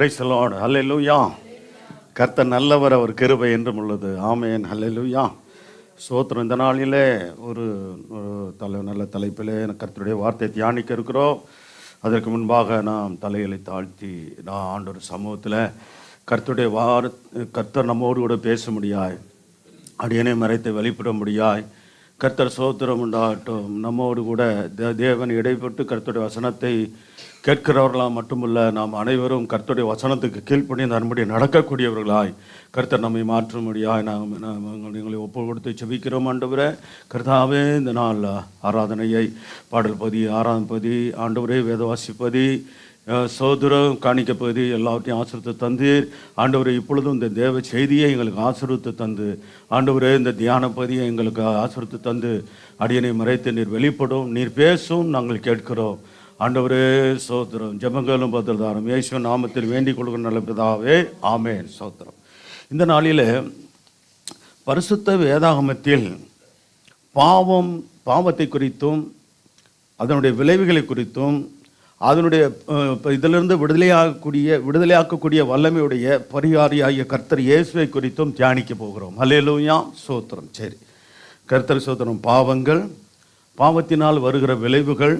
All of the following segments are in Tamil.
Praise the Lord. ஹல்லேலூயா. கர்த்தர் நல்லவர், அவர் கிருபை என்றும் உள்ளது. ஆமென். ஹல்லேலூயா. ஸ்தோத்திரம். இந்த நாளிலே ஒரு நல்ல தலைப்பிலே கர்த்தருடைய வார்த்தையை தியானிக்க இருக்கிறோம். அதற்கு முன்பாக நாம் தலைகளை தாழ்த்தி நான் ஆண்டவர் சமூகத்தில் கர்த்தருடைய கர்த்தர் நம்மோடு கூட பேச முடியாய், அடியனை மறைத்து வெளிப்பட முடியாய். கர்த்தர் ஸ்தோத்திரம் உண்டாகட்டும். நம்மோடு கூட தேவன் இடைப்பட்டு கர்த்தருடைய வசனத்தை கேட்கிறவர்களாக மட்டுமல்ல, நாம் அனைவரும் கர்த்தருடைய வசனத்துக்கு கீழ்ப்படிந்து அதன்படி நடக்கக்கூடியவர்களாய் கர்த்தர் நம்மை மாற்ற முடியாய் எங்களை ஒப்பு கொடுத்து செபிக்கிறோம். ஆண்டவரே, கர்த்தாவே, இந்த நாள் ஆராதனையை பாடல் பதி, ஆராதனை பதி, ஆண்டவரே வேதவாசிப்பதி, சோதரம் காணிக்கப்பதி எல்லாவற்றையும் ஆசிரித்து தந்தீர். ஆண்டவரே, இப்பொழுதும் இந்த தேவ செய்தியை எங்களுக்கு ஆசிரித்து தந்து, ஆண்டவரே, இந்த தியான பதியை எங்களுக்கு ஆசிரித்து தந்து அடியனை மறைத்து நீர் வெளிப்படும், நீர் பேசும், நாங்கள் கேட்கிறோம். ஆண்டவரே சோத்திரம். ஜெபங்களும் பதில்தாரம் இயேசுவின் நாமத்தில் வேண்டிக் கொள்கிற நல்ல பிதாவே, ஆமென். சோத்திரம். இந்த நாளில் பரிசுத்த வேதாகமத்தில் பாவத்தை குறித்தும் அதனுடைய விளைவுகளை குறித்தும் அதனுடைய இதிலிருந்து விடுதலையாக்கக்கூடிய வல்லமையுடைய பரிகாரியாகிய கர்த்தர் இயேசுவை குறித்தும் தியானிக்க போகிறோம். ஹல்லேலூயா. சோத்திரம். சரி, கர்த்தர் சோத்திரம். பாவத்தினால் வருகிற விளைவுகள்,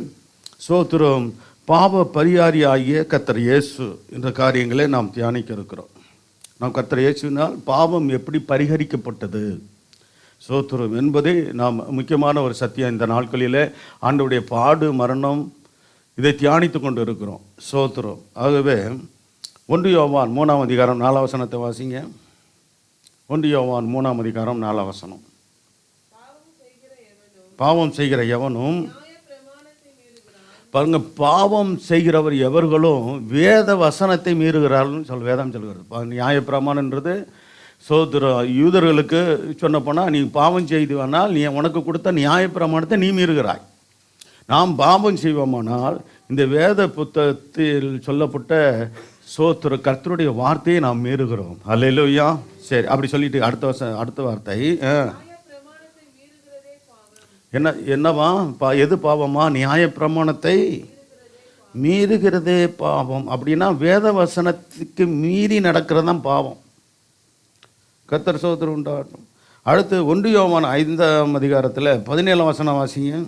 சோத்திரம், பாவ பரிகாரி ஆகிய கர்த்தர் இயேசு என்ற காரியங்களை நாம் தியானிக்க இருக்கிறோம். நாம் கர்த்தர் இயேசுவினால் பாவம் எப்படி பரிகரிக்கப்பட்டது, சோத்திரம் என்பதை நாம் முக்கியமான ஒரு சத்தியம் இந்த நாட்களில் ஆண்டவருடைய பாடு மரணம் இதை தியானித்து கொண்டு இருக்கிறோம். சோத்திரம். ஆகவே 1 யோவான் 3ஆம் அதிகாரம் 4ஆம் வசனத்தை வாசிங்க. 1 யோவான் 3ஆம் அதிகாரம் 4ஆம் வசனம். பாவம் செய்கிற எவனும் பாருங்க, பாவம் செய்கிறவர் எவர்களும் வேத வசனத்தை மீறுகிறார்கள் வேதம் சொல்கிறது. நியாயப்பிரமாணன்றது சோதர யூதர்களுக்கு சொன்னப்போனால், நீ பாவம் செய்துவானால் நீ உனக்கு கொடுத்த நியாயப்பிரமாணத்தை நீ மீறுகிறாய். நாம் பாவம் செய்வோமானால் இந்த வேத புத்தகத்தில் சொல்லப்பட்ட சோத்திர கர்த்தருடைய வார்த்தையை நாம் மீறுகிறோம். அல்லேலூயா. சரி, அப்படி சொல்லிட்டு அடுத்த வார்த்தை என்னவா? எது பாவமா? நியாய பிரமாணத்தை மீறுகிறதே பாவம். அப்படின்னா வேத வசனத்துக்கு மீறி நடக்கிறது தான் பாவம். கர்த்தர் சோதரம் உண்டாகட்டும். அடுத்து 1 யோவான் 5ஆம் அதிகாரத்தில் 17ஆம் வசனம் வாசிங்க.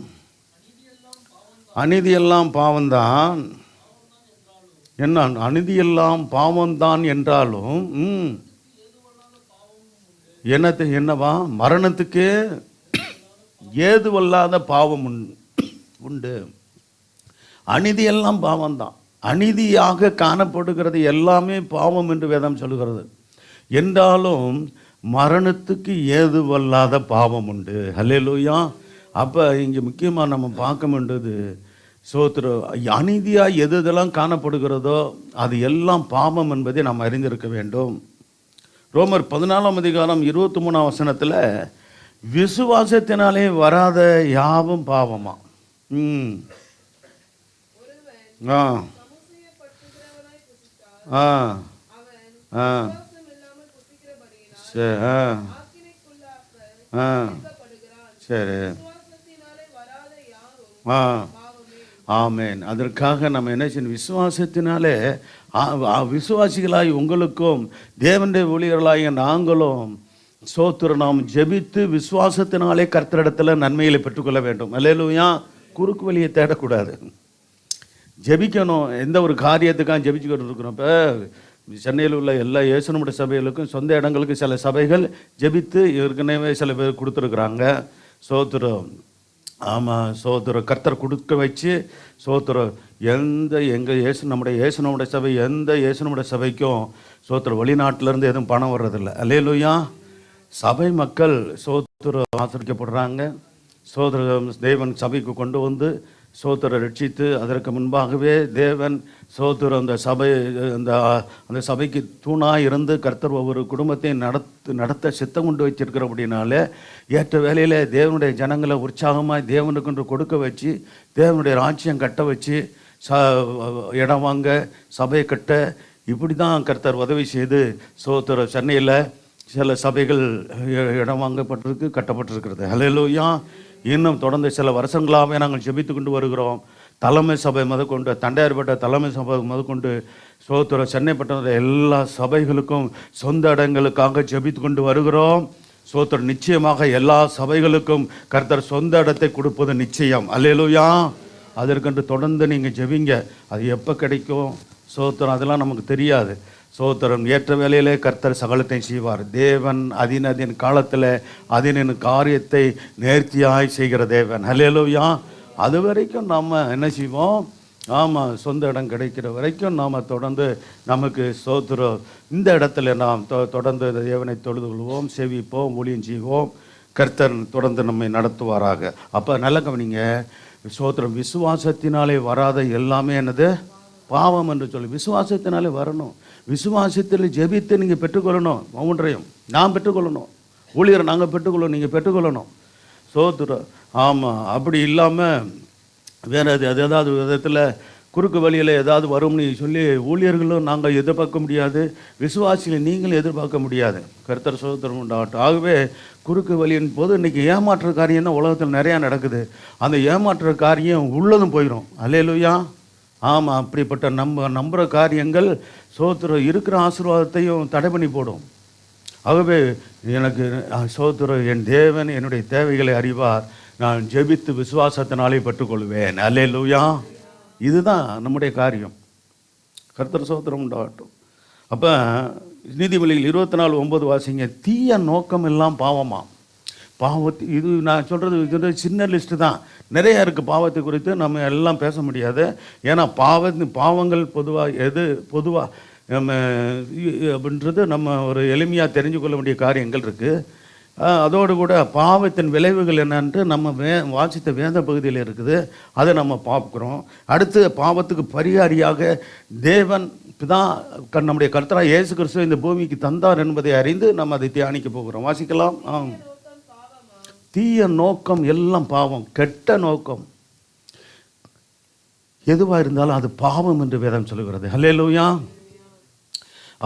அநீதியெல்லாம் பாவம்தான். என்ன அநீதியெல்லாம் பாவம்தான் என்றாலும் என்னவா? மரணத்துக்கு ஏதுவல்லாத பாவம் உண்டு. அநீதியெல்லாம் பாவம்தான். அநீதியாக காணப்படுகிறது எல்லாமே பாவம் என்று வேதம் சொல்கிறது. என்றாலும் மரணத்துக்கு ஏதுவல்லாத பாவம் உண்டு. ஹல்லேலூயா. அப்போ இங்கே முக்கியமாக நம்ம பார்க்க வேண்டியது, சோத்திர அநீதியாக எது இதெல்லாம் காணப்படுகிறதோ அது எல்லாம் பாவம் என்பதை நாம் அறிந்திருக்க வேண்டும். ரோமர் 14ஆம் அதிகாரம் 23ஆம் வசனத்தில் விசுவாசத்தினாலே வராத யாவும் பாவமா? சரி. ஆமென். அதற்காக நம்ம என்ன செய்யணும்? விசுவாசத்தினாலே விசுவாசிகளாய் உங்களுக்கும் தேவனுடைய ஊழியர்களாகிய நாங்களும் சோத்திரம் நாம் ஜெபித்து விசுவாசத்தினாலே கர்த்தரிடத்தில் நன்மைகளை பெற்றுக்கொள்ள வேண்டும். அல்லேலூயா. குறுக்கு வழியை தேடக்கூடாது, ஜெபிக்கணும். எந்த ஒரு காரியத்துக்காக ஜெபிச்சுக்கிட்டு இருக்கிறோம். இப்போ சென்னையில் உள்ள எல்லா இயேசுனுடைய சபைகளுக்கும் சொந்த இடங்களுக்கு சில சபைகள் ஜெபித்து ஏற்கனவே சில பேர் கொடுத்துருக்குறாங்க. சோத்திரம். ஆமாம், சோத்திரம். கர்த்தர் கொடுக்க வச்சு சோத்திரம் எங்கள் இயேசுனுடைய சபை எந்த இயேசுனுடைய சபைக்கும் சோத்திரம் வெளிநாட்டிலேருந்து எதுவும் பணம் வர்றதில்லை. அல்லேலூயா. சபை மக்கள் சோத்திரம் ஆசிரிக்கப்படுறாங்க. சோதரம் தேவன் சபைக்கு கொண்டு வந்து சோத்திர ரட்சித்து அதற்கு முன்பாகவே தேவன் சோத்திரம் அந்த சபைக்கு தூணாக இருந்து கர்த்தர் ஒவ்வொரு குடும்பத்தையும் நடத்த சித்தம் கொண்டு வச்சிருக்கிற அப்படின்னாலே ஏற்ற வேலையில் தேவனுடைய ஜனங்களை உற்சாகமாக தேவனுக்கு கொடுக்க வச்சு தேவனுடைய ராஜ்யம் கட்ட வச்சு இடம் வாங்க சபையை கட்ட இப்படி தான் கர்த்தர் உதவி செய்து சோத்திர சென்னையில் சில சபைகள் இடம் கட்டப்பட்டிருக்கிறது. ஹல்லேலூயா. இன்னும் தொடர்ந்து சில வருஷங்களாகவே நாங்கள் ஜெபித்து கொண்டு வருகிறோம். தலைமை சபை முதற்கொண்டு, தண்டையார்பட்ட தலைமை சபை முதற்கொண்டு, சோத்திரம் சென்னை பட்டணத்தில் எல்லா சபைகளுக்கும் சொந்த இடங்களுக்காக ஜெபித்து கொண்டு வருகிறோம். சோத்திரம் நிச்சயமாக எல்லா சபைகளுக்கும் கர்த்தர் சொந்த இடத்தை கொடுப்பது நிச்சயம். அல்லேலூயா. அதற்கென்று தொடர்ந்து நீங்கள் ஜெபிங்க. அது எப்போ கிடைக்கும் சோத்திரம் அதெல்லாம் நமக்கு தெரியாது. சோத்திரம் ஏற்ற வேலையிலே கர்த்தர் சகலத்தையும் செய்வார். தேவன் அதின் காலத்தில் அதினின் காரியத்தை நேர்த்தியாய் செய்கிற தேவன். அல்லேலூயா. அது வரைக்கும் நாம் என்ன செய்வோம்? ஆமாம், சொந்த இடம் கிடைக்கிற வரைக்கும் நாம் தொடர்ந்து நமக்கு சோத்திரம் இந்த இடத்துல நாம் தொடர்ந்து தேவனை தொழுது கொள்வோம், செவிப்போம், ஊழியம் செய்வோம். கர்த்தர் தொடர்ந்து நம்மை நடத்துவாராக. அப்போ நல்ல கவனிங்க, சோத்திரம் விசுவாசத்தினாலே வராத எல்லாமே என்னது? பாவம் என்று சொல்லி விசுவாசத்தினாலே வரணும். விசுவாசத்தில் ஜெபித்து நீங்கள் பெற்றுக்கொள்ளணும். ஒவ்வொன்றையும் நாம் பெற்றுக்கொள்ளணும். ஊழியரை நாங்கள் பெற்றுக்கொள்ளணும், நீங்கள் பெற்றுக்கொள்ளணும். சோத்திரம். ஆமாம், அப்படி இல்லாமல் வேறு அது ஏதாவது விதத்தில் குறுக்கு வழியில் ஏதாவது வரும்னு சொல்லி ஊழியர்களும் நாங்கள் எதிர்பார்க்க முடியாது, விசுவாசிகளை நீங்களும் எதிர்பார்க்க முடியாது. கர்த்தர் சோத்திரம் உண்டாகட்டும். ஆகவே குறுக்கு வழியின் போது இன்றைக்கி ஏமாற்ற காரியம் தான் உலகத்தில் நிறையா நடக்குது. அந்த ஏமாற்ற காரியம் உள்ளதும் போயிடும். அல்லேலூயா. ஆமாம், அப்படிப்பட்ட நம்புகிற காரியங்கள் சோத்திரம் இருக்கிற ஆசீர்வாதத்தையும் தடை பண்ணி போடும். ஆகவே எனக்கு சோத்திரம் என் தேவன் என்னுடைய தேவைகளை அறிவார், நான் ஜெபித்து விசுவாசத்தினாலே பெற்றுக்கொள்வேன். அல்லேலூயா. இதுதான் நம்முடைய காரியம். கர்த்தர் சோத்திரம் உண்டாகட்டும். அப்போ நீதிமொழிகள் 24:9 வாசிங்க. தீய நோக்கம் எல்லாம் பாவமா? பாவத்து இது நான் சொல்கிறது இது சின்ன லிஸ்ட்டு தான், நிறையா இருக்குது. பாவத்தை குறித்து நம்ம எல்லாம் பேச முடியாது. ஏன்னா பாவங்கள் பொதுவாக நம்ம அப்படின்றது நம்ம ஒரு எளிமையாக தெரிஞ்சு கொள்ள வேண்டிய காரியங்கள் இருக்குது. அதோடு கூட பாவத்தின் விளைவுகள் என்னன்ட்டு நம்ம வாசித்த வேத பகுதியில் இருக்குது, அதை நம்ம பார்க்குறோம். அடுத்து பாவத்துக்கு பரிகாரியாக தேவன் பிதா நம்முடைய கர்த்தராகிய இயேசு கிறிஸ்து இந்த பூமிக்கு தந்தார் என்பதை அறிந்து நம்ம அதை தியானிக்க போகிறோம். வாசிக்கலாம். தீய நோக்கம் எல்லாம் பாவம், கெட்ட நோக்கம் எதுவாக இருந்தாலும் அது பாவம் என்று வேதம் சொல்லுகிறது. அல்லேலூயா.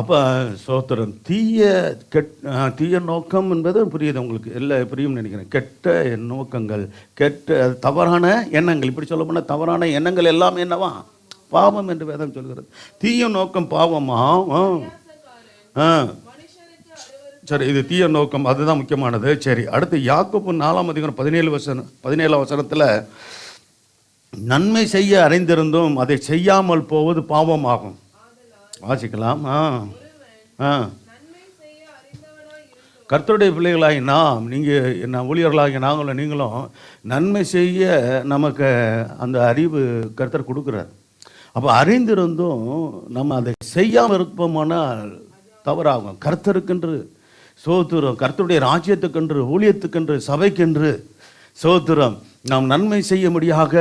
அப்போ சோத்திரம் தீய நோக்கம் என்பது புரியுது உங்களுக்கு, எல்லாம் புரியும்னு நினைக்கிறேன். கெட்ட நோக்கங்கள், கெட்ட தவறான எண்ணங்கள், இப்படி சொல்ல போனால் தவறான எண்ணங்கள் எல்லாம் என்னவா? பாவம் என்று வேதம் சொல்கிறது. தீய நோக்கம் பாவமா? சரி, இது தீய நோக்கம், அதுதான் முக்கியமானது. சரி, அடுத்து யாக்கோபு 4:17 வசனத்தில் நன்மை செய்ய அறிந்திருந்தும் அதை செய்யாமல் போவது பாவமாகும். வாசிக்கலாம். கர்த்தருடைய பிள்ளைகளாகி நீங்கள் ஊழியர்களாகி நீங்களும் நன்மை செய்ய நமக்கு அந்த அறிவு கர்த்தர் கொடுக்குறார். அப்போ அறிந்திருந்தும் நம்ம அதை செய்யாமல் இருப்போமானால் தவறாகும். கர்த்தருக்கென்று சோத்திரம், கர்த்தருடைய ராஜ்யத்துக்கென்று, ஊழியத்துக்கென்று, சபைக்கென்று சோத்திரம் நாம் நன்மை செய்ய முடியாக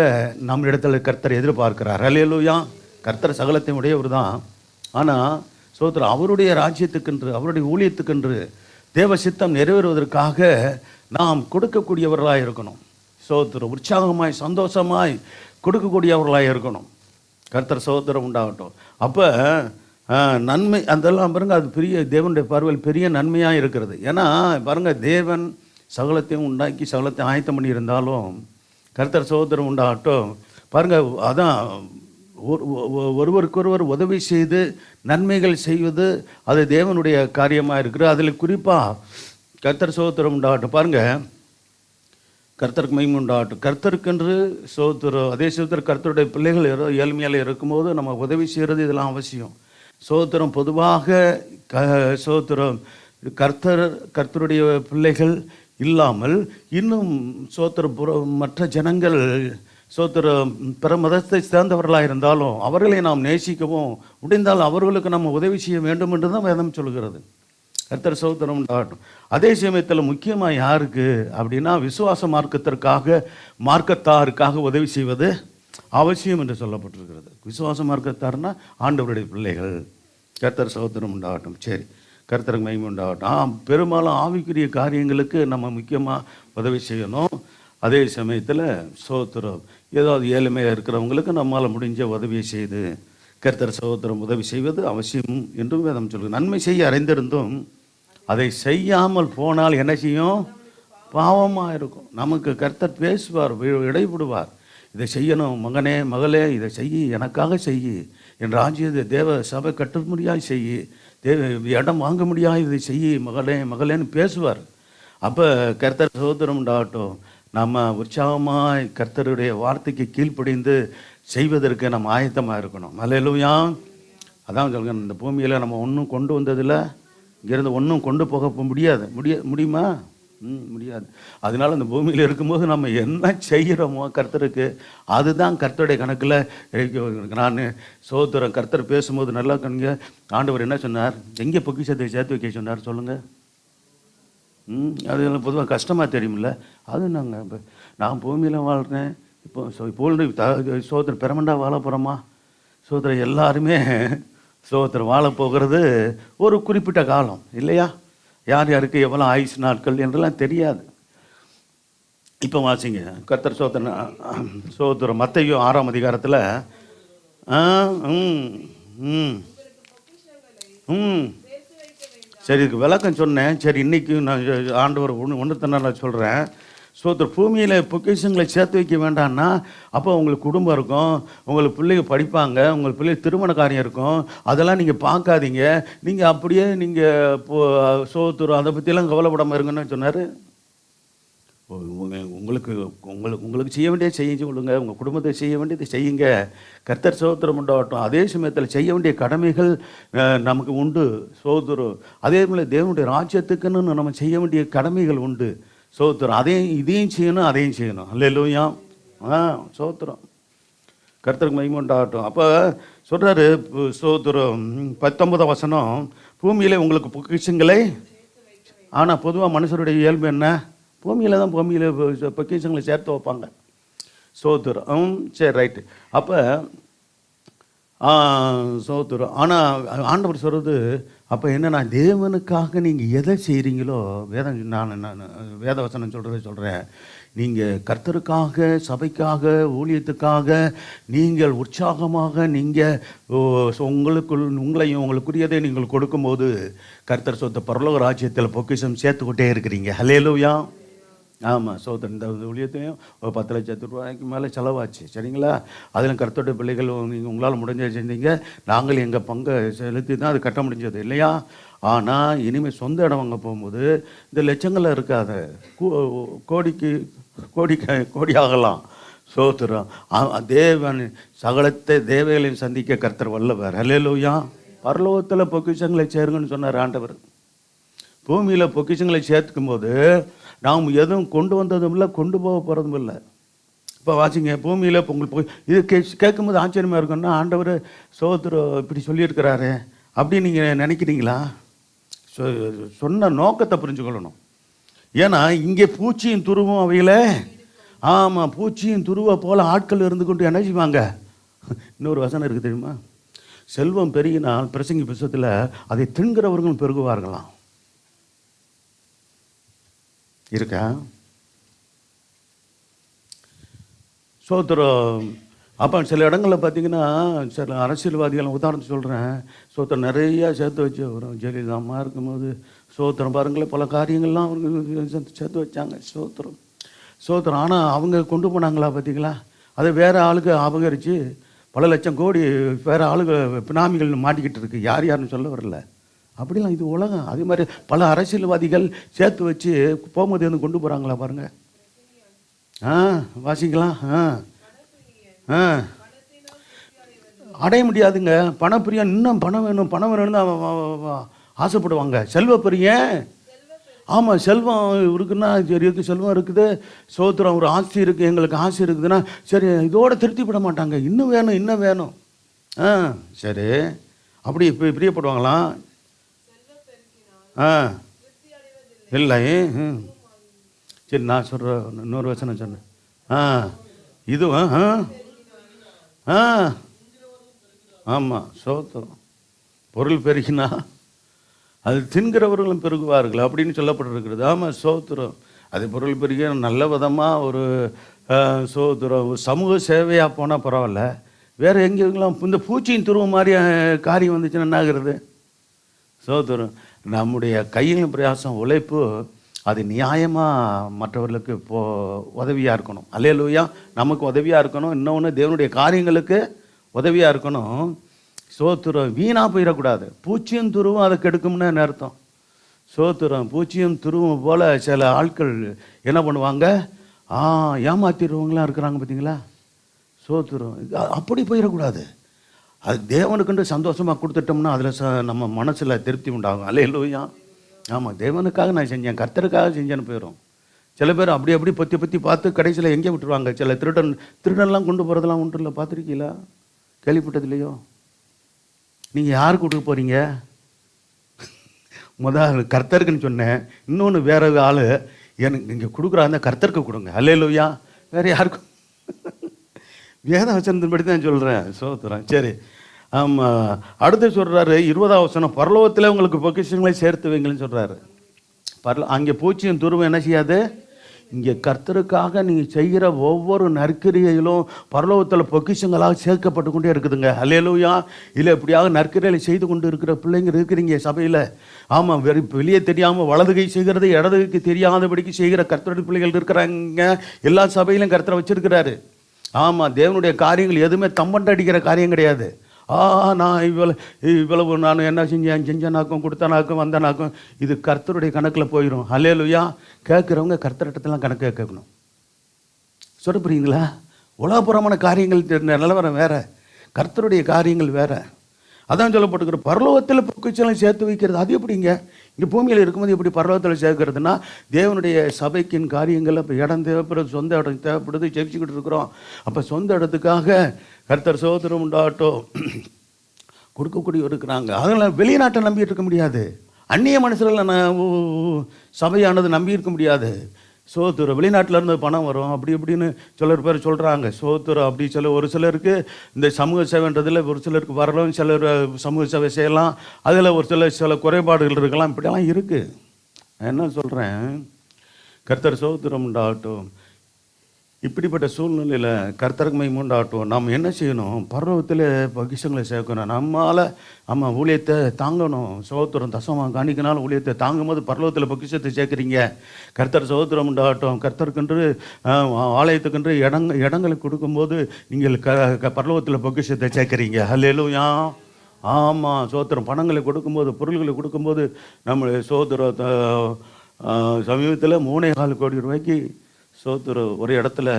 நம்ம இடத்துல கர்த்தர் எதிர்பார்க்கிறார். அல்லேலூயா. கர்த்தர் சகலத்தையும் உடையவர் தான். ஆனால் சோத்திரம் அவருடைய ராஜ்யத்துக்கென்று, அவருடைய ஊழியத்துக்கென்று, தேவ சித்தம் நிறைவேறுவதற்காக நாம் கொடுக்கக்கூடியவர்களாக இருக்கணும். சோத்திரம் உற்சாகமாய் சந்தோஷமாய் கொடுக்கக்கூடியவர்களாக இருக்கணும். கர்த்தர் சோத்திரம் உண்டாகட்டும். அப்போ நன்மை அதெல்லாம் பாருங்கள், அது பெரிய தேவனுடைய பார்வையில் பெரிய நன்மையாக இருக்கிறது. ஏன்னா பாருங்கள், தேவன் சகலத்தையும் உண்டாக்கி சகலத்தையும் ஆயத்தம் பண்ணி இருந்தாலும் கர்த்தர் சோத்திரம் உண்டாகட்டும். பாருங்கள், அதான் ஒருவருக்கொருவர் உதவி செய்து நன்மைகள் செய்வது அது தேவனுடைய காரியமாக இருக்குது. அதில் குறிப்பாக கர்த்தர் சோத்திரம் உண்டாகட்டும். பாருங்கள், கர்த்தருக்கு மகிமை உண்டாகட்டும். கர்த்தருக்கென்று சோத்திரம், அதே சோத்திரம் கர்த்தருடைய பிள்ளைகள் ஏழ்மையால் இருக்கும்போது நம்ம உதவி செய்கிறது இதெல்லாம் அவசியம். சோத்திரம் பொதுவாக சோத்திரம் கர்த்தருடைய பிள்ளைகள் இல்லாமல் இன்னும் சோத்திரம் மற்ற ஜனங்கள் சோத்திரம் பிற மதத்தை சேர்ந்தவர்களாக இருந்தாலும் அவர்களை நாம் நேசிக்கவும் முடிந்தால் அவர்களுக்கு நம்ம உதவி செய்ய வேண்டும் என்று தான் வேதம் சொல்கிறது. கர்த்தர் சோத்திரம் உண்டாகட்டும். அதே சமயத்தில் முக்கியமாக யாருக்கு அப்படின்னா விசுவாச மார்க்கத்தாருக்காக உதவி செய்வது அவசியம் என்று சொல்லப்பட்டிருக்கிறது. விசுவாச மார்க்கத்தார்னா ஆண்டவருடைய பிள்ளைகள். கர்த்தர் சோத்திரம் உண்டாகட்டும். சரி, கர்த்தருக்கு மகிமை உண்டாகட்டும். பெரும்பாலும் ஆவிக்குரிய காரியங்களுக்கு நம்ம முக்கியமாக உதவி செய்யணும். அதே சமயத்தில் சோத்திரம் ஏதாவது ஏழ்மையாக இருக்கிறவங்களுக்கு நம்மளால் முடிஞ்ச உதவியை செய்து கர்த்தர் சோத்திரம் உதவி செய்வது அவசியம் என்றும் வேதம் சொல்லுது. நன்மை செய்ய அறிந்திருந்தும் அதை செய்யாமல் போனால் என்ன செய்யும்? பாவமாக இருக்கும். நமக்கு கர்த்தர் பேசுவார், இடைவிடுவார். இதை செய்யணும், மகனே மகளே இதை செய், எனக்காக செய், என் ராஜ்யத்தை தேவ சபை கட்டும்படியாக செய், தேவ இடம் வாங்க முடியாது இதை செய் மகளே மகளேன்னு பேசுவார். அப்போ கர்த்தர் சகோதரம் உண்டாகட்டும், நம்ம உற்சாகமாய் கர்த்தருடைய வார்த்தைக்கு கீழ்ப்படிந்து செய்வதற்கு நம்ம ஆயத்தமாக இருக்கணும். அல்லேலூயா. அதான் சொல்லுங்க, இந்த பூமியில் நம்ம ஒன்றும் கொண்டு வந்ததில்லை, இங்கேருந்து ஒன்றும் கொண்டு போக முடியாது. முடியுமா? முடியாது. அதனால இந்த பூமியில் இருக்கும்போது நம்ம என்ன செய்கிறோமோ கர்த்தருக்கு, அதுதான் கர்த்தருடைய கணக்கில். நான் சோதரம் கர்த்தர் பேசும்போது நல்லா கண்ணுங்க, ஆண்டவர் என்ன சொன்னார், எங்கே பொக்கிஷத்தை சேர்த்து வைக்க சொன்னார் சொல்லுங்கள். அது பொதுவாக கஷ்டமாக தெரியுமில்ல. அது நாங்கள் இப்போ நான் பூமியில் வாழ்கிறேன், இப்போ சோதரம் பெர்மனண்டாக வாழ போகிறோமா? சோதரம் எல்லாருமே சோதரம் வாழ போகிறது ஒரு குறிப்பிட்ட காலம் இல்லையா? யார் யாருக்கு எவ்வளோ ஆயுசு நாட்கள் என்றெல்லாம் தெரியாது. இப்போ வாசிங்க கர்த்தர் சோதரம் மத்தேயு 6ஆம் அதிகாரத்தில் சரி இதுக்கு விளக்கம் சொன்னேன். சரி இன்னைக்கு நான் ஆண்டவர் ஒன்று தன்னால சொல்கிறேன். பூமியில் பொக்கிஷங்களை சேர்த்து வைக்க வேண்டாம்னா அப்போ உங்களுக்கு குடும்பம் இருக்கும், உங்களுக்கு பிள்ளைங்க படிப்பாங்க, உங்களுக்கு பிள்ளைங்க திருமண காரியம் இருக்கும், அதெல்லாம் நீங்கள் பார்க்காதீங்க. நீங்கள் அப்படியே நீங்கள் சோத்துரும் அதை பற்றியெல்லாம் கவலைப்படாமல் இருங்கன்னு சொன்னார். உங்களுக்கு உங்களுக்கு உங்களுக்கு செய்ய வேண்டியதை செய்ய சொல்லுங்க, உங்கள் குடும்பத்தை செய்ய வேண்டியதை செய்யுங்க. கர்த்தர் சோத்திரம் உண்டாகட்டும். அதே சமயத்தில் செய்ய வேண்டிய கடமைகள் நமக்கு உண்டு. சோத்திரம் அதே போல் தேவனுடைய ராஜ்யத்துக்குன்னு நம்ம செய்ய வேண்டிய கடமைகள் உண்டு. சோத்திரம் இதையும் செய்யணும் அதையும் செய்யணும். அல்லேலூயா. சோத்திரம் கர்த்தருக்கு மகிமை உண்டாகட்டும். அப்போ சொல்கிறாரு சோத்திரம் 19ஆம் வசனம், பூமியில் உங்களுக்கு பொக்கிஷங்களை. ஆனால் பொதுவாக மனுஷருடைய இயல்பு என்ன, பூமியில் தான் பொக்கிஷங்களை சேர்த்து வைப்பாங்க. சோத்திரம் சரி ரைட்டு. அப்போ சோத்திரம். ஆனால் ஆண்டவர் சொல்கிறது அப்போ என்னன்னா, தேவனுக்காக நீங்கள் எதை செய்கிறீங்களோ, நான் வேதவசனம் சொல்கிறேன், நீங்கள் கர்த்தருக்காக சபைக்காக ஊழியத்துக்காக நீங்கள் உற்சாகமாக நீங்கள் உங்களையும் உங்களுக்குரியதை நீங்கள் கொடுக்கும்போது கர்த்தர் சொத்த பரலோக ராஜ்யத்தில் பொக்கிஷம் சேர்த்துக்கிட்டே இருக்கிறீங்க. ஹல்லேலூயா. ஆமாம் சோதரன் இந்த ஊழியத்தையும் ஒரு 10 லட்சத்து ரூபாய்க்கு மேலே செலவாச்சு. சரிங்களா? அதில் கர்த்தருடைய பிள்ளைகள் நீங்கள் உங்களால் முடிஞ்ச செஞ்சீங்க, நாங்கள் எங்கள் பங்கை செலுத்தி தான் அது கட்ட முடிஞ்சது இல்லையா? ஆனால் இனிமேல் சொந்த இடம் வாங்க போகும்போது இந்த லட்சங்களில் இருக்காத கோடி ஆகலாம். சோத்திரம் தேவன் சகலத்தை தேவைகளையும் சந்திக்க கர்த்தர் வல்லவர். அல்லேலூயா. பரலோகத்தில் பொக்கிஷங்களை சேருங்கன்னு சொன்னார் ஆண்டவர். பூமியில் பொக்கிஷங்களை சேர்த்துக்கும் போது நாம் எதுவும் கொண்டு வந்ததும் இல்லை, கொண்டு போக போகிறதும் இல்லை. இப்போ வாசிங்க, பூமியில் உங்களுக்கு இது கேட்கும்போது ஆச்சரியமாக இருக்குன்னா, ஆண்டவர் சோத்திரம் இப்படி சொல்லியிருக்கிறாரு அப்படின்னு நீங்கள் நினைக்கிறீங்களா? சொன்ன நோக்கத்தை புரிஞ்சுக்கொள்ளணும். ஏன்னா இங்கே பூச்சியும் துருவும் அவையில், ஆமாம் பூச்சியும் துருவை போல் ஆட்கள் இருந்து கொண்டு என்ன செய்வாங்க. இன்னொரு வசனம் இருக்குது தெரியுமா, செல்வம் பெருகினால் பிரசங்கி புத்தகத்தில் அதை தின்கிறவர்களும் பெருகுவார்களாம். இருக்கா? சோத்திரம். அப்போ சில இடங்களில் பார்த்தீங்கன்னா சில அரசியல்வாதிகள் உதாரணம் சொல்கிறேன், சோத்திரம் நிறையா சேர்த்து வச்சு வரும். ஜெயலலிதா அம்மா இருக்கும்போது சோத்திரம் பாருங்களேன், பல காரியங்கள்லாம் அவங்க சேர்த்து வச்சாங்க. சோத்திரம் ஆனால் அவங்க கொண்டு போனாங்களா பார்த்தீங்களா? அதை வேறு ஆளுக்கு அபகரித்து பல லட்சம் கோடி வேறு ஆளுங்க பினாமிகள் மாட்டிக்கிட்டு இருக்கு. யாருன்னு சொல்ல வரல. அப்படிலாம் இது உலகம். அதே மாதிரி பல அரசியல்வாதிகள் சேர்த்து வச்சு போகும்போது வந்து கொண்டு போகிறாங்களா பாருங்கள். வாசிக்கலாம். அடைய முடியாதுங்க. பணப்பிரியம் இன்னும் பணம் வேணும்னு ஆசைப்படுவாங்க. செல்வப்பிரியம். ஆமாம் செல்வம் இருக்குன்னா சரி இருக்குது, செல்வம் இருக்குது, சோத்திரம் ஒரு ஆசை இருக்குது, எங்களுக்கு ஆசை இருக்குதுன்னா சரி இதோடு திருப்திப்பட மாட்டாங்க. இன்னும் வேணும். சரி அப்படி இப்போ பிரியப்படுவாங்களாம். இல்லை. சரி நான் சொல்கிறேன், இன்னொரு வசனம் சொன்னேன். இதுவும் ஆமாம் சோத்திரம். பொருள் பெருகினா அது தின்கிறவர்களும் பெருகுவார்கள் அப்படின்னு சொல்லப்பட்டிருக்கிறது. ஆமாம் சோத்திரம். அது பொருள் பெருகிய நல்ல விதமாக ஒரு சோத்திரம் சமூக சேவையாக போனால் பரவாயில்ல. வேறு எங்கெங்கெல்லாம் இந்த பூச்சியின் துருவ மாதிரி காரியம் வந்துச்சுன்னா என்ன ஆகிறது? சோத்திரம். நம்முடைய கையின் பிரயாசம் உழைப்பு அது நியாயமாக மற்றவர்களுக்கு உதவியாக இருக்கணும். அல்லேலூயா. நமக்கு உதவியாக இருக்கணும். இன்னொன்று தேவனுடைய காரியங்களுக்கு உதவியாக இருக்கணும். சோத்திரம் வீணாக போயிடக்கூடாது. பூச்சியும் துருவும் அதை கெடுக்கும்னு அர்த்தம். சோத்திரம் பூச்சியும் துருவும் போல் சில ஆட்கள் என்ன பண்ணுவாங்க, ஏமாத்திடுறவங்களாம் இருக்கிறாங்க பார்த்தீங்களா. சோத்திரம் அப்படி போயிடக்கூடாது. அது தேவனுக்குண்டு சந்தோஷமாக கொடுத்துட்டோம்னா அதில் நம்ம மனசில் திருப்தி உண்டாகும். அல்லேலூயா. ஆமாம், தேவனுக்காக நான் செஞ்சேன், கர்த்தருக்காக செஞ்சேன்னு போயிடும். சில பேர் அப்படி பற்றி பார்த்து கடைசியில் எங்கே விட்டுருவாங்க. சில திருடன்லாம் கொண்டு போகிறதெல்லாம் ஒன்றும் இல்லை. பார்த்துருக்கீங்களா? கேள்விப்பட்டது இல்லையோ? நீங்கள் யாருக்கு கொடுக்க போகிறீங்க? முதல் கர்த்தருக்குன்னு சொன்னேன். இன்னொன்று வேற ஆள் எனக்கு இங்கே கொடுக்குறாங்க, கர்த்தருக்கு கொடுங்க. அல்லேலூயா. வேறு யாருக்கும் வேத வசனத்தின்படி தான் சொல்கிறேன். சோத்திரம். சரி, ஆமாம். அடுத்து சொல்கிறாரு 20ஆம் வசனம், பரலோகத்தில் உங்களுக்கு பொக்கிஷங்களை சேர்த்து வைங்கன்னு சொல்கிறாரு. அங்கே பூச்சியும் துருவம் என்ன செய்யாது. இங்கே கர்த்தருக்காக நீங்கள் செய்கிற ஒவ்வொரு நற்கிரியிலும் பரலோகத்தில் பொக்கிஷங்களாக சேர்க்கப்பட்டு கொண்டே இருக்குதுங்க. அல்லேலூயா. இல்லை எப்படியாக நற்கிரியை செய்து கொண்டு இருக்கிற பிள்ளைங்க இருக்கிறீங்க சபையில். ஆமாம், வெளியே தெரியாமல் வலதுகை செய்கிறது இடதுகைக்கு தெரியாதபடிக்கு செய்கிற கர்த்தருடைய பிள்ளைகள் இருக்கிறாங்க. எல்லா சபையிலும் கர்த்தரை வச்சிருக்கிறாரு. ஆமாம், தேவனுடைய காரியங்கள் எதுவுமே தம்பண்டு அடிக்கிற காரியம் கிடையாது. நான் இவ்வளவு நான் என்ன செஞ்சேனாக்கும் கொடுத்தனாக்கும் வந்தனாக்கும் இது கர்த்தருடைய கணக்கில் போயிடும். அல்லேலூயா. கேட்குறவங்க கர்த்தரிடத்துலாம் கணக்கு கேட்கணும். சொல்ல புரியுங்களா? உலகப்புறமான காரியங்கள் நிலவரம் வேற, கர்த்தருடைய காரியங்கள் வேற. அதான் சொல்லப்பட்டுக்கிற பரலோகத்தில் பொக்கிஷங்களை சேர்த்து வைக்கிறது. அது எப்படிங்க? இங்கே பூமியில் இருக்கும்போது எப்படி பரலோகத்தில் சேர்க்கிறதுனா, தேவனுடைய சபைக்கின் காரியங்கள் அப்போ இடம் தேவைப்படுது, சொந்த இடம் தேவைப்படுது, ஜெபிச்சுக்கிட்டு இருக்கிறோம். அப்போ சொந்த இடத்துக்காக கர்த்தர் சோதரம் உண்டாகட்டும் கொடுக்கக்கூடிய இருக்கிறாங்க. அதனால் வெளிநாட்டை நம்பிட்டு இருக்க முடியாது. அந்நிய மனுஷர்களை சபையானது நம்பி இருக்க முடியாது. சோத்துரம் வெளிநாட்டில் இருந்து பணம் வரும் அப்படி இப்படின்னு சிலர் பேர் சொல்கிறாங்க. சோத்துரம் அப்படி ஒரு சிலருக்கு இந்த சமூக சேவைன்றதில் ஒரு சிலருக்கு வரலாம், சிலர் சமூக சேவை செய்யலாம், அதில் ஒரு சில குறைபாடுகள் இருக்கலாம். இப்படியெல்லாம் இருக்குது. என்ன சொல்கிறேன், கர்த்தர் சோத்திரம் உண்டாகட்டும். இப்படிப்பட்ட சூழ்நிலையில் கர்த்தருக்கு மகிமை உண்டாகட்டும். நாம் என்ன செய்யணும்? பரலோகத்தில் பொக்கிஷங்களை சேர்க்கணும். நம்ம ஊழியத்தை தாங்கணும். சோத்திரம் தசமாக காணிக்கனாலும் ஊழியத்தை தாங்கும் போது பரலோகத்தில் பொக்கிஷத்தை சேர்க்குறீங்க. கர்த்தர் சோத்திரம் உண்டாகட்டும். கர்த்தருக்கென்று ஆலயத்துக்கென்று இடங்களை கொடுக்கும்போது நீங்கள் பரலோகத்தில் பொக்கிஷத்தை சேர்க்குறீங்க. அல்லேலூயா. ஆமாம், சோத்திரம். பணங்களை கொடுக்கும்போது, பொருள்களை கொடுக்கும்போது நம்ம சோத்திரம் சமீபத்தில் 3,4 கோடி ரூபாய்க்கு சோத்திரம் ஒரு இடத்துல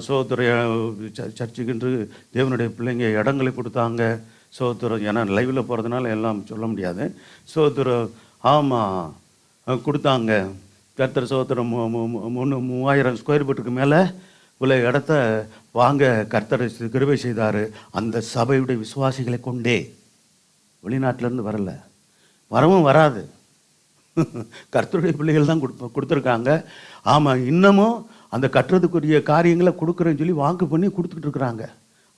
சோத்திர சர்ச்சுக்கென்று தேவனுடைய பிள்ளைங்க இடங்களை கொடுத்தாங்க. சோத்திரம். ஏன்னா லைவில் போகிறதுனால எல்லாம் சொல்ல முடியாது. சோத்திரம். ஆமாம், கொடுத்தாங்க. கர்த்தர் சோத்திரம் 3,000 ஸ்கொயர் ஃபீட்டுக்கு மேலே உள்ள இடத்த வாங்க கர்த்தர் கிருபை செய்தார். அந்த சபையுடைய விசுவாசிகளை கொண்டே, வெளிநாட்டிலேருந்து வரல, வரவும் வராது, கர்த்தருடைய பிள்ளைகள் தான் கொடுத்துருக்காங்க. ஆமாம், இன்னமும் அந்த கட்டுறதுக்குரிய காரியங்களை கொடுக்குறேன்னு சொல்லி வாக்கு பண்ணி கொடுத்துக்கிட்டு இருக்கிறாங்க.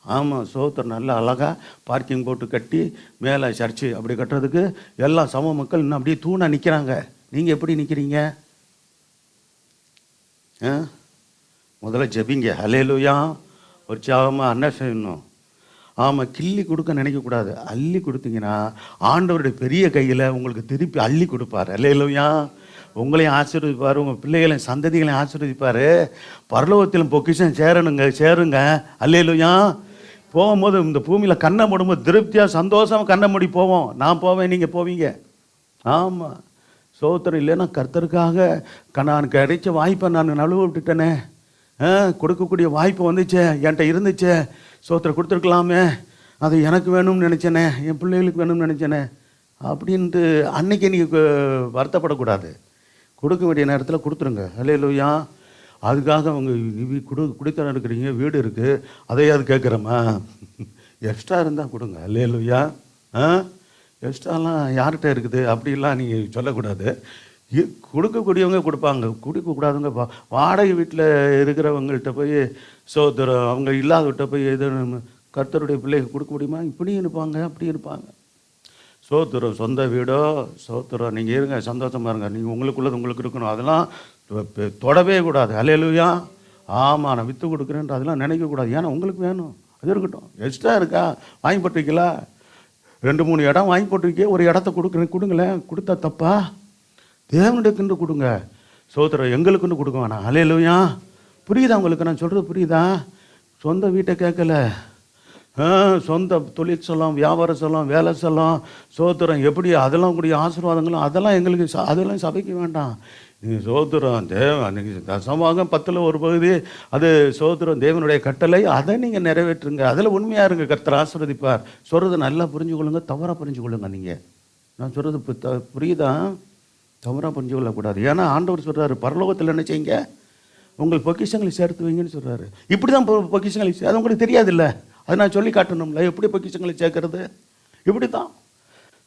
ஆமாம், சோத்திரம். நல்லா அழகாக பார்க்கிங் போட்டு கட்டி மேலே சர்ச்சு அப்படி கட்டுறதுக்கு எல்லாம் சம மக்கள் இன்னும் அப்படியே தூணாக நிற்கிறாங்க. நீங்கள் எப்படி நிற்கிறீங்க? முதல்ல ஜெபிங்க. அல்லேலூயா. உற்சாகமாக என்ன செய்யணும்? ஆமாம், கிள்ளி கொடுக்க நினைக்கக்கூடாது. அள்ளி கொடுத்தீங்கன்னா ஆண்டவருடைய பெரிய கையில் உங்களுக்கு திருப்பி அள்ளி கொடுப்பார். அல்லேலூயா. உங்களையும் ஆசீர்வதிப்பார், உங்கள் பிள்ளைகளையும் சந்ததிகளையும் ஆசீர்வதிப்பார். பரலோகத்திலும் பொக்கிஷம் சேருங்க. அல்லேலூயா. போகும்போது இந்த பூமியில் கண்ணை மூடும்போது திருப்தியாக சந்தோஷமாக கண்ணை மூடி போவோம். நான் போவேன், நீங்கள் போவீங்க. ஆமாம், சோத்திரம். இல்லைன்னா கர்த்தருக்காக நான் கிடைச்ச வாய்ப்பை நான் நழுவ விட்டுட்டேனே, கொடுக்கக்கூடிய வாய்ப்பு வந்துச்சே, என்கிட்ட இருந்துச்சே, சோத்திரம் கொடுத்துருக்கலாமே, அது எனக்கு வேணும்னு நினச்சேனே, என் பிள்ளைகளுக்கு வேணும்னு நினச்சேனே அப்படின்ட்டு அன்னைக்கு நீங்கள் வருத்தப்படக்கூடாது. கொடுக்க வேண்டிய நேரத்தில் கொடுத்துருங்க. அல்லேலூயா. அதுக்காக அவங்க குடித்தனம் இருக்கிறீங்க, வீடு இருக்குது, அதையாவது கேட்குறோமா? எக்ஸ்ட்ரா இருந்தால் கொடுங்க. அல்லேலூயா. எக்ஸ்ட்ராலாம் யார்கிட்ட இருக்குது அப்படிலாம் நீங்கள் சொல்லக்கூடாது. கொடுக்கக்கூடியவங்க கொடுப்பாங்க, கொடுக்கக்கூடாதவங்க வாடகை வீட்டில் இருக்கிறவங்கள்ட்ட போய் சோத்திரம் அவங்க இல்லாதவிட்ட போய் எது கர்த்தருடைய பிள்ளைகள் கொடுக்க முடியுமா? இப்படியும் இருப்பாங்க, அப்படி இருப்பாங்க. சோத்திரம். சொந்த வீடோ சோத்திரம். நீங்கள் இருங்க, சந்தோஷமாக இருங்க. நீங்கள் உங்களுக்குள்ளது உங்களுக்கு இருக்கணும். அதெல்லாம் தொடவே கூடாது. அல்லேலூயா. ஆமாம், நான் விற்று கொடுக்குறேன்ட்டு அதெல்லாம் நினைக்கக்கூடாது. ஏன்னா உங்களுக்கு வேணும், அது இருக்கட்டும். எக்ஸ்ட்ரா இருக்கா? வாங்கி போட்டிருக்கீங்களா? 2-3 இடம் வாங்கி போட்டிருக்கே, ஒரு இடத்த கொடுங்களேன். கொடுத்தா தப்பா? தேவனுடையக்குன்னு கொடுங்க. சோத்திரம் எங்களுக்குன்னு கொடுக்க வேணாம். அல்லேலூயா. புரியுதா உங்களுக்கு நான் சொல்கிறது? புரியுதா? சொந்த வீட்டை கேட்கல, சொந்த தொழில் சொல்லலாம், வியாபாரம் சொல்லலாம், வேலை சொல்லலாம், சோத்திரம் எப்படி அதெல்லாம் கூடிய ஆசீர்வாதங்களும் அதெல்லாம் எங்களுக்கு அதெல்லாம் சபைக்கு வேண்டாம். நீங்கள் சோத்திரம் நீங்கள் தசமாக 10ல் ஒரு பகுதி அது சோத்திரம் தேவனுடைய கட்டளை, அதை நீங்கள் நிறைவேற்றுங்க. அதில் உண்மையாக இருங்க, கர்த்தர் ஆசீர்வதிப்பார். சொல்கிறது நல்லா புரிஞ்சுக்கொள்ளுங்க, தவறாக புரிஞ்சுக்கொள்ளுங்க. நீங்கள் நான் சொல்கிறது புரியுதா? தவறாக புரிஞ்சு கொள்ளக்கூடாது. ஏன்னா ஆண்டவர் சொல்கிறாரு, பரலோகத்தில் என்ன செய்யுங்க, உங்கள் பொக்கிஷங்களை சேர்த்து வைங்கன்னு சொல்கிறாரு. இப்படி தான் பொக்கிஷங்களை அது உங்களுக்கு தெரியாது இல்லை, அதை நான் சொல்லி காட்டணும்ல. எப்படி பொக்கிஷங்களை சேர்க்கறது? இப்படி தான்.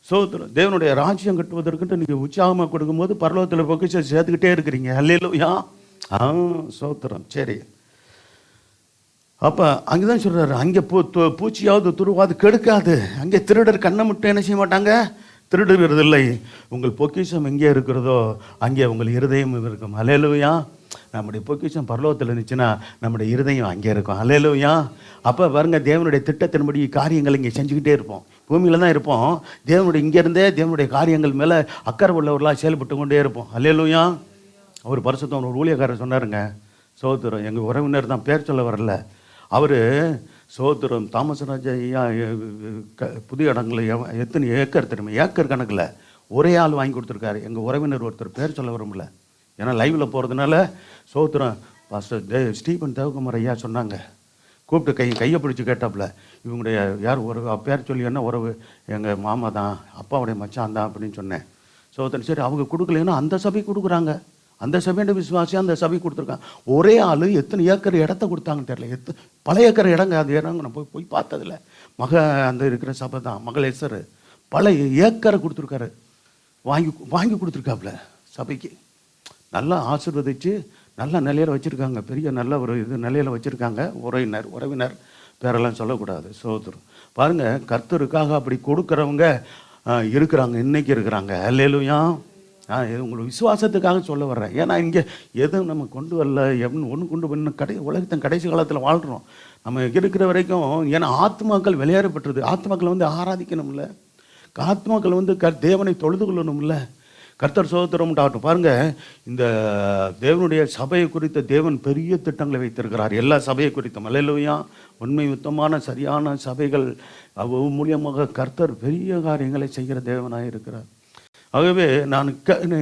சோத்திரம் தேவனுடைய ராஜ்யம் கட்டுவதற்குன்ட்டு நீங்கள் உற்சாகமாக கொடுக்கும்போது பரலோகத்தில் பொக்கிஷத்தை சேர்த்துக்கிட்டே இருக்கிறீங்க. அல்லேலூயா. சோத்திரம். சரி, அப்போ அங்கே தான் சொல்கிறாரு, அங்கே பூச்சியாவது துருவாது கெடுக்காது, அங்கே திருடர் கண்ணை மட்டும் என்ன செய்ய மாட்டாங்க, திருடுகிறது இல்லை. உங்கள் பொக்கிஷம் எங்கே இருக்கிறதோ அங்கே உங்கள் இருதயம் இருக்கும். அல்லேலூயா. நம்முடைய பொக்கிஷம் பரலோகத்தில் இருந்துச்சுன்னா நம்முடைய இருதயம் அங்கே இருக்கும். அல்லேலூயா. அப்போ பாருங்க, தேவனுடைய திட்டத்தின்படி காரியங்கள் இங்கே செஞ்சுக்கிட்டே இருப்போம். பூமியில் தான் இருப்போம். தேவனுடைய இங்கேருந்தே தேவனுடைய காரியங்கள் மேலே அக்கறை உள்ளவர்களாக செயல்பட்டு கொண்டே இருப்போம். அல்லேலூயா. ஒரு பரிசுத்தம் ஒரு ஊழியக்காரர் சொன்னாருங்க, சோத்திரம் எங்கள் உறவினர் தான், பேர் சொல்ல வரல, அவர் சோத்திரம் தாமசராஜ ஐயா புதிய இடங்களில் எத்தனை ஏக்கர் தெரியுமா, ஏக்கர் கணக்கில் ஒரே ஆள் வாங்கி கொடுத்துருக்காரு. எங்கள் உறவினர் ஒருத்தர், பேர் சொல்ல வரும்ல, ஏன்னா லைவில் போகிறதுனால. சோத்திரம் பாஸ்டர் ஸ்டீபன் தேவகுமார் ஐயா சொன்னாங்க, கூப்பிட்டு கையை பிடிச்சி கேட்டாப்புல, இவங்களுடைய யார் உறவு, பேர் சொல்லி என்ன உறவு, எங்கள் மாமா தான், அப்பாவுடைய மச்சான் தான் அப்படின்னு சொன்னேன். சோத்திரம் சரி, அவங்க கொடுக்கலன்னா அந்த சபை கொடுக்குறாங்க, அந்த சபையோட விசுவாசியாக அந்த சபை கொடுத்துருக்காங்க. ஒரே ஆள் எத்தனை ஏக்கர் இடத்த கொடுத்தாங்கன்னு தெரியல, பல ஏக்கர் இடங்க. அது இடங்க நான் போய் பார்த்ததில்ல. அந்த இருக்கிற சபை தான் மகளேஸ்வர், பல ஏக்கரை கொடுத்துருக்காரு, வாங்கி கொடுத்துருக்காப்புல சபைக்கு. நல்லா ஆசீர்வதிச்சு நல்ல நிலையில் வச்சுருக்காங்க, பெரிய நல்ல ஒரு நிலையில் வச்சுருக்காங்க. உறவினர் பேரெல்லாம் சொல்லக்கூடாது. சோதரம் பாருங்கள், கர்த்தருக்காக அப்படி கொடுக்குறவங்க இருக்கிறாங்க, இன்றைக்கி இருக்கிறாங்க. அல்லேலூயா. இது உங்களுக்கு விசுவாசத்துக்காக சொல்ல வர்றேன். ஏன்னா இங்கே எதுவும் நம்ம கொண்டு வரல, ஒன்று கொண்டு பண்ண உலகத்தின் கடைசி காலத்தில் வாழ்கிறோம் நம்ம இருக்கிற வரைக்கும். ஏன்னா ஆத்மாக்கள் விளையாடப்பட்டது, ஆத்மாக்களை ஆராதிக்கணும்ல, ஆத்மாக்கள் தேவனை தொழுது கொள்ளணும்ல. கர்த்தர் சோதரம் உண்டாகட்டும். பாருங்கள், இந்த தேவனுடைய சபையை குறித்த தேவன் பெரிய திட்டங்களை வைத்திருக்கிறார், எல்லா சபையை குறித்தும். அல்லேலூயா. உண்மை யுத்தமான சரியான சபைகள் மூலியமாக கர்த்தர் பெரிய காரியங்களை செய்கிற தேவனாக இருக்கிறார். ஆகவே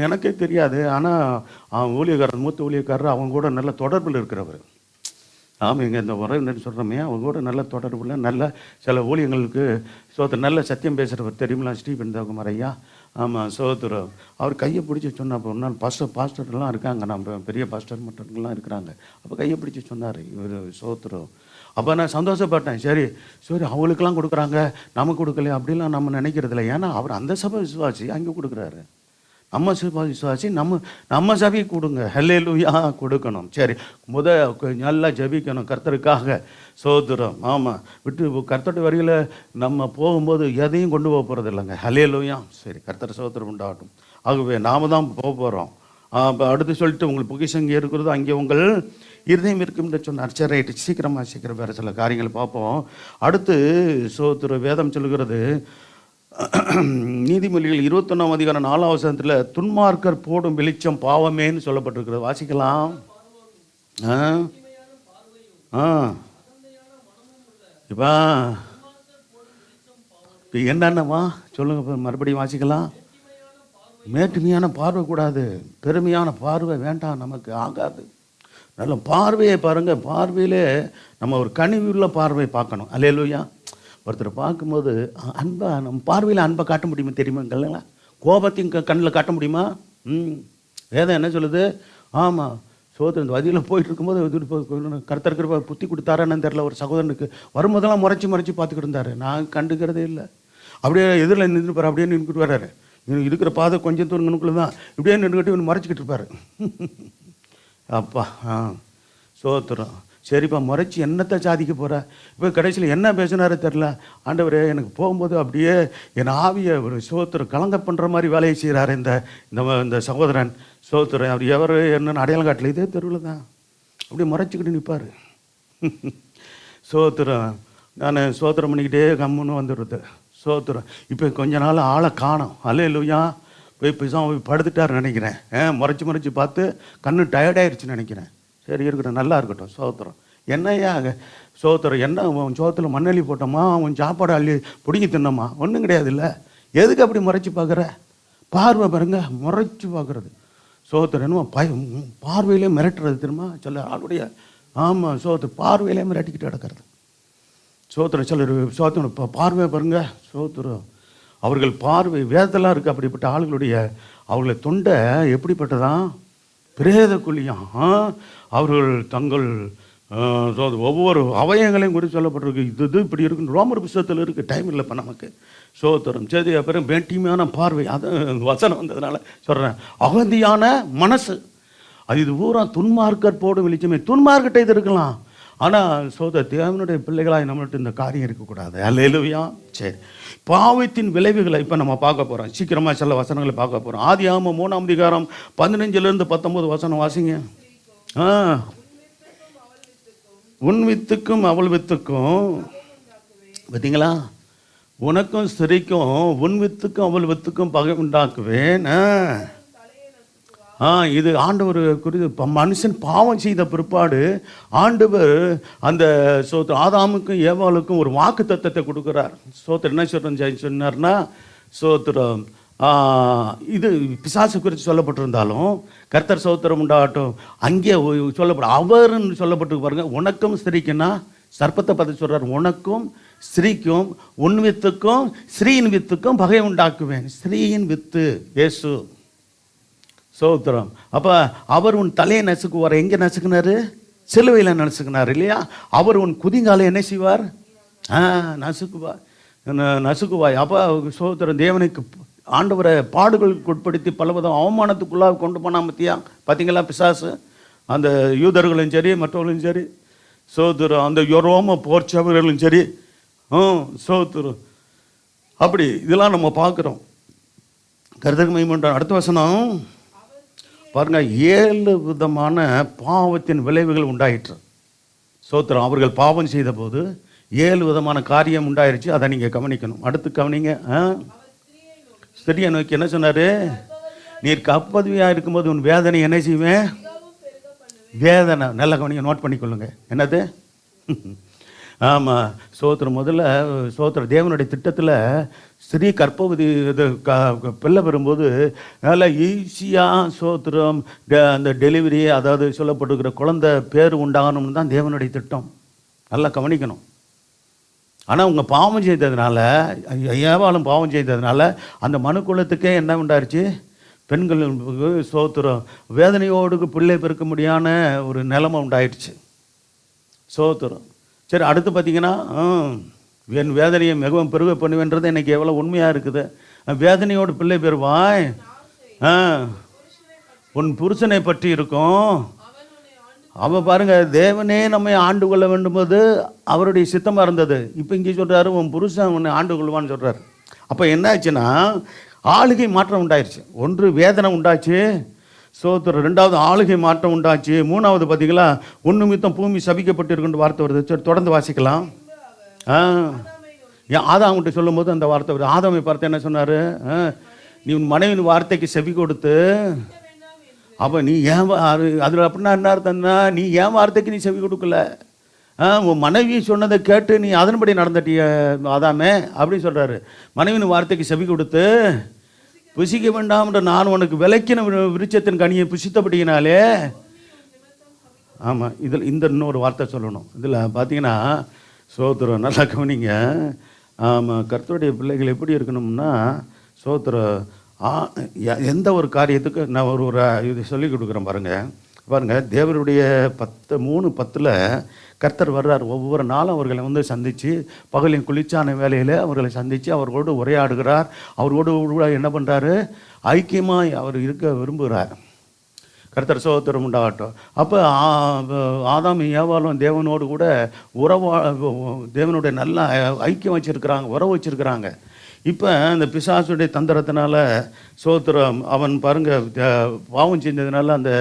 எனக்கே தெரியாது, ஆனால் ஊழியக்காரர், மூத்த ஊழியக்காரர் அவங்க கூட நல்ல தொடர்பில் இருக்கிறவர். இங்கே இந்த உறவினர் சொல்கிறோமே, அவங்க கூட நல்ல தொடர்பில் நல்ல சில ஊழியங்களுக்கு நல்ல சத்தியம் பேசுகிறவர் தெரியுங்களா, ஸ்டீபன் தேவகுமார் ஐயா. ஆமாம், சோதரம். அவர் கையை பிடிச்சி சொன்னார். அப்போ ஒரு நாள் பாஸ்டர்லாம் இருக்காங்க, நம்ம பெரிய பாஸ்டர் மற்றவங்களாம் இருக்கிறாங்க. அப்போ கையை பிடிச்சி சொன்னார் இவர் சோதரம். அப்போ நான் சந்தோஷப்பட்டேன். சரி அவங்களுக்கெல்லாம் கொடுக்குறாங்க, நமக்கு கொடுக்கலையே அப்படிலாம் நம்ம நினைக்கிறதில்ல. ஏன்னா அவர் அந்த சபை விசுவாசி, அங்கே கொடுக்குறாரு. நம்ம சபை விசுவாசி, நம்ம சபைக்கு கொடுங்க. அல்லேலூயா. கொடுக்கணும். சரி, நல்லா ஜபிக்கணும் கர்த்தருக்காக. சோதரம். ஆமாம், விட்டு கர்த்தருடைய வரியில் நம்ம போகும்போது எதையும் கொண்டு போக போகிறது இல்லைங்க. அல்லேலூயா. சரி, கர்த்தர் சோதரம் உண்டாகட்டும். ஆகவே நாம் தான் போக போகிறோம். அடுத்து சொல்லிட்டு, உங்களுக்கு பொக்கிஷம் இங்கே இருக்கிறதோ அங்கே உங்கள் இருதயம் இருக்கும்னு சொன்னார். சரி, ரைட்டு, சீக்கிரம் வேறு சில காரியங்கள் பார்ப்போம். அடுத்து சோதர வேதம் சொல்லுகிறது, நீதிமொழிகள் 21ஆம் அதிகாரம் 4ஆம் வசனத்தில் துன்மார்க்கர் போடும் வெளிச்சம் பாவமேன்னு சொல்லப்பட்டிருக்கிறது. வாசிக்கலாம். இப்போ என்னென்னவா சொல்லுங்க, மறுபடியும் வாசிக்கலாம். மேட்டுமையான பார்வை கூடாது, பெருமையான பார்வை வேண்டாம், நமக்கு ஆகாது. நல்ல பார்வையை பாருங்கள். பார்வையிலே நம்ம ஒரு கனிவுள்ள பார்வை பார்க்கணும். அல்லேலூயா. ஒருத்தர் பார்க்கும்போது நம்ம பார்வையில் அன்பை காட்ட முடியுமா தெரியுமாங்களா? கோபத்தையும் கண்ணில் காட்ட முடியுமா? வேதம் என்ன சொல்லுது? ஆமாம், சோதரன் வதியில் போயிட்டு இருக்கும்போது கர்த்தருக்கு புத்தி கொடுத்தாரான்னு தெரில. ஒரு சகோதரனுக்கு வரும்போதெல்லாம் முறைச்சி பார்த்துக்கிட்டு இருந்தார். நான் கண்டுக்கிறதே இல்லை. அப்படியே எதிரில் நின்றுப்பார், அப்படியே நின்றுக்கிட்டு வர்றாரு. இருக்கிற பாதை கொஞ்சம் தூரங்களுக்குள்ள தான் இப்படியே நின்றுக்கிட்டு இவன் மறைச்சிக்கிட்டு இருப்பார். அப்பா சோத்திரம். சரிப்பா, முறைச்சி என்னத்தை சாதிக்க போகிற? இப்போ கடைசியில் என்ன பேசினாரு தெரில. ஆண்டவரே, எனக்கு போகும்போது அப்படியே என் ஆவியை ஒரு சோத்திரம் கலங்க பண்ணுற மாதிரி வேலையை செய்கிறாரு இந்த சகோதரன். சோத்திரம் அவர் எவர் என்னென்னு அடையாளம் காட்டல, இதே தெருவில் தான் அப்படியே முறைச்சிக்கிட்டு நிற்பார். சோத்திரம். நான் சோத்திரம் பண்ணிக்கிட்டே கம்முன்னு வந்துடுறது. சோத்திரம். இப்போ கொஞ்ச நாள் ஆளை காணோம். அல்லேலூயா. போய் பிசாம படுத்துட்டாருன்னு நினைக்கிறேன். முறைச்சி பார்த்து கண்ணு டயர்டாயிருச்சுன்னு நினைக்கிறேன். சரி இருக்கட்டும், நல்லா இருக்கட்டும், சோத்திரம். என்னையா சோத்திரம், என்ன உன் சோத்தில் மண்ணெல்லி போட்டோமா, உன் சாப்பாடு அள்ளி பிடிங்கி தின்னோமா? ஒன்றும் கிடையாது. இல்லை, எதுக்கு அப்படி முறைச்சி பார்க்குற? பார்வை பாருங்க, முறைச்சி பார்க்குறது. சோத்திரம் என்னமோ பார்வையிலே மிரட்டுறது தெரியுமா சொல்ல ஆளுடைய. ஆமாம், சோத்திரம் பார்வையிலே மிரட்டிக்கிட்டு கிடக்கிறது. சோத்திரம் சிலர் சோத்திரம் பார்வை பாருங்க. சோத்திரம் அவர்கள் பார்வை வேதத்தெல்லாம் இருக்குது. அப்படிப்பட்ட ஆளுகளுடைய அவர்களை தொண்டை எப்படிப்பட்டதான்? பிரேத குழியாம். அவர்கள் தங்கள் ஒவ்வொரு அவயங்களையும் குறித்து சொல்லப்பட்டிருக்கு. இது இப்படி இருக்குன்னு ரோமர் புத்தகத்தில் இருக்குது. டைம் இல்லை இப்போ நமக்கு. சோத்திரம் சரி. அப்புறம் வேட்டிமையான பார்வை, அது வசனம் வந்ததுனால சொல்கிறேன். அகந்தியான மனசு, அது இது பூரா துன்மார்க்கர் போடும் வெளிச்சமே. துன்மார்க்கிட்ட இது இருக்கலாம், ஆனால் தேவனுடைய பிள்ளைகளாக நம்மள்ட்ட இந்த காரியம் இருக்கக்கூடாது. அல்லேலூயா. சரி, பாவத்தின் விளைவுகளை இப்போ நம்ம பார்க்க போகிறோம். சீக்கிரமாக சில வசனங்களை பார்க்க போகிறோம். ஆதியாகமம் 3ஆம் அதிகாரம் 15-19 வசனம் வாசிங்க. உன் வித்துக்கும் அவள் வித்துக்கும், பார்த்தீங்களா? உனக்கும் ஸ்திரீக்கும் உன் வித்துக்கும் அவள் வித்துக்கும் பகை உண்டாக்குவேன். இது ஆண்டவர் குறித்து. மனுஷன் பாவம் செய்த பிற்பாடு ஆண்டவர் அந்த ஆதாமுக்கும் ஏவாளுக்கும் ஒரு வாக்கு தத்தத்தை கொடுக்குறார். சோத்திரம் என்ன சொன்னார்னா, சோத்திரம் இது பிசாசு குறித்து சொல்லப்பட்டிருந்தாலும் கர்த்தர் சோத்திரம் உண்டாகட்டும் அங்கே சொல்லப்படும். அவர்ன்னு சொல்லப்பட்டு பாருங்க. உனக்கும் ஸ்திரீக்குன்னா சர்ப்பத்தை பார்த்து சொல்கிறார். உனக்கும் ஸ்திரீக்கும் உன் வித்துக்கும் ஸ்ரீயின் வித்துக்கும் பகை உண்டாக்குவேன். ஸ்ரீயின் வித்து இயேசு. சோத்திரம். அப்போ அவர் உன் தலையை நசுக்குவார். எங்கே நசுக்குனாரு? சிலுவையில் நசுக்குனார் இல்லையா? அவர் உன் குதிங்காலை என்ன செய்வார்? நசுக்குவாய். அப்போ சோத்திரம் தேவனுக்கு ஆண்டவரை பாடுகளுக்கு உட்படுத்தி பலவிதம் அவமானத்துக்குள்ளாக கொண்டு போனால் பற்றியா? பார்த்தீங்களா? பிசாசு அந்த யூதர்களும் சரி மற்றவர்களும் சரி, சோத்திரம் அந்த ரோம போர்ச்சவர்களும் சரி, சோத்திரம் அப்படி இதெல்லாம் நம்ம பார்க்குறோம். கருத்துக்கு மைமன்றான். அடுத்த வசனம் பாருங்க. 7 விதமான பாவத்தின் விளைவுகள் உண்டாயிற்று. சோத்திரம் அவர்கள் பாவம் செய்த போது 7 விதமான காரியம் உண்டாயிருச்சு. அதை நீங்கள் கவனிக்கணும். அடுத்து கவனிங்க. ஸ்திரியை நோக்கி என்ன சொன்னார்? நீர் கற்பதியாக இருக்கும்போது உன் வேதனை என்ன செய்வேன்? வேதனை. நல்ல கவனிங்க, நோட் பண்ணிக்கொள்ளுங்க. என்னது? ஆமாம், சோத்திரம். முதல்ல சோத்திரம் தேவனுடைய திட்டத்தில் ஸ்திரீ கற்பவதி இது பிள்ளை பெறும்போது நல்லா ஈஸியாக சோத்திரம் அந்த டெலிவரி, அதாவது சொல்லப்பட்டிருக்கிற குழந்தை பேர் உண்டாகணும்னு தான் தேவனுடைய திட்டம். நல்லா கவனிக்கணும். ஆனால் உங்கள் பாவம் செய்ததுனால, ஏவாளும் பாவம் செய்ததுனால அந்த மனு குலத்துக்கே என்ன உண்டாயிருச்சு? பெண்களுக்கு சோத்திரம் வேதனையோடு பிள்ளை பெருக்க முடியாத ஒரு நிலைமை உண்டாயிடுச்சு. சோத்திரம். சரி, அடுத்து பார்த்தீங்கன்னா என் வேதனையை மிகவும் பெருக பண்ணுவேன்றது இன்றைக்கி எவ்வளோ உண்மையாக இருக்குது. வேதனையோடு பிள்ளை பெறுவாய். உன் புருஷனை பற்றி இருக்கும். அவன் பாருங்க, தேவனே நம்மை ஆண்டு கொள்ள வேண்டும் போது அவருடைய சித்தமாக இருந்தது. இப்போ இங்கே சொல்கிறாரு உன் புருஷன் உன்னை ஆண்டு கொள்வான்னு சொல்கிறார். அப்போ என்ன ஆச்சுன்னா ஆளுகை மாற்றம் உண்டாயிருச்சு. ஒன்று வேதனை உண்டாச்சு, சோத்திரம். 2வது ஆளுகை மாற்றம் உண்டாச்சு. 3வது பார்த்தீங்களா, உன் நிமித்தம் பூமி சபிக்கப்பட்டிருக்குன்ற வார்த்தை வருது. சரி, தொடர்ந்து வாசிக்கலாம். ஆதாம்கிட்ட சொல்லும் போது அந்த வார்த்தை வருது. ஆதாமை பார்த்து என்ன சொன்னார்? நீ உன் மனைவின் வார்த்தைக்கு செவி கொடுத்து, அப்போ நீ ஏன் அதில் அப்படின்னா என்ன அர்த்தம்னா, நீ ஏன் வார்த்தைக்கு நீ செவி கொடுக்கல, உன் மனைவி சொன்னதை கேட்டு நீ அதன்படி நடந்துட்டிய ஆதாமே அப்படின்னு சொல்கிறாரு. மனைவின் வார்த்தைக்கு செவி கொடுத்து புசிக்க வேண்டாம்ன்ற நான் உனக்கு விளக்கின விருட்சத்தின் கனியை புசித்தபடியினாலே. ஆமாம், இதில் இந்த இன்னொரு வார்த்தை சொல்லணும். இதில் பார்த்தீங்கன்னா சோத்திரம் நல்லா கவனிங்க. ஆமாம், கர்த்தருடைய பிள்ளைகள் எப்படி இருக்கணும்னா சோத்திரம் எந்த ஒரு காரியத்துக்கு நான் ஒரு இது சொல்லி கொடுக்குறேன் பாருங்கள். தேவருடைய 3:10 கர்த்தர் வர்றார். ஒவ்வொரு நாளும் அவர்களை சந்தித்து பகலின் குளிர்ச்சான வேலையில் அவர்களை சந்தித்து அவர்களோடு உரையாடுகிறார். அவர்களோடு கூட என்ன பண்ணுறாரு? ஐக்கியமாக அவர் இருக்க விரும்புகிறார். கர்த்தர் சோத்திரம் உண்டாகட்டும். அப்போ ஆதாம் ஏவாளும் தேவனோடு கூட தேவனுடைய நல்ல ஐக்கியம் வச்சுருக்கிறாங்க, உறவு வச்சுருக்கிறாங்க. இப்போ இந்த பிசாசுடைய தந்திரத்தினால சோத்திரம் அவன் பாருங்க பாவம் செஞ்சதுனால அந்த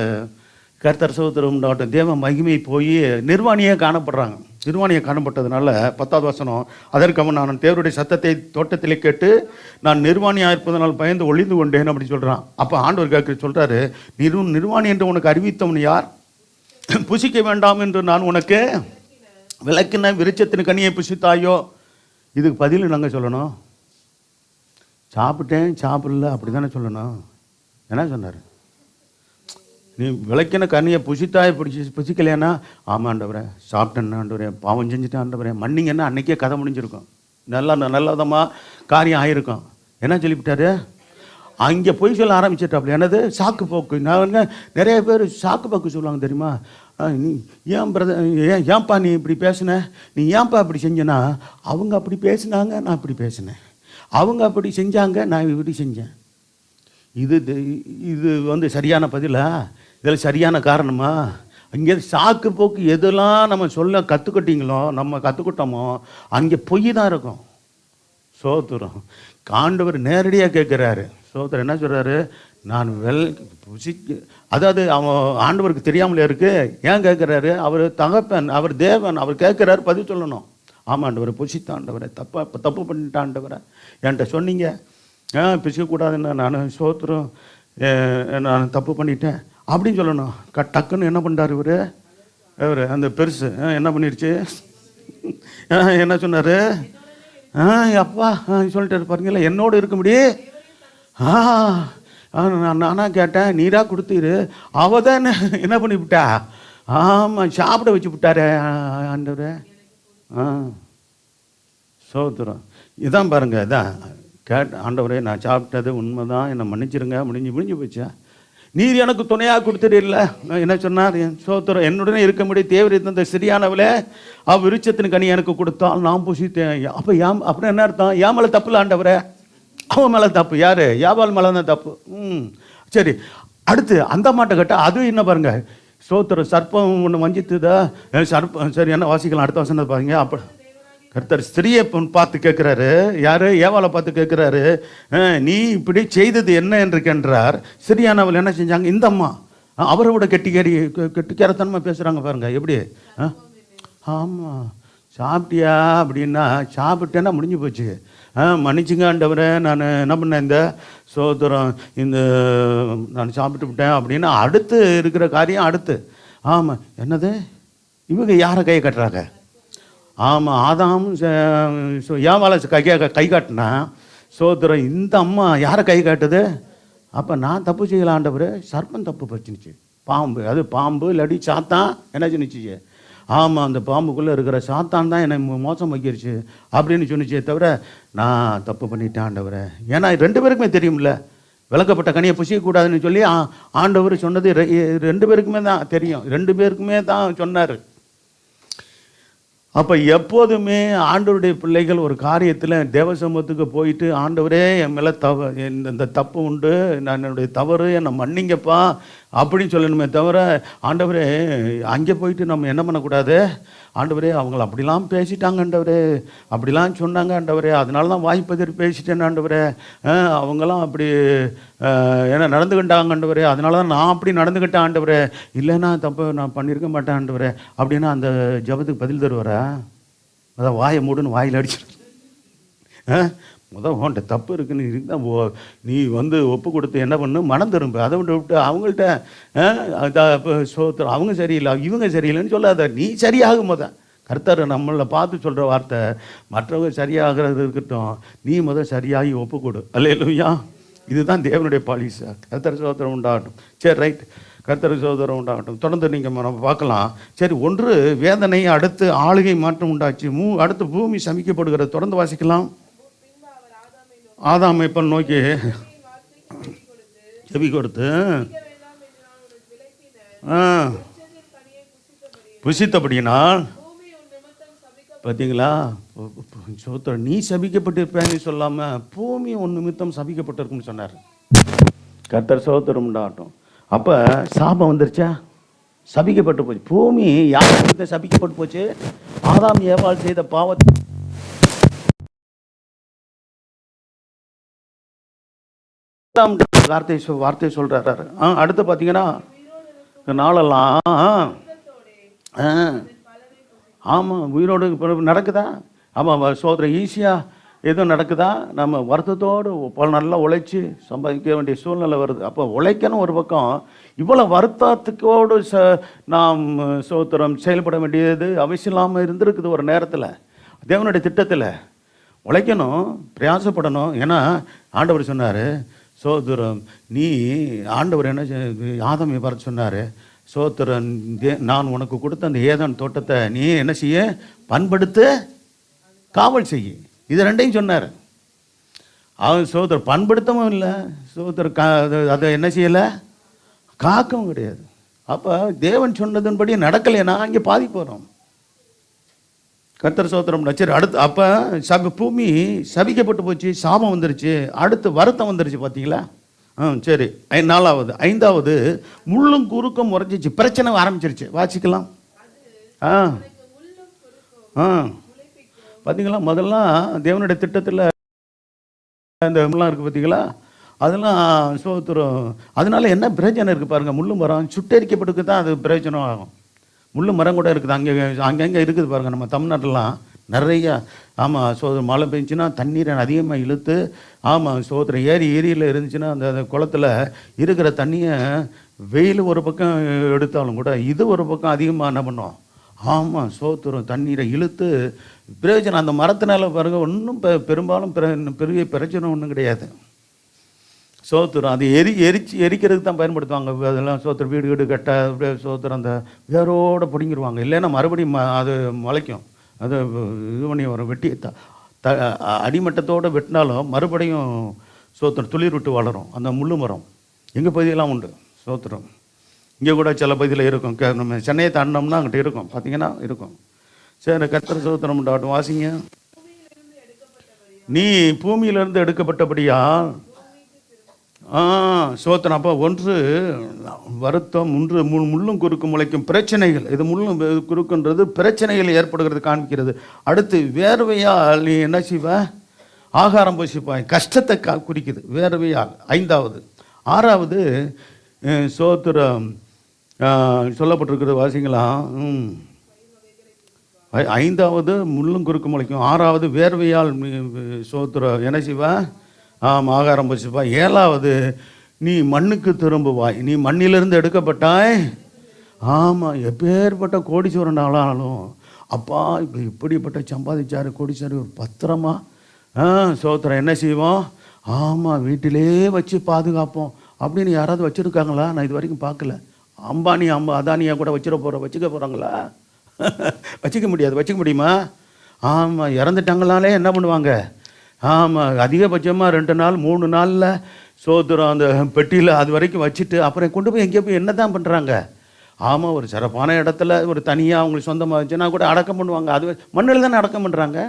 கர்த்தர் சோத்திரம் உண்டாகட்டும். தேவ மகிமை போய் நிர்வாணியாக காணப்படுறாங்க. நிர்வாணியாக காணப்பட்டதுனால 10வது வசனம், அதற்கு அவன், நான் தேவருடைய சத்தத்தை தோட்டத்திலே கேட்டு நான் நிர்வாணியாக இருப்பதனால் பயந்து ஒளிந்து கொண்டேன் அப்படின்னு சொல்கிறான். அப்போ ஆண்டவர் கேட்க சொல்கிறாரு, நிர்வாணி என்று உனக்கு அறிவித்தவன் யார்? புசிக்க வேண்டாம் என்று நான் உனக்கு விளக்கின விருட்சத்தின் கனியை புசித்தாயோ? இதுக்கு பதில் நாங்கள் சொல்லணும், சாப்பிட்டேன் சாப்பிடல அப்படி தானே சொல்லணும். என்ன சொன்னார்? நீ விளக்கின கனியை புசித்தாய் புசிக்கலையானா, ஆமாம் ஆண்டவரே சாப்பிட்டேன்னு ஆண்டவரே, பாவம் செஞ்சுட்டேன் ஆண்டவரே மன்னிங்கன்னா அன்றைக்கே கதை முடிஞ்சிருக்கும். நல்லதமாக காரியம் ஆகிருக்கும். என்ன சொல்லிவிட்டாரு? அங்கே போய் சொல்ல ஆரம்பிச்சிட்டாப்புல. என்னது? சாக்கு போக்கு. நான் நிறைய பேர் சாக்கு போக்கு சொல்லுவாங்க தெரியுமா? நீ ஏன் ஏன்ப்பா நீ இப்படி பேசுன, நீ ஏன்ப்பா இப்படி செஞ்சனா, அவங்க அப்படி பேசினாங்க நான் இப்படி பேசினேன், அவங்க அப்படி செஞ்சாங்க நான் இப்படி செஞ்சேன். இது சரியான பதிலா? இதில் சரியான காரணமா? அங்கே சாக்கு போக்கு எதெல்லாம் நம்ம சொல்ல கற்றுக்கிட்டீங்களோ, நம்ம கற்றுக்கிட்டோமோ அங்கே பொய் தான் இருக்கும். சோத்திரம். ஆண்டவர் நேரடியாக கேட்குறாரு. சோத்திரம் என்ன சொல்கிறாரு? நான் அதாவது அவன் ஆண்டவருக்கு தெரியாமலே இருக்கு. ஏன் கேட்குறாரு? அவர் தகப்பன், அவர் தேவன், அவர் கேட்குறாரு, பதில் சொல்லணும். ஆமாம் ஆண்டவரை புசித்தாண்டவரை, தப்பு பண்ணிட்டாண்டவரை என்கிட்ட சொன்னீங்க, பிசிக்கக்கூடாதுன்னு நான் சோத்திரம், நான் தப்பு பண்ணிட்டேன் அப்படின்னு சொல்லணும். டக்குன்னு என்ன பண்ணுறாரு இவர் அந்த பெருசு என்ன பண்ணிருச்சு? என்ன சொன்னார்? அப்பா சொல்லிட்டு பாருங்களா, என்னோடு இருக்க முடியும். நானாக கேட்டேன், நீராக கொடுத்துரு. அவ தான் என்ன பண்ணிவிட்டா? ஆமாம், சாப்பிட வச்சு விட்டாரே ஆண்டவரே. சோத்திரம். இதான் பாருங்க, இதான் ஆண்டவரே நான் சாப்பிட்டது உண்மைதான், என்னை மன்னிச்சிருங்க, முடிஞ்சு போச்சா? நீர் எனக்கு துணையாக கொடுத்துடல. என்ன சொன்னார்? சோத்திரம். என்னுடனே இருக்க முடியும் தேவை இருந்த சிறியானவளே விருட்சத்தின் கனி எனக்கு கொடுத்தால் நான் புசித்தேன். அப்போ அப்புறம் என்ன அர்த்தம்? என் மேலே தப்புல ஆண்டவரே, அவன் மேலே தப்பு. யார்? யாவால் மேலே தான் தப்பு. சரி, அடுத்து அந்த மாட்டை கட்ட அது என்ன பாருங்க, சோத்திரம். சர்ப்பம் ஒன்று வஞ்சித்துதா? சர்ப்பம். சரி, என்ன வாசிக்கலாம்? அடுத்த வசனத்தை பாருங்க. அப்போ கர்த்தர் ஸ்திரியை பார்த்து கேட்குறாரு. யார்? ஏவாளை பார்த்து கேட்குறாரு, நீ இப்படி செய்தது என்ன என்று கேன்றார். சரியானவள் என்ன செஞ்சாங்க? இந்த அம்மா அவரை விட கெட்டிக்காரத்தனமாக பேசுகிறாங்க பாருங்க. எப்படி? ஆமாம், சாப்பிட்டியா அப்படின்னா, சாப்பிட்டேன்னா முடிஞ்சு போச்சு. மன்னிச்சுங்க ஆண்டவரே, நான் என்ன பண்ணேன், இந்த சோத்திரம், இந்த நான் சாப்பிட்டு விட்டேன் அப்படின்னு அடுத்து இருக்கிற காரியம் அடுத்து. ஆமாம், என்னது? இவங்க யாரை கை கட்டுறாங்க? ஆமாம், ஆதாம் ஏவாளை கை காட்டினா சோத்திரம். இந்த அம்மா யாரை கை காட்டுது? அப்போ நான் தப்பு செய்யலாம் ஆண்டவர். சர்ப்பம் தப்பு பச்சுனுச்சு. பாம்பு, அது பாம்பு இல்லாட்டி சாத்தான் என்ன சொன்னிச்சு? ஆமாம், அந்த பாம்புக்குள்ளே இருக்கிற சாத்தான் தான் என்னை மோசம் வைக்கிருச்சு அப்படின்னு சொன்னிச்சே தவிர நான் தப்பு பண்ணிட்டேன் ஆண்டவரை. ஏன்னா 2 பேருக்குமே தெரியும்ல, விளக்கப்பட்ட கனியை புசிக்கக்கூடாதுன்னு சொல்லி ஆண்டவர் சொன்னது 2 பேருக்குமே தான் தெரியும். 2 பேருக்குமே தான் சொன்னார். அப்போ எப்போதுமே ஆண்டவருடைய பிள்ளைகள் ஒரு காரியத்தில் தேவ சமூகத்துக்கு போயிட்டு, ஆண்டவரே என் மேலே இந்த தப்பு உண்டு, நான் என்னுடைய தவறு, என்னை மன்னிங்கப்பா அப்படின்னு சொல்லணுமே தவிர, ஆண்டவரே அங்கே போயிட்டு நம்ம என்ன பண்ணக்கூடாது? ஆண்டவரே அவங்கள அப்படிலாம் பேசிட்டாங்க ஆண்டவரே, அப்படிலாம் சொன்னாங்க ஆண்டவரே, அதனால தான் வாய்ப்பதிர் பேசிட்டேன் ஆண்டவரே, அவங்களாம் அப்படி ஏன்னா நடந்துக்கிட்டாங்க ஆண்டவரே, அதனால தான் நான் அப்படி நடந்துக்கிட்டேன் ஆண்டவரே, இல்லைன்னா தப்பு நான் பண்ணியிருக்க மாட்டேன் ஆண்டவரே அப்படின்னா அந்த ஜபத்துக்கு பதில் தருவாரா? அதான் வாயை மூடுன்னு வாயில் அடிச்சிடும். முதல் உன்ட்ட தப்பு இருக்குன்னு இருந்தால் நீ ஒப்பு கொடுத்து என்ன பண்ணு, மனம் திரும்ப. அதை விட்டு அவங்கள்ட்ட சோத்திரம் அவங்க சரியில்லை இவங்க சரியில்லைன்னு சொல்லாத, நீ சரியாகும். கர்த்தர் நம்மளை பார்த்து சொல்கிற வார்த்தை, மற்றவங்க சரியாகிறது இருக்கட்டும், நீ சரியாகி ஒப்பு கொடு. அல்லேலூயா. இதுதான் தேவனுடைய பாலிசா. கர்த்தர் சோதரம் உண்டாகட்டும். சரி, ரைட், கர்த்தர் சோதரம் உண்டாகட்டும். தொடர்ந்து நீங்கள் நம்ம பார்க்கலாம். சரி, ஒன்று வேதனை, அடுத்து ஆளுகை மாற்றம் உண்டாச்சு, அடுத்து பூமி சமிக்கப்படுகிறது. தொடர்ந்து வாசிக்கலாம். ஆதாமை இப்போ நோக்கி செவி கொடுத்து புசித்தபடியினால், பார்த்தீங்களா, சோத்திரம், நீ சபிக்கப்பட்டிருப்பேன்னு சொல்லாமல் பூமி உன் நிமித்தம் சபிக்கப்பட்டிருக்குன்னு சொன்னார். கர்த்தர் சோத்திரம் உண்டாகட்டும். அப்போ சாபம் வந்துருச்சா? சபிக்கப்பட்டு போச்சு. பூமி யார் நிமித்தம் சபிக்கப்பட்டு போச்சு? ஆதாம் ஏவாள் செய்த பாவத்தை வார்த்தை சொல்றாரு. அடுத்து பார்த்தீங்கன்னா நாளெல்லாம் ஆமாம் உயிரோடு நடக்குதா? ஆமாம் சோதரம் ஈஸியாக எதுவும் நடக்குதா? நம்ம வருத்தத்தோடு பல நல்லா உழைச்சி சம்பாதிக்க வேண்டிய சூழ்நிலை வருது. அப்போ உழைக்கணும் ஒரு பக்கம், இவ்வளோ வருத்தத்துக்கோடு நாம் சோத்திரம் செயல்பட வேண்டியது அவசியம் இல்லாமல் இருந்திருக்குது ஒரு நேரத்தில். தேவனுடைய திட்டத்தில் உழைக்கணும், பிரயாசப்படணும். ஏன்னா ஆண்டவர் சொன்னார், சோத்திரம் நீ ஆண்டவர் என்ன ஆதாமை பார்த்து சொன்னார், சோத்திரம் நான் உனக்கு கொடுத்த அந்த ஏதேன் தோட்டத்தை நீ என்ன செய்ய, பண்படுத்து, காவல் செய்ய. இது ரெண்டையும் சொன்னார். அவன் சோத்திரம் பண்படுத்தவும் இல்லை, சோத்திரம் அதை என்ன செய்யலை, காக்கவும் கிடையாது. அப்போ தேவன் சொன்னதன்படி நடக்கலைன்னா அங்கே பாதி போகிறோம். கர்த்தர் சோத்திரம் நச்சரி. அடுத்து அப்போ பூமி சபிக்கப்பட்டு போச்சு, சாபம் வந்துருச்சு, அடுத்து வருத்தம் வந்துருச்சு. பார்த்தீங்களா? சரி. ஐந்தாவது முள்ளும் குறுக்கும் முறைஞ்சிச்சு, பிரச்சனை ஆரம்பிச்சிருச்சு. வாசிக்கலாம். பார்த்தீங்களா? முதல்லாம் தேவனுடைய திட்டத்தில் இந்த முள்ளாம் இருக்குது பார்த்தீங்களா, அதெல்லாம் சோத்திரம். அதனால என்ன பிரயோஜனம் இருக்குது பாருங்கள். முள்ளு மரம் சுட்டரிக்கப்பட்டுக்கு தான் அது பிரயோஜனம் ஆகும். முள்ளு மரம் கூட இருக்குது, அங்கங்கே இருக்குது பாருங்கள். நம்ம தமிழ்நாட்டிலாம் நிறையா. ஆமாம் சோதரம் மழை பெஞ்சுன்னா தண்ணீரை அதிகமாக இழுத்து, ஆமாம் சோதரம் ஏரியில் இருந்துச்சுன்னா அந்த குளத்தில் இருக்கிற தண்ணியை வெயில் ஒரு பக்கம் எடுத்தாலும் கூட இது ஒரு பக்கம் அதிகமாக என்ன பண்ணோம், ஆமாம் சோத்திரம் தண்ணீரை இழுத்து பிரயோஜனம். அந்த மரத்தினால பாருங்கள் ஒன்றும் பெரும்பாலும் பெரிய பிரச்சனை ஒன்றும் கிடையாது. சோத்திரம் அது எரிக்கிறதுக்கு தான் பயன்படுத்துவாங்க. அதெல்லாம் சோத்திரம் வீடு கட்ட சோத்திரம் அந்த வேரோடு பிடிங்கிடுவாங்க. இல்லைன்னா மறுபடியும் அது முளைக்கும். அது இது பண்ணி வரும், வெட்டி அடிமட்டத்தோடு வெட்டினாலும் மறுபடியும் சோத்திரம் துளிர் விட்டு வளரும் அந்த முள்ளு மரம். எங்கள் பகுதியெல்லாம் உண்டு சோத்திரம். இங்கே கூட சில பகுதியில் இருக்கும். நம்ம சென்னையை தாண்டினோம்னா அங்கிட்ட இருக்கும், பார்த்தீங்கன்னா இருக்கும். சரி, கர்த்தர் சோத்திரம் உண்டாட்டும். வாசிங்க. நீ பூமியிலிருந்து எடுக்கப்பட்டபடியா சோத்திரம். அப்போ ஒன்று வருத்தம், முள்ளும் குறுக்கும் முளைக்கும் பிரச்சனைகள். இது முள்ளும் குறுக்குன்றது பிரச்சனைகள் ஏற்படுகிறது காண்பிக்கிறது. அடுத்து வேர்வையால் நீ என்ன செய்வ, ஆகாரம் போசிப்பாய், கஷ்டத்தை குறிக்குது வேர்வையால். ஆறாவது சோத்திரம் சொல்லப்பட்டிருக்கிறது. வாசிங்களா? ஐந்தாவது முள்ளும் குறுக்கும் முளைக்கும், ஆறாவது வேர்வையால் சோத்திரம் என்ன செய்வ, ஆகாரம் பசிப்பா. ஏழாவது நீ மண்ணுக்கு திரும்புவாய், நீ மண்ணிலிருந்து எடுக்கப்பட்டாய். ஆமாம், எப்பேற்பட்ட கோடீஸ்வரன் ஆளாலும் அப்பா இப்படிப்பட்ட சம்பாதிச்சாரு கோடீஸ்வரர் ஒரு பத்திரமா சோத்திரம் என்ன செய்வோம், ஆமாம் வீட்டிலே வச்சு பாதுகாப்போம் அப்படின்னு யாராவது வச்சுருக்காங்களா? நான் இது வரைக்கும் பார்க்கல. அம்பானி அதானியாக கூட வச்சுக்க போகிறாங்களா? வச்சுக்க முடியாது. வச்சுக்க முடியுமா? ஆமாம், இறந்துட்டாங்களாலே என்ன பண்ணுவாங்க, ஆமாம் அதிகபட்சமாக 2 நாள் 3 நாளில் சோத்திரம் அந்த பெட்டியில் அது வரைக்கும் வச்சுட்டு அப்புறம் கொண்டு போய் எங்கேயோ போய் என்ன தான் பண்ணுறாங்க. ஆமாம், ஒரு சிறப்பான இடத்துல ஒரு தனியாக அவங்களுக்கு சொந்தமாக வச்சுன்னா கூட அடக்கம் பண்ணுவாங்க. அது மண்ணில் தானே அடக்கம் பண்ணுறாங்க.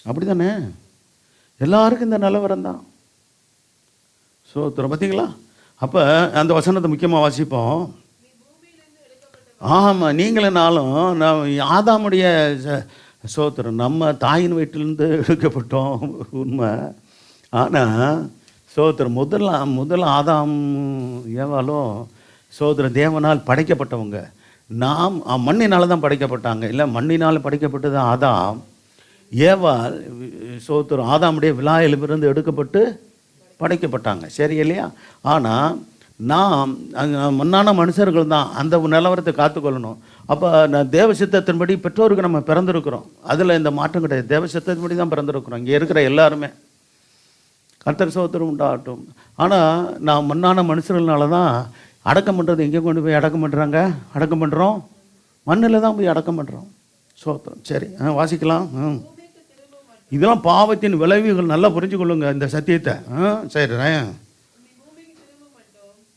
அப்படி தானே எல்லாருக்கும் இந்த நிலவரம் தான் சோத்திரம். பார்த்தீங்களா? அப்போ அந்த வசனத்தை முக்கியமாக வாசிப்போம். ஆமாம், நீங்களும் நான் ஆதாமுடைய சோத்திரம் நம்ம தாயின் வீட்டிலேருந்து எடுக்கப்பட்டோம் உண்மை. ஆனால் சோத்திரம் முதல்ல ஆதாம் ஏவாலும் சோத்திரம் தேவனால் படைக்கப்பட்டவங்க. நாம் மண்ணினால் தான் படைக்கப்பட்டாங்க. இல்லை, மண்ணினால் படைக்கப்பட்டது ஆதாம். ஏவாள் சோத்திரம் ஆதாமுடைய விலாயிலிருந்து எடுக்கப்பட்டு படைக்கப்பட்டாங்க. சரி இல்லையா? ஆனால் நாம் மண்ணான மனுஷர்கள் தான் அந்த நிலவரத்தை காத்துக்கொள்ளணும். அப்போ நான் தேவ சித்தத்தின்படி பெற்றோருக்கு நம்ம பிறந்திருக்கிறோம். அதில் இந்த மாற்றம் கிடையாது. தேவ சித்தத்தின்படி தான் பிறந்திருக்கிறோம் இங்கே இருக்கிற எல்லாருமே. கர்த்தர் சோத்திரம் உண்டாகட்டும். ஆனால் நான் மண்ணான மனுஷர்களால தான் அடக்கம் பண்ணுறது எங்கே கொண்டு போய் அடக்கம் பண்ணுறோம் மண்ணில் தான் போய் அடக்கம் பண்ணுறோம். சோத்திரம். சரி, வாசிக்கலாம். இதெல்லாம் பாவத்தின் விளைவுகள். நல்லா புரிஞ்சு கொள்ளுங்க இந்த சத்தியத்தை. சரி,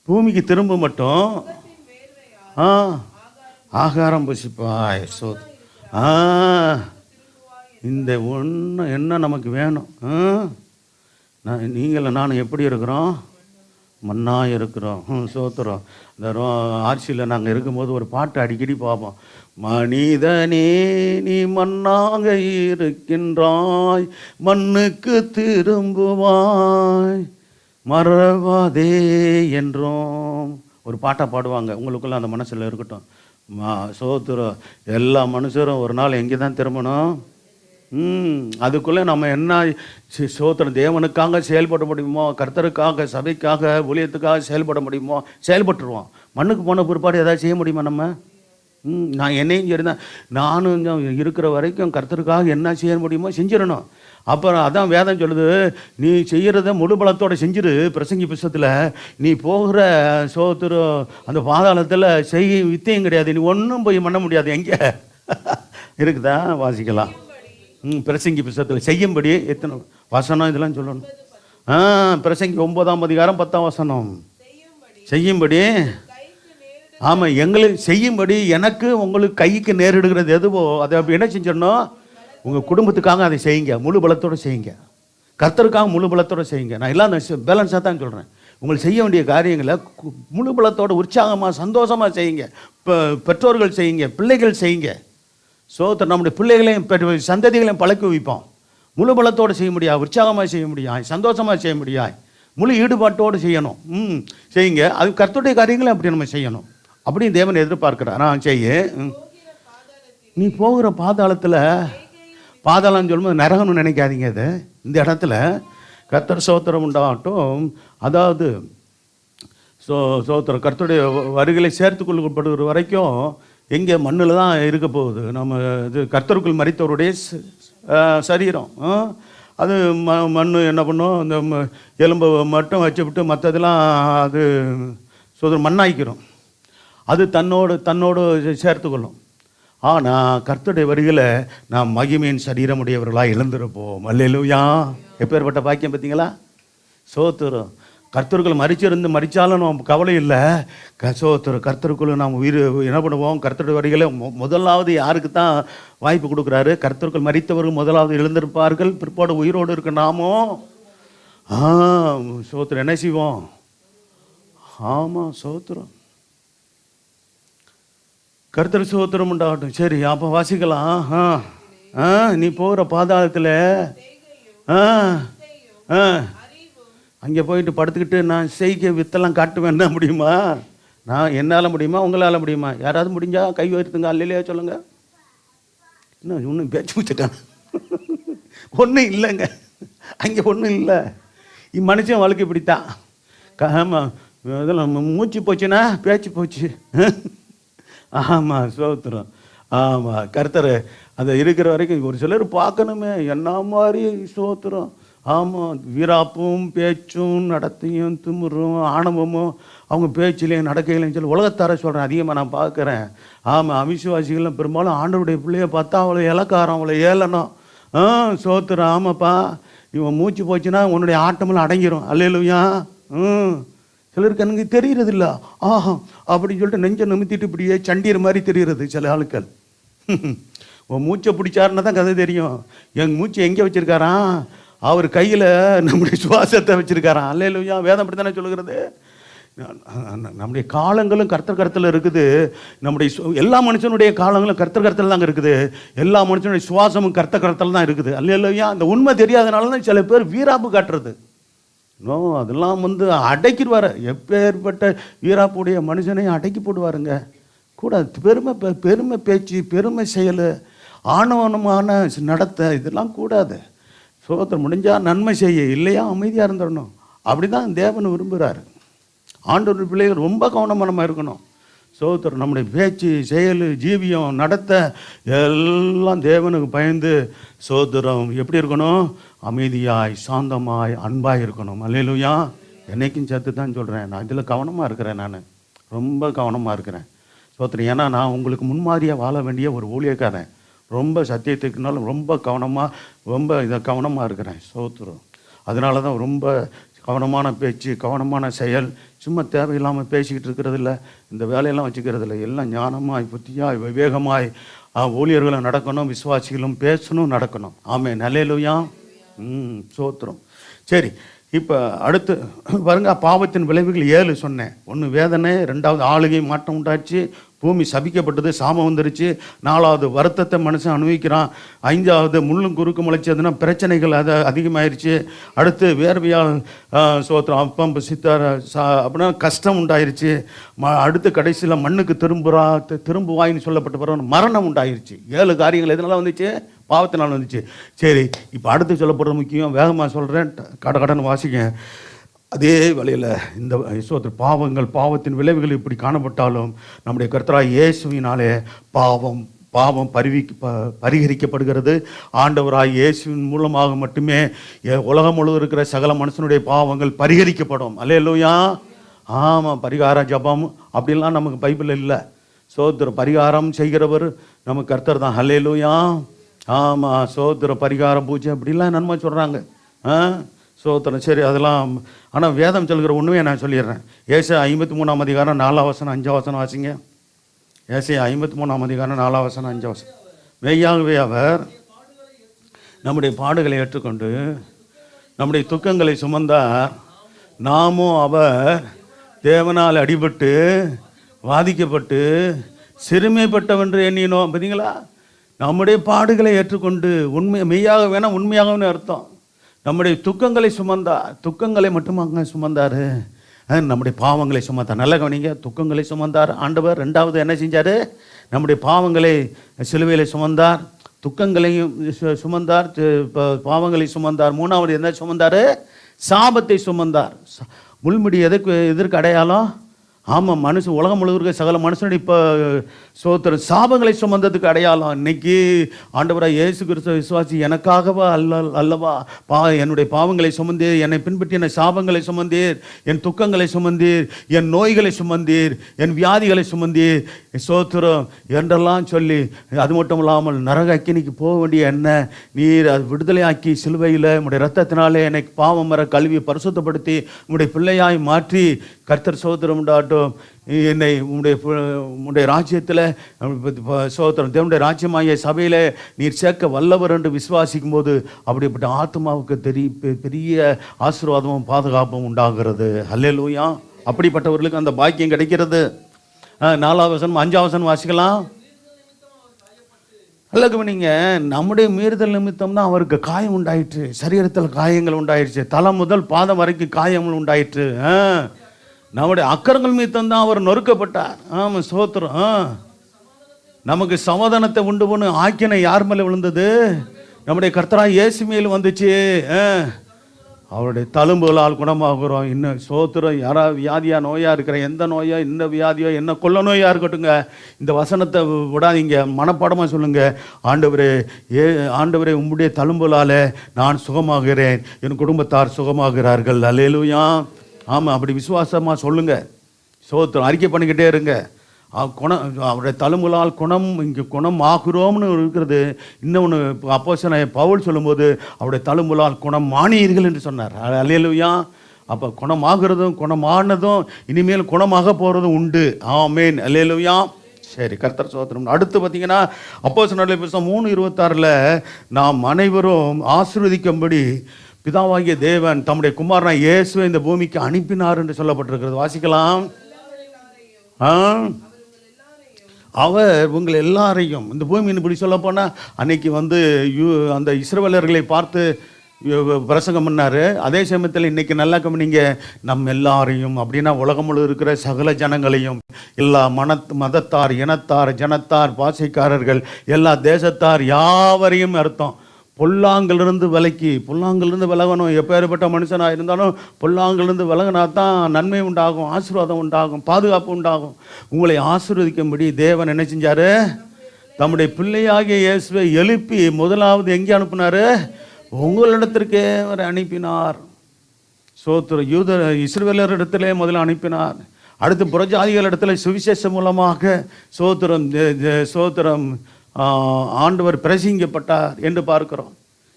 பூமிக்கு திரும்ப மட்டும் ஆகாரம் புசிப்பாய். இந்த ஒன்று என்ன நமக்கு வேணும்? நானும் எப்படி இருக்கிறோம்? மண்ணாக இருக்கிறோம். சோத்திரம். இந்த ஆட்சியில் நாங்கள் இருக்கும்போது ஒரு பாட்டு அடிக்கடி பார்ப்போம். மனிதனே நீ மண்ணாக இருக்கின்றாய், மண்ணுக்கு திரும்புவாய், மறவாதே என்றோம். ஒரு பாட்டாக பாடுவாங்க, உங்களுக்குள்ள அந்த மனசில் இருக்கட்டும். சோத்திரம், எல்லா மனுஷரும் ஒரு நாள் எங்கே தான் திரும்பணும்? அதுக்குள்ளே நம்ம என்ன சோத்திரம் தேவனுக்காக செயல்பட முடியுமோ, கர்த்தருக்காக, சபைக்காக, ஊழியத்துக்காக செயல்பட முடியுமோ செயல்பட்டுருவோம். மண்ணுக்கு போன பிற்பாடு ஏதாவது செய்ய முடியுமா நம்ம? நான் என்னையும் சரி தான், நானும் இருக்கிற வரைக்கும் கர்த்தருக்காக என்ன செய்ய முடியுமோ செஞ்சிடணும். அப்புறம் அதான் வேதம் சொல்லுது, நீ செய்கிறத முழு பலத்தோடு செஞ்சிரு. பிரசங்கி புஸ்தகத்தில் நீ போகிற சோத்திரம் அந்த பாதாளத்தில் செய்ய வித்தையும் கிடையாது, நீ ஒன்றும் போய் பண்ண முடியாது. எங்கே இருக்குதா? வாசிக்கலாம். பிரசங்கி புஸ்தகத்தில் செய்யும்படி எத்தனை வசனம் இதெல்லாம் சொல்லணும். பிரசங்கி 9ஆம் அதிகாரம் 10ஆம் வசனம். செய்யும்படி, ஆமாம், எங்களுக்கு செய்யும்படி எனக்கு உங்களுக்கு கைக்கு நேரிடுகிறது எதுவோ அதை அப்படி என்ன செஞ்சிடணும்? உங்கள் குடும்பத்துக்காக அதை செய்யுங்க, முழு பலத்தோடு செய்யுங்க. கர்த்தருக்காக முழு பலத்தோடு செய்யுங்க. நான் எல்லாம் பேலன்ஸாக தான் சொல்கிறேன். உங்களுக்கு செய்ய வேண்டிய காரியங்களை முழு பலத்தோடு உற்சாகமாக சந்தோஷமாக செய்யுங்க. பெற்றோர்கள் செய்யுங்க, பிள்ளைகள் செய்யுங்க. நம்முடைய பிள்ளைகளையும் சந்ததிகளையும் பழக்கி வைப்போம். முழு பலத்தோடு செய்ய முடியாது, உற்சாகமாக செய்ய முடியாது, சந்தோஷமாக செய்ய முடியாது, முழு ஈடுபாட்டோடு செய்யணும். செய்யுங்க. அது கர்த்தருடைய காரியங்களை அப்படி நம்ம செய்யணும். அப்படியும் தேவன் எதிர்பார்க்கிறார். நான் செய்ய. நீ போகிற பாதாளத்தில், பாதாளம்னு சொல்லும்போது நரகம்னு நினைக்காதீங்க. அது இந்த இடத்துல கர்த்தர் சோத்திரம் உண்டாகட்டும். அதாவது சோத்திரம் கர்த்தருடைய வருகளை சேர்த்து கொள்ளப்படுகிற வரைக்கும் எங்கே மண்ணில் தான் இருக்க போகுது. நம்ம இது கர்த்தருக்குள் மரித்தவருடைய சரீரம். அது மண் என்ன பண்ணும், இந்த எலும்பை மட்டும் வச்சுவிட்டு மற்றதெல்லாம் அது மண்ணாய்க்கிறோம். அது தன்னோடு சேர்த்துக்கொள்ளும். ஆனால் கர்த்தருடைய வரிகளை நாம் மகிமையின் சரீரமுடையவர்களாக எழுந்திருப்போம். அல்லேலூயா! எப்பேற்பட்ட பாக்கியம் பார்த்தீங்களா? சோத்திரம். கர்த்தருக்குள் மறிச்சாலும் நம்ம கவலை இல்லை. கர்த்தருக்குள்ள நாம் உயிர் என்ன பண்ணுவோம்? கர்த்தருடைய வரிகளை முதலாவது யாருக்கு தான் வாய்ப்பு கொடுக்குறாரு? கர்த்தருக்குள் மறித்தவர்கள் முதலாவது எழுந்திருப்பார்கள், பிற்பாடு உயிரோடு இருக்க நாமோ சோத்திரம் என்ன செய்வோம்? ஆமாம், சோத்திரம். கர்த்தர் சோத்திரம் உண்டாகட்டும். சரி, அப்போ வாசிக்கலாம். நீ போகிற பாதாளத்தில் அங்கே போயிட்டு படுத்துக்கிட்டு நான் செய்க வித்தெல்லாம் காட்டுவேன். என்ன முடியுமா? நான் என்னால் முடியுமா? உங்களால் முடியுமா? யாராவது முடிஞ்சா கை வைத்துங்க. அல்லையா சொல்லுங்க. இன்னும் இன்னும் பேச்சு வச்சுட்டான். ஒன்றும் இல்லைங்க, அங்கே ஒன்றும் இல்லை. மனுஷன் வாழ்க்கை இப்படித்தான். ஆமாம், இதெல்லாம் மூச்சு போச்சுன்னா பேச்சு போச்சு. ஆமாம், சோத்திரம். ஆமாம், கர்த்தர் அதை இருக்கிற வரைக்கும் ஒரு சிலர் பார்க்கணுமே என்ன மாதிரி சோத்திரம். ஆமாம், வீராப்பும் பேச்சும் நடத்தையும் திமுறும் ஆணவமும் அவங்க பேச்சிலையும் நடக்கையிலையும் சொல்லி உலகத்தார சொல்கிறேன், அதிகமாக நான் பார்க்குறேன். ஆமாம், அவிசுவாசிகள்லாம் பெரும்பாலும் ஆண்டவருடைய பிள்ளையை பார்த்தா அவளை இலக்காரம், அவளை ஏளனம். சோத்திரம். ஆமாப்பா, இவன் மூச்சு போச்சுன்னா உன்னுடைய ஆட்டமெல்லாம் அடங்கிடும். அல்லேலூயா! சிலருக்கு எனக்கு தெரிகிறது இல்லை. அப்படின்னு சொல்லிட்டு நெஞ்சை நிமித்திட்டு இப்படியே சண்டீர் மாதிரி தெரிகிறது சில ஆளுக்கள். உன் மூச்சை பிடிச்சாருன்னா தான் கதை தெரியும். என் மூச்சை எங்கே வச்சுருக்காரான்? அவர் கையில் நம்முடைய சுவாசத்தை வச்சுருக்காரான். அல்லேலூயா! வேதம் அப்படி தானே சொல்லுகிறது. நம்முடைய காலங்களும் கர்த்தர் இருக்குது. நம்முடைய எல்லா மனுஷனுடைய காலங்களும் கர்த்தர் தாங்க இருக்குது. எல்லா மனுஷனுடைய சுவாசமும் கர்த்தர் தான் இருக்குது. அல்லேலூயா! அந்த உண்மை தெரியாதனால தான் சில பேர் வீராப்பு காட்டுறது. அதெல்லாம் அடக்கிடுவார். எப்பேற்பட்ட வீராப்புடைய மனுஷனையும் அடக்கி போடுவாருங்க. கூட பெருமை பேச்சு, பெருமை செயல், ஆணவனமான நடத்தை, இதெல்லாம் கூடாது. சோத்திரம். முடிஞ்சால் நன்மை செய்ய, இல்லையா அமைதியாக இருந்துடணும். அப்படி தான் தேவன் விரும்புகிறாரு. ஆண்டவர் பிள்ளைகள் ரொம்ப கவனமாக நம்ம இருக்கணும். சோத்திரம். நம்முடைய பேச்சு, செயல், ஜீவியம், நடத்தை எல்லாம் தேவனுக்கு பயந்து சோத்திரம் எப்படி இருக்கணும்? அமைதியாய், சாந்தமாய், அன்பாய் இருக்கணும். அல்லேலூயா! என்னைக்கும் சேர்த்து தான் சொல்கிறேன். நான் இதில் கவனமாக இருக்கிறேன். நான் ரொம்ப கவனமாக இருக்கிறேன். சோத்திரம். ஏன்னா நான் உங்களுக்கு முன்மாதிரியாக வாழ வேண்டிய ஒரு ஊழியக்காரன். ரொம்ப சத்தியத்துக்குனாலும் ரொம்ப கவனமாக இருக்கிறேன். சோத்திரம். அதனால தான் ரொம்ப கவனமான பேச்சு, கவனமான செயல். சும்மா தேவையில்லாமல் பேசிக்கிட்டு இருக்கிறதில்ல, இந்த வேலையெல்லாம் வச்சுக்கிறதில்ல. எல்லாம் ஞானமாய், புத்தியாய், விவேகமாய் ஊழியர்களும் நடக்கணும், விசுவாசிகளும் பேசணும், நடக்கணும். ஆமென். அல்லேலூயா! சோத்திரம். சரி, இப்போ அடுத்து பாருங்க, பாவத்தின் விளைவுகள் 7 சொன்னேன். 1 வேதனை, 2வது ஆளுகை மாற்றம் உண்டாச்சு, பூமி சபிக்கப்பட்டது, சாபம் வந்துருச்சு. 4வது வருத்தத்தை மனுஷன் அனுபவிக்கிறான். 5வது முள்ளும் குறுக்கு முளைச்சதுன்னா பிரச்சனைகள் அது அதிகமாயிருச்சு. அடுத்து வேர்வையால் சோத்திரம் அப்பம் சித்தார அப்படின்னா கஷ்டம் உண்டாயிருச்சு. அடுத்து கடைசியில் மண்ணுக்கு திரும்புவாயின்னு சொல்லப்பட்ட பிறகு மரணம் உண்டாயிருச்சு. 7 காரியங்கள் எதனால வந்துச்சு? பாவத்தினால் வந்துச்சு. சரி, இப்போ அடுத்து சொல்லப்படுறது முக்கியம். வேகமாக சொல்கிறேன், கடன் வாசிக்க. அதே வழியில் இந்த பாவத்தின் விளைவுகள் இப்படி காணப்பட்டாலும் நம்முடைய கர்த்தராகிய இயேசுவினாலே பாவம் பரிகரிக்கப்படுகிறது. ஆண்டவராகிய இயேசுவின் மூலமாக மட்டுமே உலகம் முழுவதும் இருக்கிற சகல மனுஷனுடைய பாவங்கள் பரிகரிக்கப்படும். அல்லேலூயா. ஆமாம், பரிகார ஜபம் அப்படின்லாம் நமக்கு பைபிளில் இல்லை. பரிகாரம் செய்கிறவர் நமக்கு கர்த்தர் தான். அல்லேலூயா. ஆமாம், பரிகாரம் பூஜை அப்படிலாம் நன்மை சொல்கிறாங்க. சரி, அதெல்லாம். ஆனால் வேதம் சொல்கிற உண்மையை நான் சொல்லிடுறேன். ஏசாயா 53ஆம் அதிகாரம் 4ஆம் வசனம் 5ஆம் வசனம் வாசிங்க. ஏசாயா 53ஆம் அதிகாரம் 4ஆம் வசனம் 5ஆம் வசனம். மெய்யாகவே அவர் நம்முடைய பாடுகளை ஏற்றுக்கொண்டு நம்முடைய துக்கங்களை சுமந்தார், நாமும் அவர் தேவனால் அடிபட்டு வாதிக்கப்பட்டு சிறுமைப்பட்டவென்று எண்ணினோம். பார்த்தீங்களா? நம்முடைய பாடுகளை ஏற்றுக்கொண்டு மெய்யாக வேணால் உண்மையாகவே அர்த்தம். நம்முடைய துக்கங்களை சுமந்தார். துக்கங்களை மட்டுமாங்க சுமந்தார், நம்முடைய பாவங்களை சுமந்தார். நல்ல கவனிங்க, துக்கங்களை சுமந்தார் ஆண்டவர். 2வது என்ன செஞ்சார்? நம்முடைய பாவங்களை சிலுவையில் சுமந்தார், துக்கங்களையும் சுமந்தார், பாவங்களை சுமந்தார். 3வது என்ன சுமந்தார்? சாபத்தை சுமந்தார். முள்முடி எதற்கு அடையாளம்? ஆமாம், உலகம் முழுவதும் சகல மனுஷனுடைய இப்போ சாபங்களை சுமந்ததுக்கு அடையாளம். இன்னைக்கு ஆண்டவராக இயேசு கிறிஸ்துவ விசுவாசி எனக்காகவா அல்லவா என்னுடைய பாவங்களை சுமந்தீர், என்னை பின்பற்றி என் சாபங்களை சுமந்தீர், என் துக்கங்களை சுமந்தீர், என் நோய்களை சுமந்தீர், என் வியாதிகளை சுமந்தீர், சோத்திரம் என்றெல்லாம் சொல்லி, அது மட்டும் இல்லாமல் நரக அக்கினிக்கு போக வேண்டிய என்ன நீர் அது விடுதலையாக்கி சிலுவையில் உங்களுடைய ரத்தத்தினாலே என்னை பாவம் வர கழுவி பரிசுத்தப்படுத்தி உங்களுடைய பிள்ளையாய் மாற்றி கர்த்தர் சோத்திரம் உண்டாட்டும். என்னை உங்களுடைய ராஜ்யத்தில் சோத்திரம் தேவனுடைய ராஜ்யமாகிய சபையில் நீர் சேர்க்க வல்லவர் என்று விசுவாசிக்கும் போது அப்படிப்பட்ட ஆத்மாவுக்கு பெரிய ஆசீர்வாதமும் பாதுகாப்பும் உண்டாகிறது. அல்லேலூயா. அப்படிப்பட்டவர்களுக்கு அந்த பாக்கியம் கிடைக்கிறது. 4ஆம் வசனம் 5ஆம் வசனம் வாசிக்கலாம். அல்லது நீங்கள் நம்முடைய மீறுதல் நிமித்தம் தான் அவருக்கு காயம் உண்டாயிற்று. சரீரத்தில் காயங்கள் உண்டாயிடுச்சு. தலை முதல் பாதம் வரைக்கும் காயங்கள் உண்டாயிற்று. நம்முடைய அக்கரங்கள் மீத்தம் தான் அவர் நொறுக்கப்பட்டார். ஆமாம், சோத்திரம். நமக்கு சமாதானத்தை உண்டு பண்ணு ஆக்கினை யார் மேலே விழுந்தது? நம்முடைய கர்த்தராகிய இயேசு மேல் வந்துச்சு. அவருடைய தழும்புகளால் குணமாகிறோம். இன்னும் சோத்திரம். யாராவது வியாதியாக நோயாக இருக்கிற எந்த நோயோ என்ன வியாதியோ என்ன கொள்ள நோயாக இருக்கட்டுங்க, இந்த வசனத்தை விடாதீங்க, மனப்பாடமாக சொல்லுங்கள். ஆண்டவரே உம்முடைய தழும்புகளால் நான் சுகமாகிறேன், என் குடும்பத்தார் சுகமாகிறார்கள். அல்லேலூயா. ஆமாம், அப்படி விசுவாசமாக சொல்லுங்கள். சோத்திரம். அறிக்கை பண்ணிக்கிட்டே இருங்க. அவருடைய தழும்புகளால் இங்கே குணம் ஆகுறோம்னு இருக்கிறது. இன்னொன்று அப்போஸ்தலனாகிய பவுல் சொல்லும்போது அவருடைய தழும்புகளால் குணம் ஆனீர்கள் என்று சொன்னார். அல்லேலூயா. அப்போ குணமாகிறதும் குணமானதும் இனிமேல் குணமாக போகிறதும் உண்டு. ஆமேன். அல்லேலூயா. சரி, கர்த்தர் சோத்திரம். அடுத்து பார்த்தீங்கன்னா அப்போஸ்தலர் புத்தகம் 3:26 நாம் அனைவரும் ஆசீர்வதிக்கும்படி பிதாவாகிய தேவன் தம்முடைய குமாரனாகிய இயேசுவை இந்த பூமிக்கு அனுப்பினார் என்று சொல்லப்பட்டிருக்கிறது. வாசிக்கலாம். அவர் உங்கள் எல்லாரையும் இந்த பூமின்னு இப்படி சொல்ல போனால் அன்னைக்கு அந்த இஸ்ரவேலர்களை பார்த்து பிரசங்கம் பண்ணார். அதே சமயத்தில் இன்றைக்கி நல்லா கவனிங்க, நம்ம எல்லாரையும் அப்படின்னா உலகம் முழு இருக்கிற சகல ஜனங்களையும், எல்லா மதத்தார், இனத்தார், ஜனத்தார், பாசைக்காரர்கள், எல்லா தேசத்தார் யாவரையும் அர்த்தம். பொல்லாங்கிலிருந்து விலகணும். எப்பேற்பட்ட மனுஷனாக இருந்தாலும் பொல்லாங்கிலிருந்து விலகினா தான் நன்மை உண்டாகும், ஆசீர்வாதம் உண்டாகும், பாதுகாப்பு உண்டாகும். உங்களை ஆசீர்வதிக்கும்படி தேவன் என்ன செஞ்சார்? தம்முடைய பிள்ளையாகிய இயேசுவை எழுப்பி முதலாவது எங்கே அனுப்பினார்? உங்களிடத்திற்கே அவர் அனுப்பினார். இஸ்ரவேலர் இடத்திலே முதல்ல அனுப்பினார். அடுத்து புறஜாதிகள் இடத்துல சுவிசேஷம் மூலமாக சோத்திரம் ஆண்டவர் பிரசங்கிக்கப்பட்டார் என்று பார்க்கிறோம்.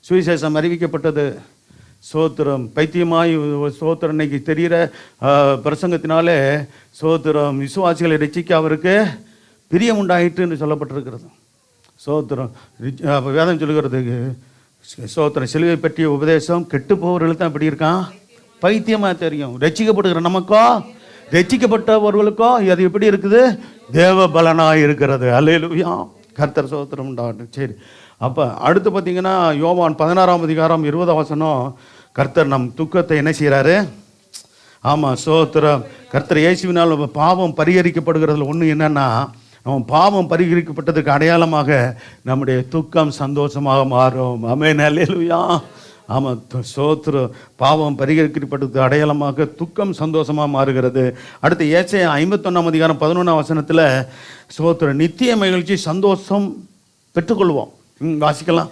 சுவிசேஷம் அறிவிக்கப்பட்டது. சோத்திரம். பைத்தியமாய் சோத்திரம் இன்னைக்கு தெரிகிற பிரசங்கத்தினாலே சோத்திரம் விசுவாசிகளை ரட்சிக்க அவருக்கு பிரியம் உண்டாயிற்று என்று சொல்லப்பட்டிருக்கிறது. சோத்திரம். வேதம் சொல்லுகிறதுக்கு சோத்திரம் சிலுவை பற்றிய உபதேசம் கெட்டு போகிறவர்கள் தான் இப்படி இருக்கான், பைத்தியமாக தெரியும். ரட்சிக்கப்படுகிற நமக்கோ ரட்சிக்கப்பட்டவர்களுக்கும் அது எப்படி இருக்குது? தேவ பலனாக இருக்கிறது. அல்லேலூயா, கர்த்தர் ஸ்தோத்திரம் உண்டாகட்டும். சரி, அப்போ அடுத்து பார்த்தீங்கன்னா யோவான் 16:20 கர்த்தர் நம் துக்கத்தை என்ன செய்கிறாரு? ஆமாம், ஸ்தோத்திரம். கர்த்தர் இயேசுவினால் பாவம் பரிகரிக்கப்படுகிறதுல ஒன்று என்னன்னா, நம்ம பாவம் பரிகரிக்கப்பட்டதுக்கு அடையாளமாக நம்முடைய துக்கம் சந்தோஷமாக மாறும். ஆமென், அல்லேலூயா. ஆமாம், ஸ்தோத்திரம். பாவம் பரிகரிக்கப்பட்டதுக்கு அடையாளமாக துக்கம் சந்தோஷமாக மாறுகிறது. அடுத்து ஏசாயா 51:11 ஸ்தோத்திரம், நித்திய மகிழ்ச்சி சந்தோஷம் பெற்றுக்கொள்வோம். வாசிக்கலாம்.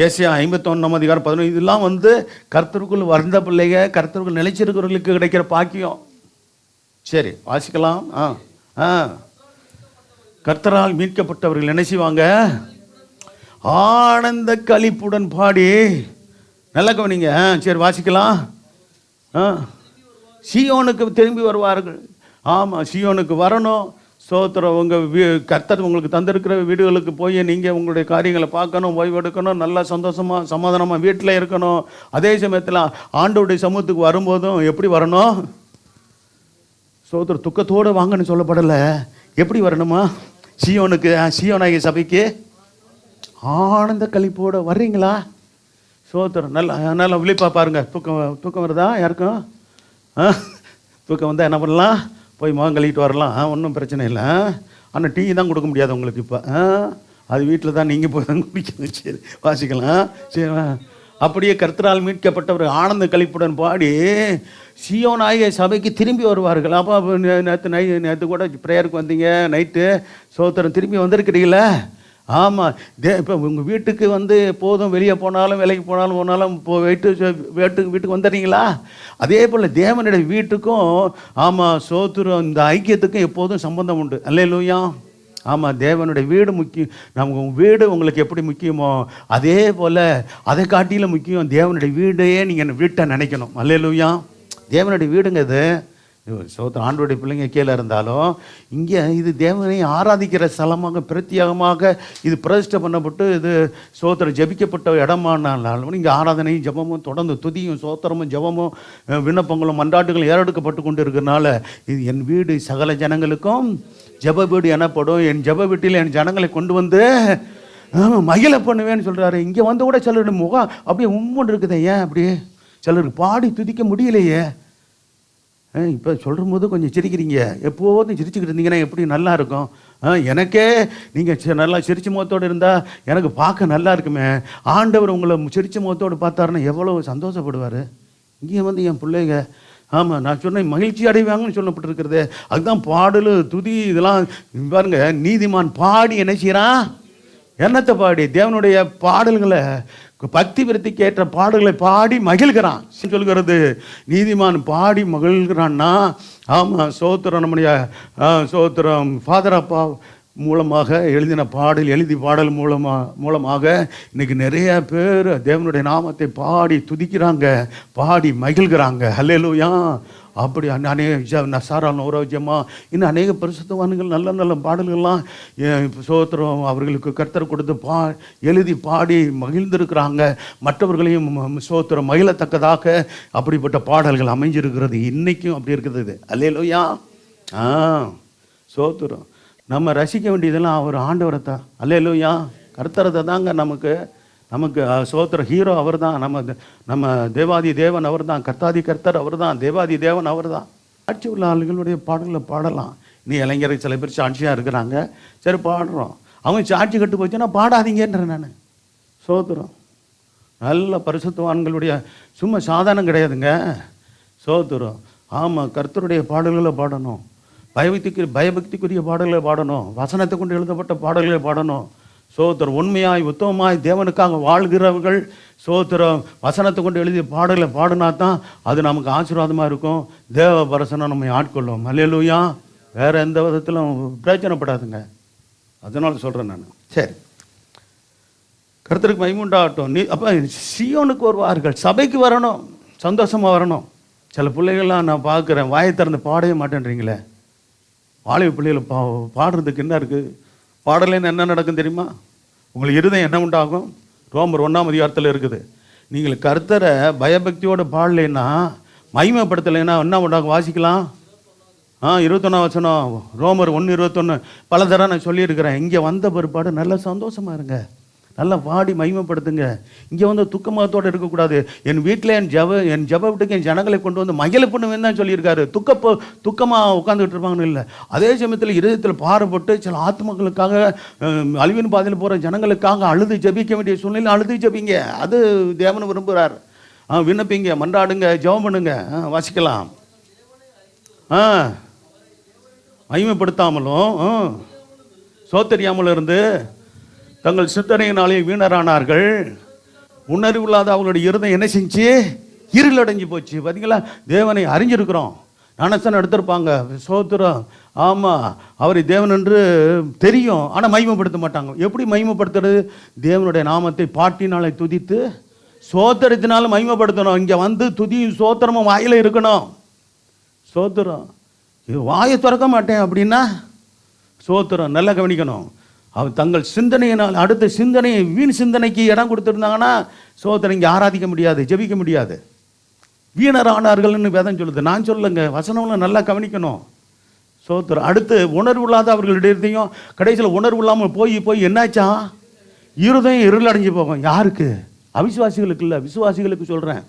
ஏசாயா 51:11 இதெல்லாம் கர்த்தருக்குள் வந்த பிள்ளைங்க, கர்த்தருக்குள் நிலைச்சிருக்கிறவர்களுக்கு கிடைக்கிற பாக்கியம். சரி, வாசிக்கலாம். கர்த்தரால் மீட்கப்பட்டவர்கள் என்ன செய்வாங்க? ஆனந்த களிப்புடன் பாடி, நல்லா கவனிங்க. சரி, வாசிக்கலாம். சீயோனுக்கு திரும்பி வருவார்கள். ஆமாம், சீயோனுக்கு வரணும். ஸ்தோத்திரம். உங்கள் கர்த்தர் உங்களுக்கு தந்திருக்கிற வீடுகளுக்கு போய் நீங்கள் உங்களுடைய காரியங்களை பார்க்கணும், ஓய்வெடுக்கணும், நல்லா சந்தோஷமாக சமாதானமாக வீட்டில் இருக்கணும். அதே சமயத்தில் ஆண்டவருடைய சமூகத்துக்கு வரும்போதும் எப்படி வரணும்? ஸ்தோத்திரம், துக்கத்தோடு வாங்கன்னு சொல்லப்படலை. எப்படி வரணுமா? சீயோனுக்கு, சீயோனாகிய சபைக்கு ஆனந்த களிப்போடு வர்றீங்களா? ஸ்தோத்திரம். நல்லா விழிப்பாக பாருங்கள். தூக்கம் வருதா யாருக்கும்? தூக்கம் வந்தால் என்ன பண்ணலாம்? போய் முகம் கழுவிட்டு வரலாம், ஒன்றும் பிரச்சனை இல்லை. ஆனால் டீ தான் கொடுக்க முடியாது உங்களுக்கு இப்போ. அது வீட்டில் தான் நீங்கள் போய் தான் குடிக்கணும். சரி, வாசிக்கலாம். சரி, அப்படியே கர்த்தரால் மீட்கப்பட்டவர் ஆனந்த களிப்புடன் பாடி சீயோனாகிய சபைக்கு திரும்பி வருவார்கள். அப்போ நேற்று கூட ப்ரேயருக்கு வந்தீங்க, நைட்டு ஸ்தோத்திரம், திரும்பி வந்திருக்கிறீங்களே. ஆமாம், இப்போ உங்கள் வீட்டுக்கு எப்போதும் வெளியே போனாலும் வேலைக்கு போனாலும் வீட்டுக்கு வந்துடுறீங்களா? அதே போல் தேவனுடைய வீட்டுக்கும் ஆமாம் ஸ்தோத்திரம், இந்த ஐக்கியத்துக்கும் எப்போதும் சம்பந்தம் உண்டு. அல்லேலூயா. ஆமாம், தேவனுடைய வீடு முக்கியம். நமக்கு வீடு உங்களுக்கு எப்படி முக்கியமோ அதே போல் அதை காட்டிலும் முக்கியம் தேவனுடைய வீடையே நீங்கள் வீட்டை நினைக்கணும். அல்லேலூயா. தேவனுடைய வீடுங்க இது. ஸ்தோத்திரம். ஆண்டோடைய பிள்ளைங்க கீழே இருந்தாலும் இங்கே இது தேவனை ஆராதிக்கிற ஸ்தலமாக பிரத்யேகமாக இது பிரதிஷ்டை பண்ணப்பட்டு இது ஸ்தோத்திரம் ஜெபிக்கப்பட்ட இடமானாலும் இங்கே ஆராதனையும் ஜெபமும் தொடர்ந்து துதியும் ஸ்தோத்திரமும் ஜெபமும் விண்ணப்பங்களும் மன்றாட்டுகளும் ஏறெடுக்கப்பட்டு கொண்டு இருக்கிறனால இது என் வீடு சகல ஜனங்களுக்கும் ஜெப வீடு எனப்படும். என் ஜெப வீட்டில் என் ஜனங்களை கொண்டு மகிழ பண்ணுவேன்னு சொல்கிறாரு. இங்கே கூட சிலருடைய முகம் அப்படியே உம்முன்னு இருக்குது. ஏன் அப்படியே? சிலருக்கு பாடி துதிக்க முடியலையே. இப்போ சொல்கிற போது கொஞ்சம் சிரிக்கிறீங்க. எப்போதும் சிரிச்சுக்கிட்டு இருந்தீங்கன்னா எப்படி நல்லா இருக்கும்? எனக்கே நீங்கள் நல்லா சிரிச்ச முகத்தோடு இருந்தால் எனக்கு பார்க்க நல்லா இருக்குமே. ஆண்டவர் உங்களை சிரிச்ச முகத்தோடு பார்த்தாருன்னா எவ்வளோ சந்தோஷப்படுவார். இங்கே என் பிள்ளைங்க ஆமாம் நான் சொன்னேன் மகிழ்ச்சி அடைவாங்கன்னு சொல்லப்பட்டிருக்கிறது. அதுதான் பாடல் துதி இதெல்லாம் பாருங்க. நீதிமான் பாடி என்ன செய்கிறான்? என்னத்தை பாடி? தேவனுடைய பாடல்களை பக்தி விருத்திக்கு ஏற்ற பாடல்களை பாடி மகிழ்கிறான் சொல்கிறது. நீதிமான் பாடி மகிழ்கிறான்னா ஆமாம் ஸ்தோத்திரம். நம்முடைய ஸ்தோத்திரம் ஃபாதர் அப்பா மூலமாக எழுதி பாடல் மூலமாக இன்னைக்கு நிறைய பேர் தேவனுடைய நாமத்தை பாடி துதிக்கிறாங்க, பாடி மகிழ்கிறாங்க. அல்லேலூயா. அப்படி அநேக நசாரா நோரோஜமா இன்னும் அநேக பரிசுத்தவான்கள் நல்ல நல்ல பாடல்கள்லாம் ஸ்தோத்திரம் அவர்களுக்கு கர்த்தர் கொடுத்து எழுதி பாடி மகிழ்ந்திருக்கிறாங்க. மற்றவர்களையும் ஸ்தோத்திரம் மகிழத்தக்கதாக அப்படிப்பட்ட பாடல்கள் அமைஞ்சிருக்கிறது. இன்றைக்கும் அப்படி இருக்குது. அல்லேலூயா. ஸ்தோத்திரம். நம்ம ரசிக்க வேண்டியதெல்லாம் அவர் ஆண்டவரை தான். அல்லேலூயா. கர்த்தரத்தை தாங்க நமக்கு ஸ்தோத்திர ஹீரோ அவர் தான். நம்ம தேவாதி தேவன் அவர் தான். கர்த்தாதி கர்த்தர் அவர் தான். தேவாதி தேவன் அவர் தான். சாட்சி உள்ள ஆளுகளுடைய பாடல்களை பாடலாம். நீ இளைஞர்கள் சில பேர் சாட்சியாக இருக்கிறாங்க, சரி பாடுறோம். அவங்க சாட்சி கட்டு போச்சுன்னா பாடாதீங்கன்றேன் நான். ஸ்தோத்திரம். நல்ல பரிசுத்தவான்களுடைய சும்மா சாதாரணம் கிடையாதுங்க. ஸ்தோத்திரம். ஆமாம், கர்த்தருடைய பாடல்களை பாடணும். பயபக்திக்குரிய பாடல்களை பாடணும். வசனத்தை கொண்டு எழுதப்பட்ட பாடல்களை பாடணும். ஸ்தோத்திரம். உண்மையாய் உத்தமமாய் தேவனுக்காக வாழ்கிறவர்கள் ஸ்தோத்திரம் வசனத்தை கொண்டு எழுதிய பாடலை பாடினா தான் அது நமக்கு ஆசீர்வாதமாக இருக்கும். தேவ பரசனம் நம்மை ஆட்கொள்ளும். அல்லேலூயா. வேறு எந்த விதத்திலும் பிரயோஜனப்படாதுங்க. அதனால சொல்கிறேன் நான். சரி, கர்த்தருக்கு மகிமை உண்டாகட்டும். அப்போ சீயோனுக்கு வருவார்கள், சபைக்கு வரணும், சந்தோஷமாக வரணும். சில பிள்ளைகள்லாம் நான் பார்க்குறேன் வாயை திறந்து பாடவே மாட்டேன்றீங்களே. வாலிப பிள்ளைகளை பாடுறதுக்கு என்ன இருக்குது? பாடலேன்னு என்ன நடக்கும் தெரியுமா? உங்களுக்கு இருதயம் என்ன உண்டாகும்? ரோமர் 1 இருக்குது. நீங்கள் கர்த்தரை பயபக்தியோடு பாடலைன்னா மகிமைப்படுத்தலைன்னா என்ன உண்டாகும்? வாசிக்கலாம். 21 வசனம், ரோமர் 1:21 பல தடவை நான் சொல்லியிருக்கிறேன். இங்கே வந்த பிற்பாடு நல்ல சந்தோஷமா இருங்க, நல்லா பாடி மகிமைப்படுத்துங்க. இங்கே வந்து துக்கமாகத்தோடு இருக்கக்கூடாது. என் வீட்டில் என் ஜப வீட்டுக்கு என் ஜனங்களை கொண்டு வந்து மகிழ பண்ணுவேன்னு தான் சொல்லியிருக்காரு. துக்கமாக உட்காந்துக்கிட்டு இருப்பாங்கன்னு இல்லை. அதே சமயத்தில் இருதயத்தில் பாடுபட்டு சில ஆத்மக்களுக்காக, அழிவின் பாதையில் போகிற ஜனங்களுக்காக அழுது ஜபிக்க வேண்டிய சூழ்நிலை அழுது ஜபிங்க. அது தேவன் விரும்புகிறார். விண்ணப்பிங்க, மன்றாடுங்க, ஜெபம் பண்ணுங்க. வாசிக்கலாம். மகிமைப்படுத்தாமலும் சோத்தரியாமலும் இருந்து தங்கள் சிந்தனையினாலே வீணரானார்கள். உணர்வு இல்லாத அவங்களுடைய இருதயம் என்ன செஞ்சு இருளடைஞ்சு போச்சு. பார்த்தீங்களா, தேவனை அறிஞ்சிருக்கிறோம், ஞானஸ்தானம் எடுத்திருப்பாங்க, சோத்திரம், ஆமாம் அவரை தேவன் என்று தெரியும், ஆனால் மகிமைப்படுத்த மாட்டாங்க. எப்படி மகிமைப்படுத்துறது? தேவனுடைய நாமத்தை பாட்டினாலே துதித்து சோத்திரத்தினால மகிமைப்படுத்தணும். இங்கே வந்து துதியும் சோத்திரமும் வாயில் இருக்கணும். சோத்திரம் வாயை திறக்க மாட்டேன் அப்படின்னா சோத்திரம் நல்லா கவனிக்கணும். அவன் தங்கள் சிந்தனையினால் அடுத்த சிந்தனையை வீண் சிந்தனைக்கு இடம் கொடுத்துருந்தாங்கன்னா சோத்திரம் இங்கே ஆராதிக்க முடியாது, ஜெபிக்க முடியாது. வீணர் ஆனார்கள்னு வேதம் சொல்லுது, நான் சொல்லுங்க, வசனம்லாம் நல்லா கவனிக்கணும். சோத்திரம். அடுத்து உணர்வு இல்லாத அவர்களுடைய இருதையும் கடைசியில் உணர்வு இல்லாமல் போய் என்னாச்சா, இருதயம் இருளடைஞ்சு போகும். யாருக்கு? அவிசுவாசிகளுக்கு இல்லை, விசுவாசிகளுக்கு சொல்கிறேன்.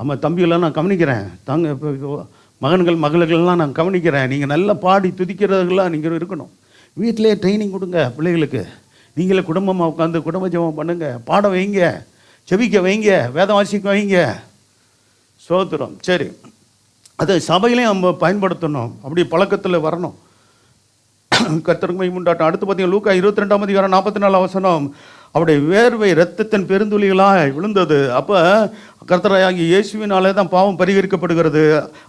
ஆமாம் தம்பிகள்லாம் நான் கவனிக்கிறேன், மகன்கள் மகள்கள்லாம் நான் கவனிக்கிறேன். நீங்கள் நல்லா பாடி துதிக்கிறதுலாம் நீங்கள் இருக்கணும். வீட்டிலே ட்ரைனிங் கொடுங்க பிள்ளைகளுக்கு. நீங்களே குடும்பமாக உட்காந்து குடும்ப ஜெபம் பண்ணுங்க, பாட வைங்க, செபிக்க வைங்க, வேதம் வாசிக்க வைங்க. சோத்திரம். சரி, அதை சபையிலையும் நம்ம பயன்படுத்தணும், அப்படி பழக்கத்தில் வரணும். கர்த்தருக்கு மகிமை உண்டாட்டம். அடுத்து பார்த்தீங்கன்னா லூக்கா 22:44 வசனம், அவருடைய வேர்வை இரத்தத்தின் பெருந்துளிகளாய் விழுந்தது. அப்போ கர்த்தராகிய இயேசுவினாலே தான் பாவம் பரிகரிக்கப்படுகிறது.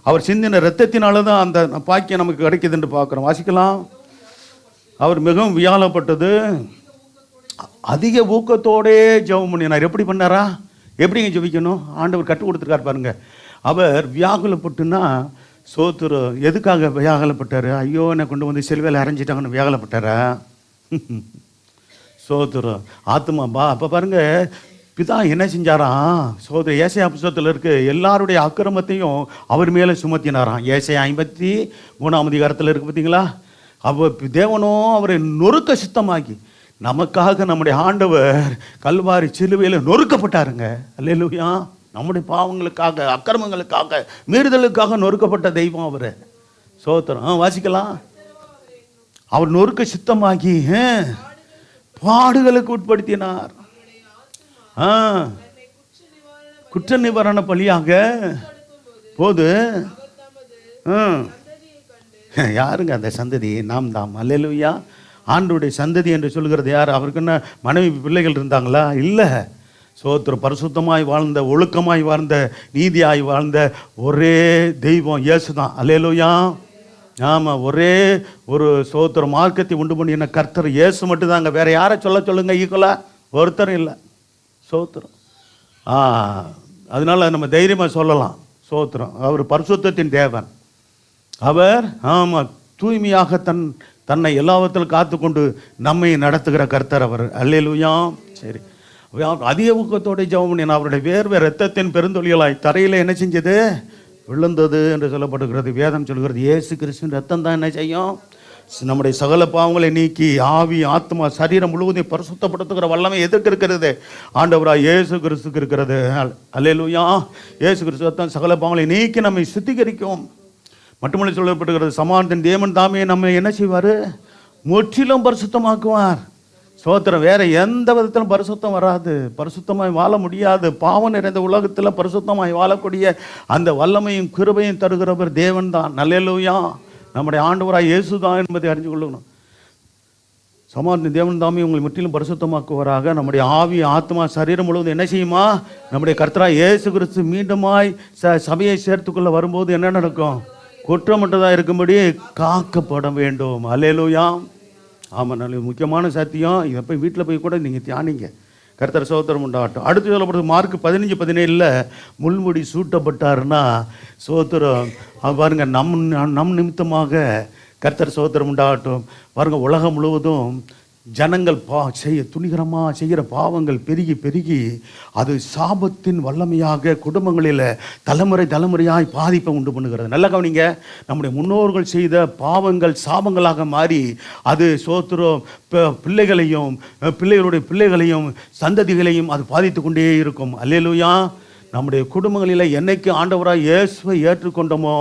அவர் சிந்தின இரத்தத்தினால தான் அந்த பாக்கியம் நமக்கு கிடைக்குது என்று பார்க்குறோம். வாசிக்கலாம். அவர் மிகவும் வியாழப்பட்டது, அதிக ஊக்கத்தோடே ஜெபம் பண்ணினார். எப்படி பண்ணாரா? எப்படிங்க ஜெபிக்கணும்? ஆண்டவர் கற்றுக் கொடுத்துருக்கார் பாருங்க. அவர் வியாகுலப்பட்டுன்னா சோத்துரும். எதுக்காக வியாகுலப்பட்டார்? ஐயோ என்னை கொண்டு வந்து சிலுவையில் அரைஞ்சிட்டாங்கன்னு வியாகுலப்பட்டாரா? சோத்துரும் ஆத்மா பா. அப்போ பாருங்க, பிதா என்ன செஞ்சாராம்? சோதர ஏசாயா புத்தகத்தில் இருக்கு, எல்லாருடைய அக்கிரமத்தையும் அவர் மேலே சுமத்தினாராம். ஏசாயா 53 அதிகாரத்தில் இருக்கு, பார்த்தீங்களா? அவ தேவனோ அவரை நொறுக்க சித்தமாக்கி நமக்காக நம்முடைய ஆண்டவர் கல்வாரி சிலுவையில் நொறுக்கப்பட்டாருங்க. அல்லேலூயா. நம்முடைய பாவங்களுக்காக, அக்கிரமங்களுக்காக, மீறுதலுக்காக நொறுக்கப்பட்ட தெய்வம் அவர். சோத்திரம். வாசிக்கலாம். அவர் நொறுக்க சித்தமாக்கி பாடுகளுக்கு உட்படுத்தினார். குற்ற நிவாரண பலியாக போது யாருங்க அந்த சந்ததி? நாம் தான். அல்லேலூயா. ஆண்டவருடைய சந்ததி என்று சொல்கிறது யார்? அவருக்கு என்ன மனைவி பிள்ளைகள் இருந்தாங்களா? இல்லை. சோத்திரம். பரிசுத்தமாய் வாழ்ந்த, ஒழுக்கமாய் வாழ்ந்த, நீதியாய் வாழ்ந்த ஒரே தெய்வம் இயேசு தான். அல்லேலூயா. ஆமாம், ஒரே ஒரு சோத்திர மார்க்கத்தை உண்டு பண்ணின கர்த்தர் இயேசு மட்டும்தாங்க. வேற யாரை சொல்லுங்க ஈக்குவலா? ஒருத்தரும் இல்லை. சோத்திரம். அதனால நம்ம தைரியமாக சொல்லலாம். சோத்திரம். அவர் பரிசுத்தத்தின் தேவன். அவர் ஆமாம் தூய்மையாக தன்னை எல்லாவற்றிலும் காத்து கொண்டு நம்மை நடத்துகிற கர்த்தர் அவர். அல்லேலூயா. சரி, அதிக ஊக்கத்தோடு ஜெபம் பண்ணினா அவருடைய வேர்வை இரத்தத்தின் பெருந்தொழிகளாய் தரையில் என்ன செஞ்சது? விழுந்தது என்று சொல்லப்படுகிறது. வேதம் சொல்கிறது இயேசு கிறிஸ்துவின் ரத்தம் தான் என்ன செய்யும்? நம்முடைய சகல பாவங்களை நீக்கி ஆவி, ஆத்மா, சரீரம் முழுவதையும் பரிசுத்தப்படுத்துகிற வல்லமை எதற்கு இருக்கிறது? ஆண்டவராக இயேசு கிறிஸ்துக்கு இருக்கிறது. அல்லேலூயா. இயேசு கிறிஸ்து ரத்தம் சகல பாவங்களை நீக்கி நம்மை சுத்திகரிக்கும். மட்டுமல்ல சொல்லப்படுகிறது, சமாதானத்தின் தேவன் தாமே நம்ம என்ன செய்வார்? முற்றிலும் பரிசுத்தமாக்குவார். சோத்திரம். வேற எந்த விதத்திலும் பரிசுத்தம் வராது, பரிசுத்தமாய் வாழ முடியாது. பாவம் நிறைந்த உலகத்தில் பரிசுத்தமாய் வாழக்கூடிய அந்த வல்லமையும் கிருபையும் தருகிறவர் தேவன் தான். அல்லேலூயா. நம்முடைய ஆண்டவராய் இயேசு தான் என்பதை அறிஞ்சு கொள்ளணும். சமாதான தேவன் தாமே உங்களை முற்றிலும் பரிசுத்தமாக்குவராக. நம்முடைய ஆவி, ஆத்மா, சரீரம் முழுவதும் என்ன செய்யுமா? நம்முடைய கர்த்தராய் இயேசு கிறிஸ்து மீண்டுமாய் சபையை சேர்த்துக்கொள்ள வரும்போது என்ன நடக்கும்? குற்றமற்றதாக இருக்கும்படி காக்கப்பட வேண்டும். அல்லேலூயா. ஆமாம், நல்ல முக்கியமான சத்தியம். இதை போய் வீட்டில் போய் கூட நீங்கள் தியானிங்க. கர்த்தர் சோத்திரம் உண்டாகட்டும். அடுத்து சொல்லப்படுறது மார்க் 15:17 முள்முடி சூட்டப்பட்டாருன்னா சோத்திரம். பாருங்க, நம் நிமித்தமாக கர்த்தர் சோத்திரம் உண்டாகட்டும். பாருங்க, உலகம் முழுவதும் ஜனங்கள் துணிகரமாக செய்கிற பாவங்கள் பெருகி பெருகி அது சாபத்தின் வல்லமையாக குடும்பங்களில் தலைமுறையாய் பாதிப்பை உண்டு பண்ணுகிறது. நல்ல கவனிங்க, நம்முடைய முன்னோர்கள் செய்த பாவங்கள் சாபங்களாக மாறி அது பிள்ளைகளையும் பிள்ளைகளுடைய பிள்ளைகளையும் சந்ததிகளையும் அது பாதித்து கொண்டே இருக்கும். அல்லேலூயா. நம்முடைய குடும்பங்களில் என்னைக்கு ஆண்டவராக இயேசுவை ஏற்றுக்கொண்டோமோ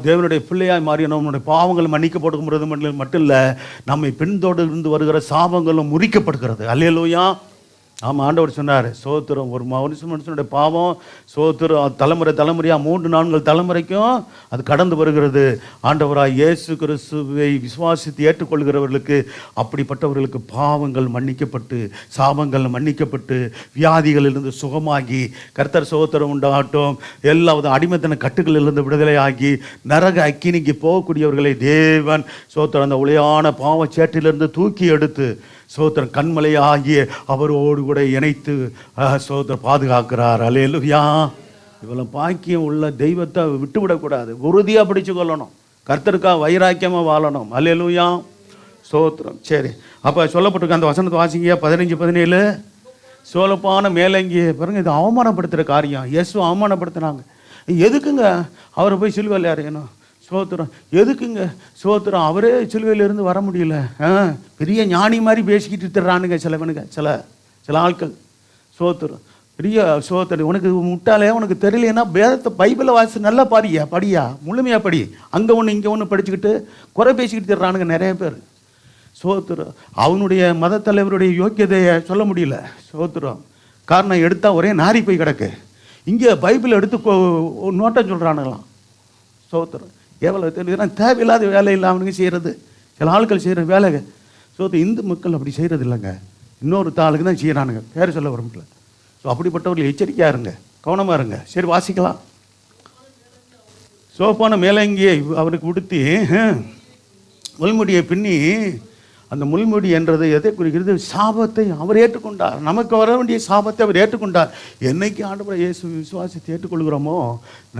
தேவனுடைய பிள்ளையாய் மாறி நம்முடைய பாவங்கள் மன்னிக்கப்படுகிறது மட்டும் இல்லை, நம்மை பின்தொடர்ந்து வருகிற சாபங்களும் முறிக்கப்படுகிறது. அல்லேலூயா. ஆமாம், ஆண்டவர் சொன்னார், சோத்திரம் ஒரு மனுஷனுடைய பாவம் சோத்திரம் தலைமுறையாக 3-4 தலைமுறைக்கும் அது கடந்து வருகிறது. ஆண்டவராக இயேசு கிறிஸ்துவை விசுவாசித்து ஏற்றுக்கொள்கிறவர்களுக்கு அப்படிப்பட்டவர்களுக்கு பாவங்கள் மன்னிக்கப்பட்டு சாபங்கள் மன்னிக்கப்பட்டு வியாதிகளிலிருந்து சுகமாகி கர்த்தர் சோத்திரம் உண்டாகட்டும், எல்லாவது அடிமைத்தன கட்டுகளிலிருந்து விடுதலையாகி நரக அக்கினிக்கு போகக்கூடியவர்களை தேவன் சோத்திரம் அந்த உளையான பாவ சேற்றிலிருந்து தூக்கி எடுத்து சோத்திரம் கண்மலையாகிய அவரோடு கூட இணைத்து சோத்திரம் பாதுகாக்கிறார். அல்லேலூயா. இவ்வளோ பாக்கியம் உள்ள தெய்வத்தை விட்டுவிடக்கூடாது, உறுதியாக பிடிச்சு கொள்ளணும், கர்த்தருக்காக வைராக்கியமாக வாழணும். அல்லேலூயா. சோத்திரம். சரி, அப்போ சொல்லப்பட்டிருக்க அந்த வசனத்தை வாசிங்க. 15-17 சோலப்பான மேலங்கி பாருங்க, இது அவமானப்படுத்துகிற காரியம். இயேசு அவமானப்படுத்தினாங்க. எதுக்குங்க அவரை போய் சிலுவையில் அறையணும்? சோத்திரம். எதுக்குங்க? சோத்திரம். அவரே சிலுவையிலிருந்து வர முடியல. பெரிய ஞானி மாதிரி பேசிக்கிட்டு தர்றானுங்க சில ஆட்கள். சோத்திரம். பெரிய சோத்திரம். உனக்கு முட்டாளே, உனக்கு தெரியலைன்னா வேதத்தை பைபிளை வாசி நல்லா படியா முழுமையாக படி. அங்கே ஒன்று இங்கே ஒன்று படிச்சுக்கிட்டு குறை பேசிக்கிட்டு தர்றானுங்க நிறைய பேர். சோத்திரம். அவனுடைய மத தலைவருடைய யோக்கியதையை சொல்ல முடியல. சோத்திரம். காரணம் எடுத்தால் ஒரே நாரி போய் கிடக்கு. இங்கே பைபிள் எடுத்து நோட்டம் சொல்கிறானுங்களாம். சோத்திரம். எவ்வளோ தெரியுதுன்னா தேவையில்லாத வேலை இல்லாமனுங்க செய்கிறது சில ஆட்கள் செய்கிற வேலை. இந்து மக்கள் அப்படி செய்கிறது இல்லைங்க, இன்னொரு தாளுக்கு தான் செய்கிறானுங்க, பேர் சொல்ல வரமுடியல. அப்படிப்பட்டவர்கள் எச்சரிக்கையாக இருங்க, கவனமாக இருங்க. சரி, வாசிக்கலாம். சோப்பான மேலங்கியை அவருக்கு உடுத்தி முள்முடியை பின்னி, அந்த முள்முடி என்றது எதை குறிக்கிறது? சாபத்தை அவர் ஏற்றுக்கொண்டார். நமக்கு வர வேண்டிய சாபத்தை அவர் ஏற்றுக்கொண்டார். என்னைக்கு ஆண்டவரை இயேசு விசுவாசத்தை ஏற்றுக்கொள்கிறோமோ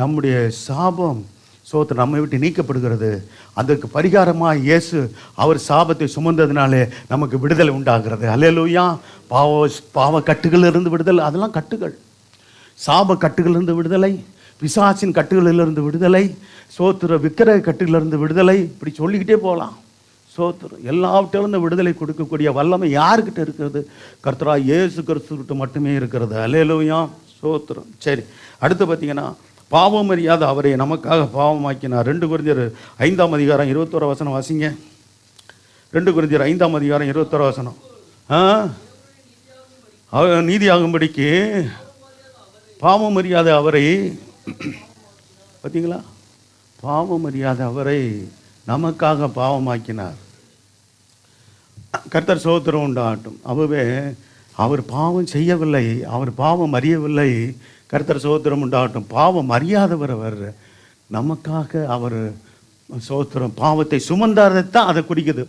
நம்முடைய சாபம் சோத்திரம் நம்மை விட்டு நீக்கப்படுகிறது. அதற்கு பரிகாரமாக இயேசு அவர் சாபத்தை சுமந்ததுனாலே நமக்கு விடுதலை உண்டாகிறது. அல்லேலூயா. பாவ கட்டுகளிலிருந்து விடுதலை, அதெல்லாம் கட்டுகள். சாப கட்டுகளிலிருந்து விடுதலை, பிசாசின் கட்டுகளிலிருந்து விடுதலை, சோத்திர விக்கிரக கட்டுகளிலிருந்து விடுதலை, இப்படி சொல்லிக்கிட்டே போகலாம். சோத்திரம். எல்லாவற்றிலிருந்து விடுதலை கொடுக்கக்கூடிய வல்லமை யாருக்கிட்ட இருக்கிறது? கர்த்தராகிய இயேசு கிறிஸ்துவிட்ட மட்டுமே இருக்கிறது. அல்லேலூயா. சோத்திரம். சரி, அடுத்து பார்த்தீங்கன்னா பாவம் அறியாத அவரை நமக்காக பாவமாக்கினார். 2 கொரிந்தியர் 5:21 வாசிங்க. 2 கொரிந்தியர் 5:21 அவர் நீதியாகும்படிக்கு பாவம் அறியாத அவரை, பார்த்தீங்களா, பாவம் அறியாத அவரை நமக்காக பாவமாக்கினார். கர்த்தர் சோத்திரம் உண்டாகட்டும். அவர் பாவம் செய்யவில்லை, அவர் பாவம் அறியவில்லை. கர்த்தர் சோத்திரம் உண்டாகட்டும். பாவம் அறியாதவர் அவர் நமக்காக அவர் சோத்திரம் பாவத்தை சுமந்தாரத்தான் அதை குறிக்குது.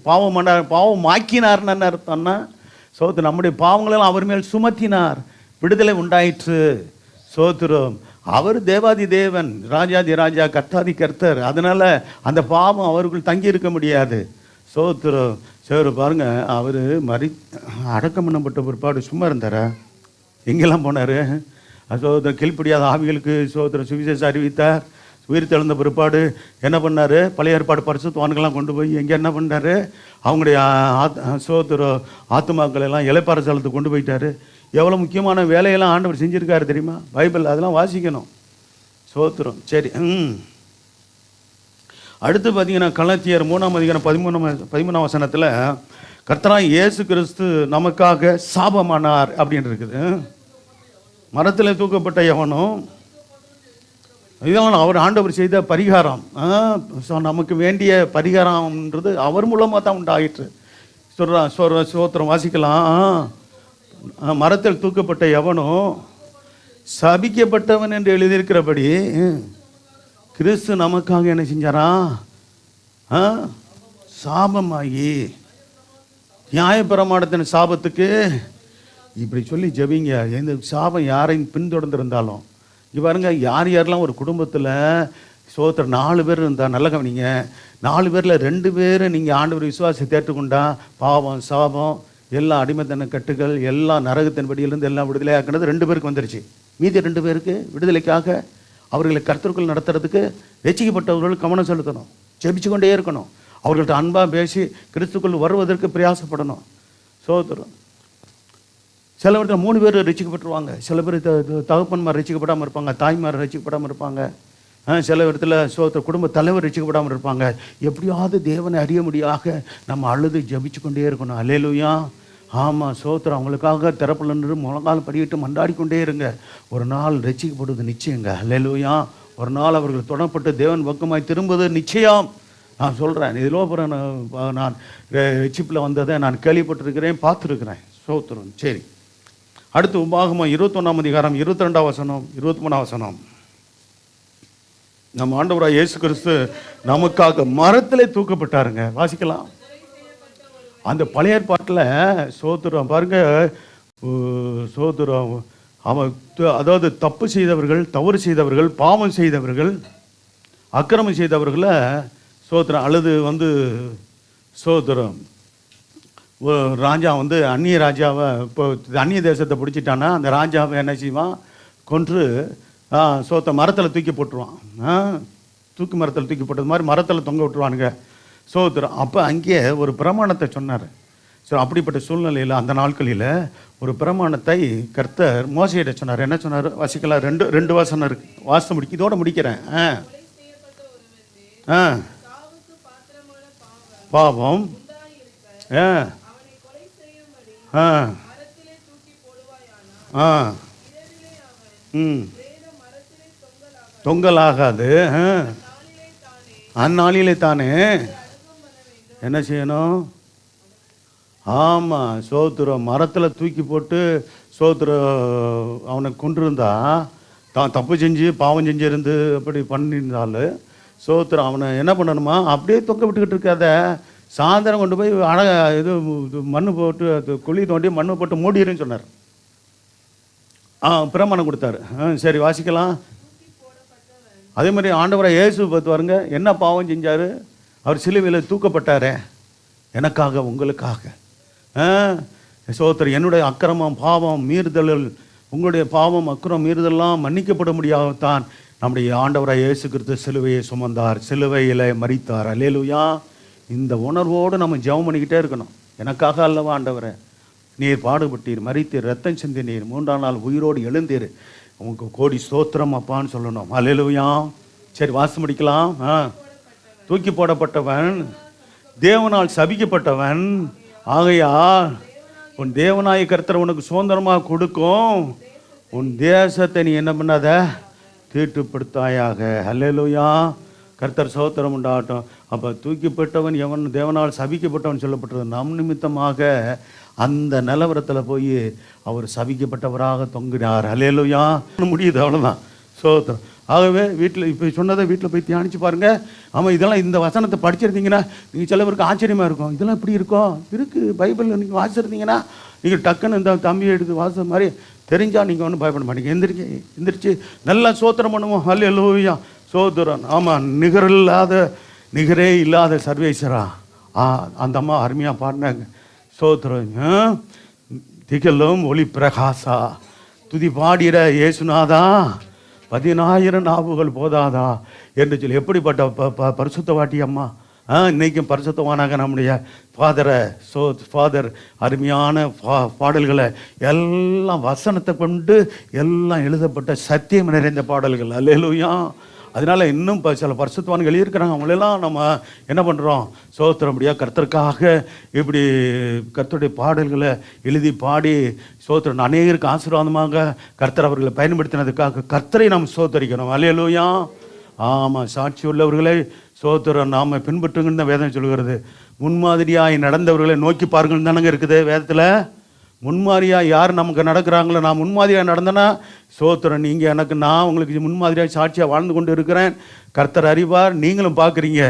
பாவம் ஆக்கினார்னு அர்த்தம்னா சோத்திரம் நம்முடைய பாவங்களெல்லாம் அவர் மேல் சுமத்தினார், விடுதலை உண்டாயிற்று. சோத்திரம். அவர் தேவாதி தேவன், ராஜாதி ராஜா, கர்த்தாதி கர்த்தர். அதனால அந்த பாவம் அவர்கள் தங்கி இருக்க முடியாது. சோத்திரம். சரி, பாருங்க, அவர் அடக்கம் பண்ணப்பட்ட பிற்பாடு சும்மா இருந்தாரா? எங்கெல்லாம் போனார்? சோதரம். கீழ்ப்படியாத ஆவிகளுக்கு சோதரம் சுவிசேஷம் அறிவித்தார். உயிர் தெழுந்த பிற்பாடு என்ன பண்ணார்? பழைய ஏற்பாடு பரிசுத்தவான்கள்லாம் கொண்டு போய் எங்கே என்ன பண்ணார்? அவங்களுடைய சோதரம் ஆத்துமாக்கள் எல்லாம் இளைப்பாற ஸ்தலத்துக்கு கொண்டு போயிட்டார். எவ்வளோ முக்கியமான வேலையெல்லாம் ஆண்டவர் செஞ்சுருக்காரு தெரியுமா? பைபிள் அதெல்லாம் வாசிக்கணும். சோத்திரம். சரி, அடுத்து பார்த்தீங்கன்னா கலாத்தியர் 3:13 கர்த்தராகிய இயேசு கிறிஸ்து நமக்காக சாபமானார் அப்படின்னு இருக்குது. மரத்தில் தூக்கப்பட்ட எவனும் இதெல்லாம் அவர் ஆண்டவர் செய்த பரிகாரம். நமக்கு வேண்டிய பரிகாரம்ன்றது அவர் மூலமாக தான் உண்டாயிற்று. சோத்திரம். வாசிக்கலாம். மரத்தில் தூக்கப்பட்ட எவனும் சபிக்கப்பட்டவன் என்று எழுதியிருக்கிறபடி கிறிஸ்து நமக்காக என்ன செஞ்சாரா? சாபமாகி, நியாயப்பிரமாணத்தின் சாபத்துக்கு இப்படி சொல்லி ஜெபிங்க. எந்த சாபம் யாரையும் பின்தொடர்ந்திருந்தாலும், இங்கே பாருங்க, யார் யாரெல்லாம் ஒரு குடும்பத்தில் சோத்திரம் 4 பேர் இருந்தால் நல்ல கவனிங்க, 4 பேரில் 2 பேர் நீங்கள் ஆண்டவர் விசுவாசத்தை ஏற்றுக்கொண்டா பாவம் சாபம் எல்லா அடிமைத்தன கட்டுகள் எல்லா நரகத்தின் படியிலிருந்து எல்லாம் விடுதலையாக்குனது 2 பேருக்கு வந்துருச்சு. மீதி 2 பேருக்கு விடுதலைக்காக அவர்களை கர்த்தருக்குள் நடத்துறதுக்கு ரட்சிக்கப்பட்டவர்கள் கவனம் செலுத்தணும், ஜெபிச்சு கொண்டே இருக்கணும், அவர்கள்ட்ட அன்பாக பேசி கிறிஸ்துக்குள் வருவதற்கு பிரயாசப்படணும். சோத்திரம். சில இடத்துல 3 பேர் ரட்சிக்கப்பட்டுருவாங்க, சில பேர் தகப்பன்மார் ரட்சிக்கப்படாமல் இருப்பாங்க, தாய்மார் ரட்சிக்கப்படாமல் இருப்பாங்க, சில இடத்துல குடும்ப தலைவர் ரட்சிக்கப்படாமல் இருப்பாங்க. எப்படியாவது தேவனை அறிய முடியாக நம்ம அழுது ஜபிச்சு கொண்டே இருக்கணும். அல்லேலூயா. ஆமாம், சோத்திரம். அவங்களுக்காக திறப்புல நின்று முழங்கால் படிக்கிட்டு மண்டாடி கொண்டே இருங்க. ஒரு நாள் ரட்சிக்கப்படுவது நிச்சயங்க. அல்லேலூயா. ஒரு நாள் அவர்கள் தொடப்பட்டு தேவன் பக்கமாய் திரும்புவது நிச்சயம். நான் சொல்கிறேன், இதில் அப்புறம் நான் ரட்சிப்பில் வந்ததை நான் கேள்விப்பட்டிருக்கிறேன், பார்த்துருக்கிறேன். சோத்திரம். சரி, அடுத்து உபாகமம் 21ஆம் அதிகாரம் 22ஆம் வசனம் 23ஆம் வசனம். நம்ம ஆண்டவராக இயேசு கிறிஸ்து நமக்காக மரத்திலே தூக்கப்பட்டாருங்க. வாசிக்கலாம். அந்த பழைய ஏற்பாட்டில் சோத்திரம் பாருங்க, சோத்திரம். அவன் அதாவது தப்பு செய்தவர்கள், தவறு செய்தவர்கள், பாவம் செய்தவர்கள், அக்கிரமம் செய்தவர்களை சோத்திரம் அழுது சோத்திரம். ராஜா அந்நிய ராஜாவை இப்போ அந்நிய தேசத்தை பிடிச்சிட்டான்னா அந்த ராஜாவை என்ன செய்வான், கொன்று மரத்தில் தூக்கி போட்டுருவான். தூக்கி மரத்தில் தூக்கி போட்டது மாதிரி மரத்தில் தொங்க விட்டுருவானுங்க. சோத்திரம். அப்போ அங்கேயே ஒரு பிரமாணத்தை சொன்னார். ஸோ அப்படிப்பட்ட சூழ்நிலையில் அந்த நாட்களில் ஒரு பிரமாணத்தை கர்த்தர் மோசையிட சொன்னார். என்ன சொன்னார்? வாசிக்கலாம். ரெண்டு வசனம் இருக்கு, வாசம் முடிக்க இதோட முடிக்கிறேன். பாவம் தொங்கலாகாது. அந்நாளிலே தானே என்ன செய்யணும்? ஆமாம், சோத்திரம். மரத்தில் தூக்கி போட்டு அவனை கொண்டிருந்தா, தான் தப்பு செஞ்சு பாவம் செஞ்சிருந்து அப்படி பண்ணியிருந்தாலும் சோத்திரம் அவனை என்ன பண்ணணுமா, அப்படியே தொங்க விட்டுக்கிட்டு இருக்காத, சாயந்தரம் கொண்டு போய் இது மண் போட்டு அது குழி தோண்டி மண்ணை போட்டு மூடிடுன்னு சொன்னார். பிரமாணம் கொடுத்தாரு. சரி, வாசிக்கலாம். அதே மாதிரி ஆண்டவராக இயேசு பார்த்து பாருங்க, என்ன பாவம் செஞ்சார்? அவர் சிலுவையில் தூக்கப்பட்டாரே எனக்காக உங்களுக்காக. சோத்திரம். என்னுடைய அக்கிரமம் பாவம் மீறுதல், உங்களுடைய பாவம் அக்கிரம் மீறுதல்லாம் மன்னிக்கப்பட முடியாதான் நம்முடைய ஆண்டவராக இயேசு கிறிஸ்து சிலுவையை சுமந்தார், சிலுவையில் மரித்தார். அல்லேலூயா. இந்த உணர்வோடு நம்ம ஜெபம் பண்ணிக்கிட்டே இருக்கணும். எனக்காக அல்லவா ஆண்டவரே நீர் பாடுபட்டீர், மரித்தீர், ரத்தம் சிந்தினீர், 3ஆம் நாள் உயிரோடு எழுந்தீர், உங்களுக்கு கோடி ஸ்தோத்திரம் அப்பான்னு சொல்லணும். அல்லேலூயா. சரி, வாசம் முடிக்கலாம். தூக்கி போடப்பட்டவன் தேவனால் சபிக்கப்பட்டவன் ஆகையா உன் தேவனாய கர்த்தர் உனக்கு சுதந்திரமாக கொடுக்கும், உன் தேசத்தை நீ என்ன பண்ணாத தீட்டுப்படுத்தாயாக. அல்லேலூயா. கர்த்தர் ஸ்தோத்திரம் உண்டாகட்டும். அப்போ தூக்கிப்பட்டவன் எவன் தேவனால் சபிக்கப்பட்டவன் சொல்லப்பட்டது நம் நிமித்தமாக அந்த நிலவரத்தில் போய் அவர் சபிக்கப்பட்டவராக தொங்கினார். அல்லேலூயா. முடியுது, அவ்வளோதான். ஸ்தோத்திரம். ஆகவே வீட்டில் இப்போ சொன்னதை வீட்டில் போய் தியானிச்சு பாருங்கள். ஆமாம், இதெல்லாம் இந்த வசனத்தை படிச்சிருந்தீங்கன்னா நீங்கள் சில பேருக்கு ஆச்சரியமாக இருக்கும், இதெல்லாம் இப்படி இருக்கும் இருக்குது பைபிளில் நீங்கள் வாசிச்சிருந்தீங்கன்னா நீங்கள் டக்குன்னு இந்த தம்பியை எடுத்து வாச மாதிரி தெரிஞ்சால் நீங்கள் ஒன்றும் பயப்பட மாட்டீங்க. எந்திரிச்சு நல்லா சோத்திரம் பண்ணுவோம். அல்லேலூயா. சோதரன். ஆமாம், நிகரே இல்லாத சர்வேஸ்வரா. அந்த அம்மா அருமையாக பாடினாங்க. சோதரன். திகழும் ஒளி பிரகாசா, துதி பாடிற இயேசுநாதா, 10,000 நாவுகள் போதாதா என்று சொல்லி எப்படிப்பட்ட பரிசுத்தவாட்டி அம்மா. இன்றைக்கும் பரிசுத்தவானாக நம்முடைய ஃபாதர் அருமையான பாடல்களை எல்லாம் வசனத்தை கொண்டு எல்லாம் எழுதப்பட்ட சத்தியம் நிறைந்த பாடல்கள். அல்லேலூயா. அதனால இன்னும் சில பரிசுத்தவான்கள் எழுதியிருக்கிறாங்க. அவங்களெல்லாம் நம்ம என்ன பண்ணுறோம்? சோத்திரம்படியாக கர்த்தருக்காக இப்படி கர்த்தருடைய பாடல்களை எழுதி பாடி சோத்திரம் அநேகருக்கு ஆசீர்வாதமாக கர்த்தர் அவர்களை பயன்படுத்தினதுக்காக கர்த்தரை நாம் சோத்தரிக்கணும். அல்லேலூயா. ஆமாம், சாட்சி உள்ளவர்களை சோத்திரம் நாம் பின்பற்றுங்கன்னு தான் வேதம் சொல்கிறது. முன்மாதிரியாய் நடந்தவர்களை நோக்கி பாருங்கன்னு தானங்க இருக்குது வேதத்தில். முன்மாதிரியாக யார் நமக்கு நடக்கிறாங்களோ, நான் முன்மாதிரியாக நடந்தேன்னா சோத்திரம் நீங்கள் நான் உங்களுக்கு முன்மாதிரியாக சாட்சியாக வாழ்ந்து கொண்டு இருக்கிறேன், கர்த்தர் அறிவார், நீங்களும் பார்க்குறீங்க.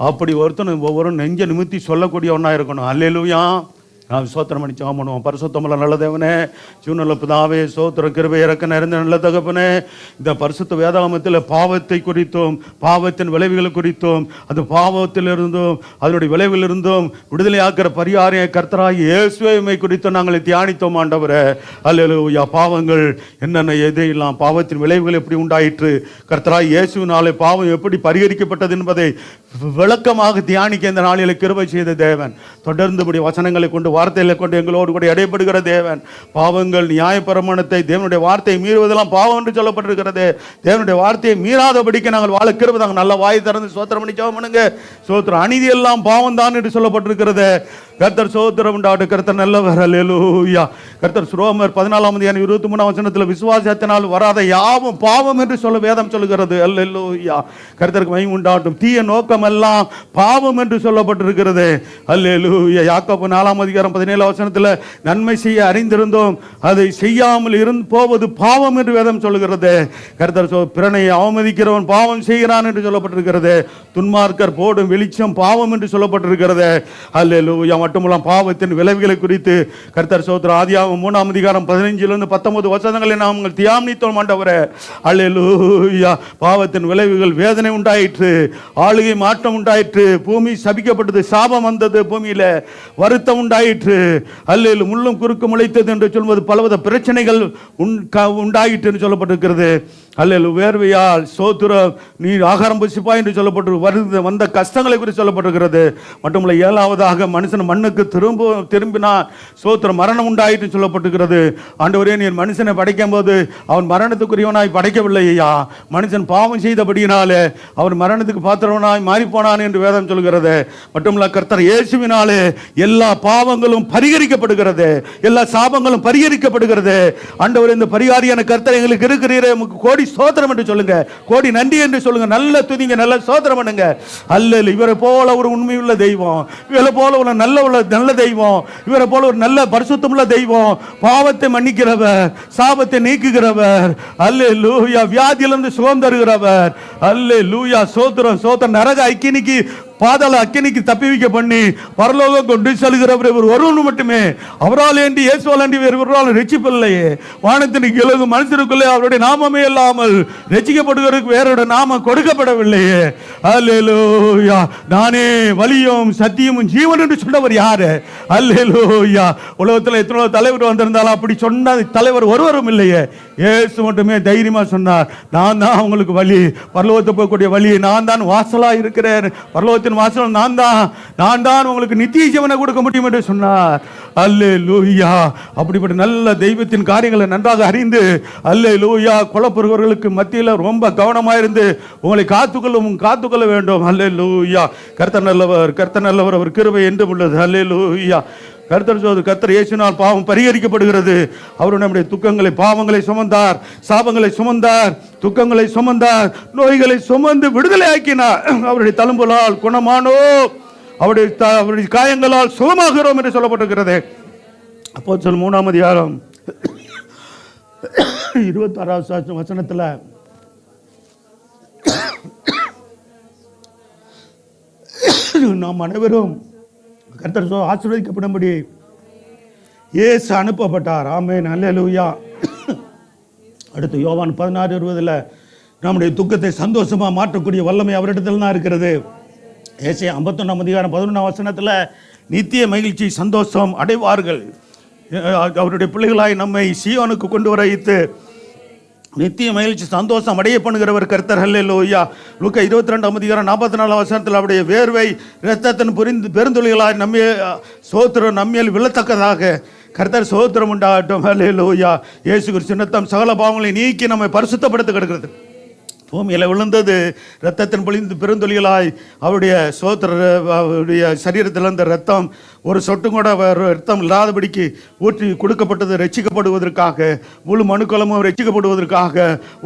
அப்படி ஒவ்வொரு நெஞ்ச நிமித்தி சொல்லக்கூடிய ஒன்றா இருக்கணும். அல்லேலூயா. நாம் சோத்திரம் பண்ணி ஜெபம் பண்ணுவோம். பரிசுத்தமுள்ள நல்ல தேவனே, ஜீவனுள்ள பிதாவே, சோத்திரம் கிருபை இறக்க நிறைந்த நல்ல தகப்பனே, இந்த பரிசுத்த வேதாகமத்தில் பாவத்தை குறித்தும் பாவத்தின் விளைவுகள் குறித்தும் அந்த பாவத்திலிருந்தும் அதனுடைய விளைவிலிருந்தும் விடுதலையாக்கிற பரிகாரிய கர்த்தராகிய இயேசுவை குறித்தும் நாங்கள் தியானித்தோம் ஆண்டவரே. அல்லேலூயா. பாவங்கள் என்னென்ன எதையெல்லாம், பாவத்தின் விளைவுகள் எப்படி உண்டாயிற்று, கர்த்தராகிய இயேசுவினாலே பாவம் எப்படி பரிகரிக்கப்பட்டது என்பதை விளக்கமாக தியானிக்க இந்த நாளில் கிருபை செய்த தேவன், தொடர்ந்து வசனங்களை கொண்டு வார்த்தைகளை கொண்டு எங்களோடு கூட இடைப்படுகிற தேவன். பாவங்கள் நியாயப்பிரமாணத்தை தேவனுடைய வார்த்தையை மீறுவதெல்லாம் பாவம் என்று சொல்லப்பட்டிருக்கிறது. தேவனுடைய வார்த்தையை மீறாதபடிக்கு நாங்கள் வாழ கிருபை தாங்க. நல்ல வாய் திறந்து சோத்திரம் பண்ணி ஜெபம் பண்ணுங்க. சோத்திரம். அநீதி எல்லாம் பாவம் தான் என்று சொல்லப்பட்டிருக்கிறது. கர்த்தர் சோத்திரம் உண்டாட்டு. கர்த்தர் நல்லவர். அல்லேலூயா. கர்த்தர் ரோமர் 14:23 வசனத்தில் விசுவாசத்தினால் வராத யாவும் பாவம் என்று சொல்ல வேதம் சொல்லுகிறது. அல்லேலூயா. கர்த்தருக்கு மகிமை உண்டாட்டும். தீய நோக்கம் எல்லாம் பாவம் என்று சொல்லப்பட்டிருக்கிறது. அல்லேலூயா. யாக்கோபு 4:17 வசனத்தில் நன்மை செய்ய அறிந்திருந்தோம் அதை செய்யாமல் இருந்து போவது பாவம் என்று வேதம் சொல்லுகிறது. கர்த்தர் பிறனை அவமதிக்கிறவன் பாவம் செய்கிறான் என்று சொல்லப்பட்டிருக்கிறது. துன்மார்க்கர் போடும் வெளிச்சம் பாவம் என்று சொல்லப்பட்டிருக்கிறது. அல்லேலூயா. மட்டுமல்ல பாவத்தின் விளைவுகளை குறித்து கர்த்தர் சோத்திரம் ஆதியாகமம் 3:15-19 வசனங்களை நாம் தியானித்தோம் ஆண்டவரே. அல்லேலூயா. பாவத்தின் விளைவுகள் வேதனை உண்டாயிற்று, ஆளுகை மாற்றம் உண்டாயிற்று, பூமி சபிக்கப்பட்டது, சாபம் வந்தது, பூமியில வருத்தம் உண்டாயிற்று. அல்லேலூயா. முள்ளும் குறுக்கு முளைத்தது என்று சொல்வது பலவித பிரச்சனைகள் உண்டாயிற்று என்று சொல்லப்பட்டிருக்கிறது. அல்லேலூயா. வேர்வையால் சோத்திரம் நீ ஆகாரம் புசிப்பாய் என்று சொல்லப்பட்டு வந்த கஷ்டங்களை குறித்து சொல்லப்பட்டிருக்கிறது. மட்டுமல்ல 7வதாக மனுஷன் மண்ணுக்கு திரும்பினான், சோத்திரம் மரணம் உண்டாயிட்டு சொல்லப்பட்டிருக்கிறது. ஆண்டவரே, நீர் மனுஷனை படைக்கும் போது அவன் மரணத்துக்குரியவனாய் படைக்கவில்லை ஐயா. மனுஷன் பாவம் செய்தபடியினாலே அவன் மரணத்துக்கு பாத்திரவனாய் மாறிப்போனான் என்று வேதம் சொல்கிறது. மட்டுமல்ல கர்த்தர் இயேசுவினாலே எல்லா பாவங்களும் பரிகரிக்கப்படுகிறது, எல்லா சாபங்களும் பரிகரிக்கப்படுகிறது. ஆண்டவரே, இந்த பரிகாரியான கர்த்தர் எங்களுக்கு இருக்கிறீரே, கோடி சோத்திரம் என்று சொல்லுங்க, கோடி நன்றி என்று சொல்லுங்க, நல்ல துதிங்க, நல்ல சோத்திரம் பண்ணுங்க. அல்லேலூயா. இவரை போல ஒரு உண்மையுள்ள தெய்வம், இவரை போல ஒரு நல்ல தெய்வம், இவரை போல ஒரு நல்ல பரிசுத்தமுள்ள தெய்வம், பாவத்தை மன்னிக்கிறவர், சாபத்தை நீக்குகிறவர். அல்லேலூயா. வியாதியிலிருந்து சுகம் தருகிறவர். அல்லேலூயா. சோத்திரம் சோத்திரம். நரக அக்கினிக்கு பாதாள அக்கினிக்கு தப்பி வைக்க பண்ணி பரலோகம் கொண்டு செல்கிறவர் இவர் ஒருவன் மட்டுமே. அவரால் ஏண்டி இயேசுவால் ஏண்டி வேறு ரட்சிப்பில்லையே. வானத்தின் கிழங்கு மனுஷருக்குள்ளே அவருடைய நாமமே இல்லாமல் ரட்சிக்கப்படுவதற்கு வேறோட நாமம் கொடுக்கப்படவில்லையே. அல்லேலூயா. நானே வழியும் சத்தியமும் ஜீவன் என்று சொன்னவர் யாரு? அல்லேலூயா. உலகத்தில் எத்தனை தலைவர் வந்திருந்தாலும் அப்படி சொன்ன தலைவர் ஒருவரும் இல்லையே. இயேசு மட்டுமே தைரியமா சொன்னார், நான் தான் உங்களுக்கு வழி, பரலோகத்தை போகக்கூடிய வழி, நான் தான் வாசலா இருக்கிறேன், பரலோகத்தின் வாசல் நான் தான் உங்களுக்கு நித்திய ஜீவனை கொடுக்க முடியும் என்று சொன்னார். அல்லேலூயா. அப்படிப்பட்ட நல்ல தெய்வத்தின் காரியங்களை நன்றாக அறிந்து அல்லேலூயா கொல்லப்படுபவர்களுக்கு மத்தியில் ரொம்ப கவனமாயிருந்து உங்களை காத்துக்கொள்ள வேண்டும். அல்லேலூயா. கர்த்தர் நல்லவர், கர்த்தர் நல்லவர், அவர் கிருபை என்றும் உள்ளது. அல்லேலூயா. கர்த்தர் இயேசுவினால் பாவம் பரிகரிக்கப்படுகிறது. அவர் நம்முடைய துக்கங்களை பாவங்களை சுமந்தார், சாபங்களை சுமந்தார், துக்கங்களை சுமந்தார், நோய்களை சுமந்து விடுதலை ஆக்கினார். அவருடைய தழும்புகளால் குணமானோ, அவருடைய காயங்களால் சுகமாகிறோம் என்று சொல்லப்பட்டிருக்கிறது. அப்போஸ்தலர் 3 26 வசனத்தில் நாம் அனைவரும் கர்த்தர் ஆசீர்வதிக்கப்படும்படி இயேசு அனுப்பப்பட்டார். ஆமென். அல்லேலூயா. அடுத்து யோவான் 16:20 நம்முடைய துக்கத்தை சந்தோஷமா மாற்றக்கூடிய வல்லமை அவரிடத்தில் தான் இருக்கிறது. ஏசாயா 51:11 வசனத்தில் நித்திய மகிழ்ச்சி சந்தோஷம் அடைவார்கள். அவருடைய பிள்ளைகளாய் நம்மை சீயோனுக்கு கொண்டு வர வைத்து நித்திய மகிழ்ச்சி சந்தோஷம் அடைய பண்ணுகிறவர் கர்த்தர். அல்லேலூயா. லூக்கா 22:44 வசனத்தில் அவருடைய வேர்வை இரத்தத்தின் பெருந்துளிகளாய் நம்மே சோத்திரம் நம்மேல் விழத்தக்கதாக கர்த்தர் சோத்திரம் உண்டாகட்டும். அல்லேலூயா. இயேசு கிறிஸ்து ரத்தம் சகல பாவங்களை நீக்கி நம்மை பரிசுத்தப்படுத்த கிடக்கிறது. பூமியில் விழுந்தது இரத்தத்தின் பொழிந்து பெருந்தொழிகளாய் அவருடைய அவருடைய சரீரத்தில் இருந்த ரத்தம் ஒரு சொட்டும் கூட ரத்தம் இல்லாதபடிக்கு ஊற்றி கொடுக்கப்பட்டது ரட்சிக்கப்படுவதற்காக, முழு மனுக்குலமும் ரட்சிக்கப்படுவதற்காக,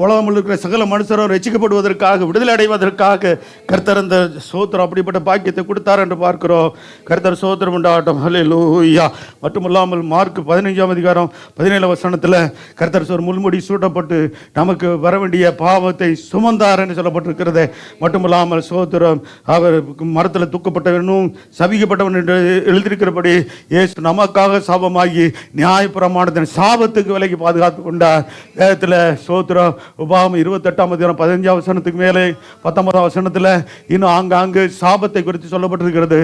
உலகம் இருக்கிற சகல மனுஷரும் ரட்சிக்கப்படுவதற்காக, விடுதலை அடைவதற்காக கர்த்தர் அந்த சோத்திரம் அப்படிப்பட்ட பாக்கியத்தை கொடுத்தார் என்று பார்க்கிறோம். கர்த்தர் சோத்திரம் உண்டாகட்டும். அல்லேலூயா. மட்டுமில்லாமல் மார்க் 15 வசனத்தில் கர்த்தர் முள்முடி சூட்டப்பட்டு நமக்கு வர வேண்டிய பாவத்தை சுமந்தார் என்று சொல்லப்பட்டிருக்கிறது. மட்டுமல்லாமல் சோத்திரம், அவர் மரத்தில் தூக்கப்பட்டவனும் சபிக்கப்பட்டவன் என்று எழுதியிருக்கிறபடி இயேசு நமக்காக சாபமாகி நியாயப்பிரமாணத்தின் சாபத்துக்கு விலைக்கு பாதுகாத்து கொண்டார். வேதத்தில் சோத்திரம் உபாகமம் 28 வசனத்துக்கு மேலே 19 வசனத்தில் இன்னும் ஆங்காங்கு சாபத்தை குறித்து சொல்லப்பட்டிருக்கிறது.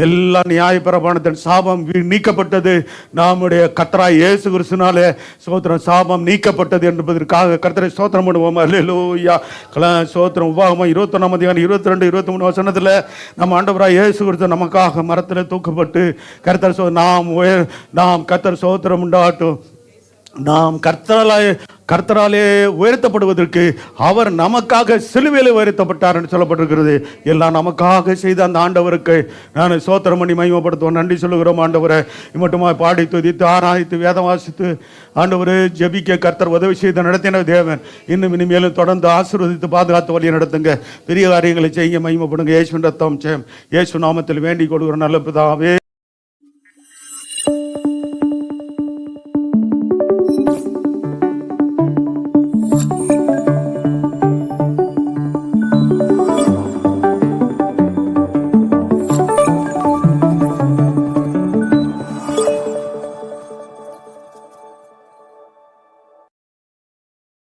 எல்லா நியாயப்பிரமாணத்தின் சாபம் நீக்கப்பட்டது. நம்முடைய கர்த்தராகிய இயேசு கிறிஸ்துவினாலே சோத்திரம் சாபம் நீக்கப்பட்டது என்பதற்காக கர்த்தரை ஸ்தோத்திரம் பண்ணுவோம். அல்லேலூயா. சோத்திரம். உபாகமம் 21 22 23 வசனத்தில் நம்ம ஆண்டவராகிய இயேசு கிறிஸ்து நமக்காக மரத்தில் தூக்கப்பட்டு கர்த்தர் நாம் கர்த்தர் சோத்திரம் உண்டாகட்டும், நாம் கர்த்தராலே உயர்த்தப்படுவதற்கு அவர் நமக்காக சிலுவையில் உயர்த்தப்பட்டார் என்று சொல்லப்பட்டிருக்கிறது. எல்லாம் நமக்காக செய்த அந்த ஆண்டவருக்கு நான் சோத்திரம் பண்ணி மகிமைப்படுத்துவோம். நன்றி சொல்லுகிறோம். ஆண்டவரை மட்டுமா பாடி துதித்து ஆராய்த்து வேதம் வாசித்து ஆண்டவரை ஜெபிக்க கர்த்தர் உதவி செய்து நடத்தின தேவன் இன்னும் இனிமேலும் தொடர்ந்து ஆசீர்வதித்து பாதுகாத்து வழியை நடத்துங்க. பெரிய காரியங்களை செய்ய மகிமைப்படுங்க. இயேசு ரத்தம் ஜெயம். இயேசு நாமத்தில் வேண்டிக் கொள்கிறோம் நல்ல பிதாவே.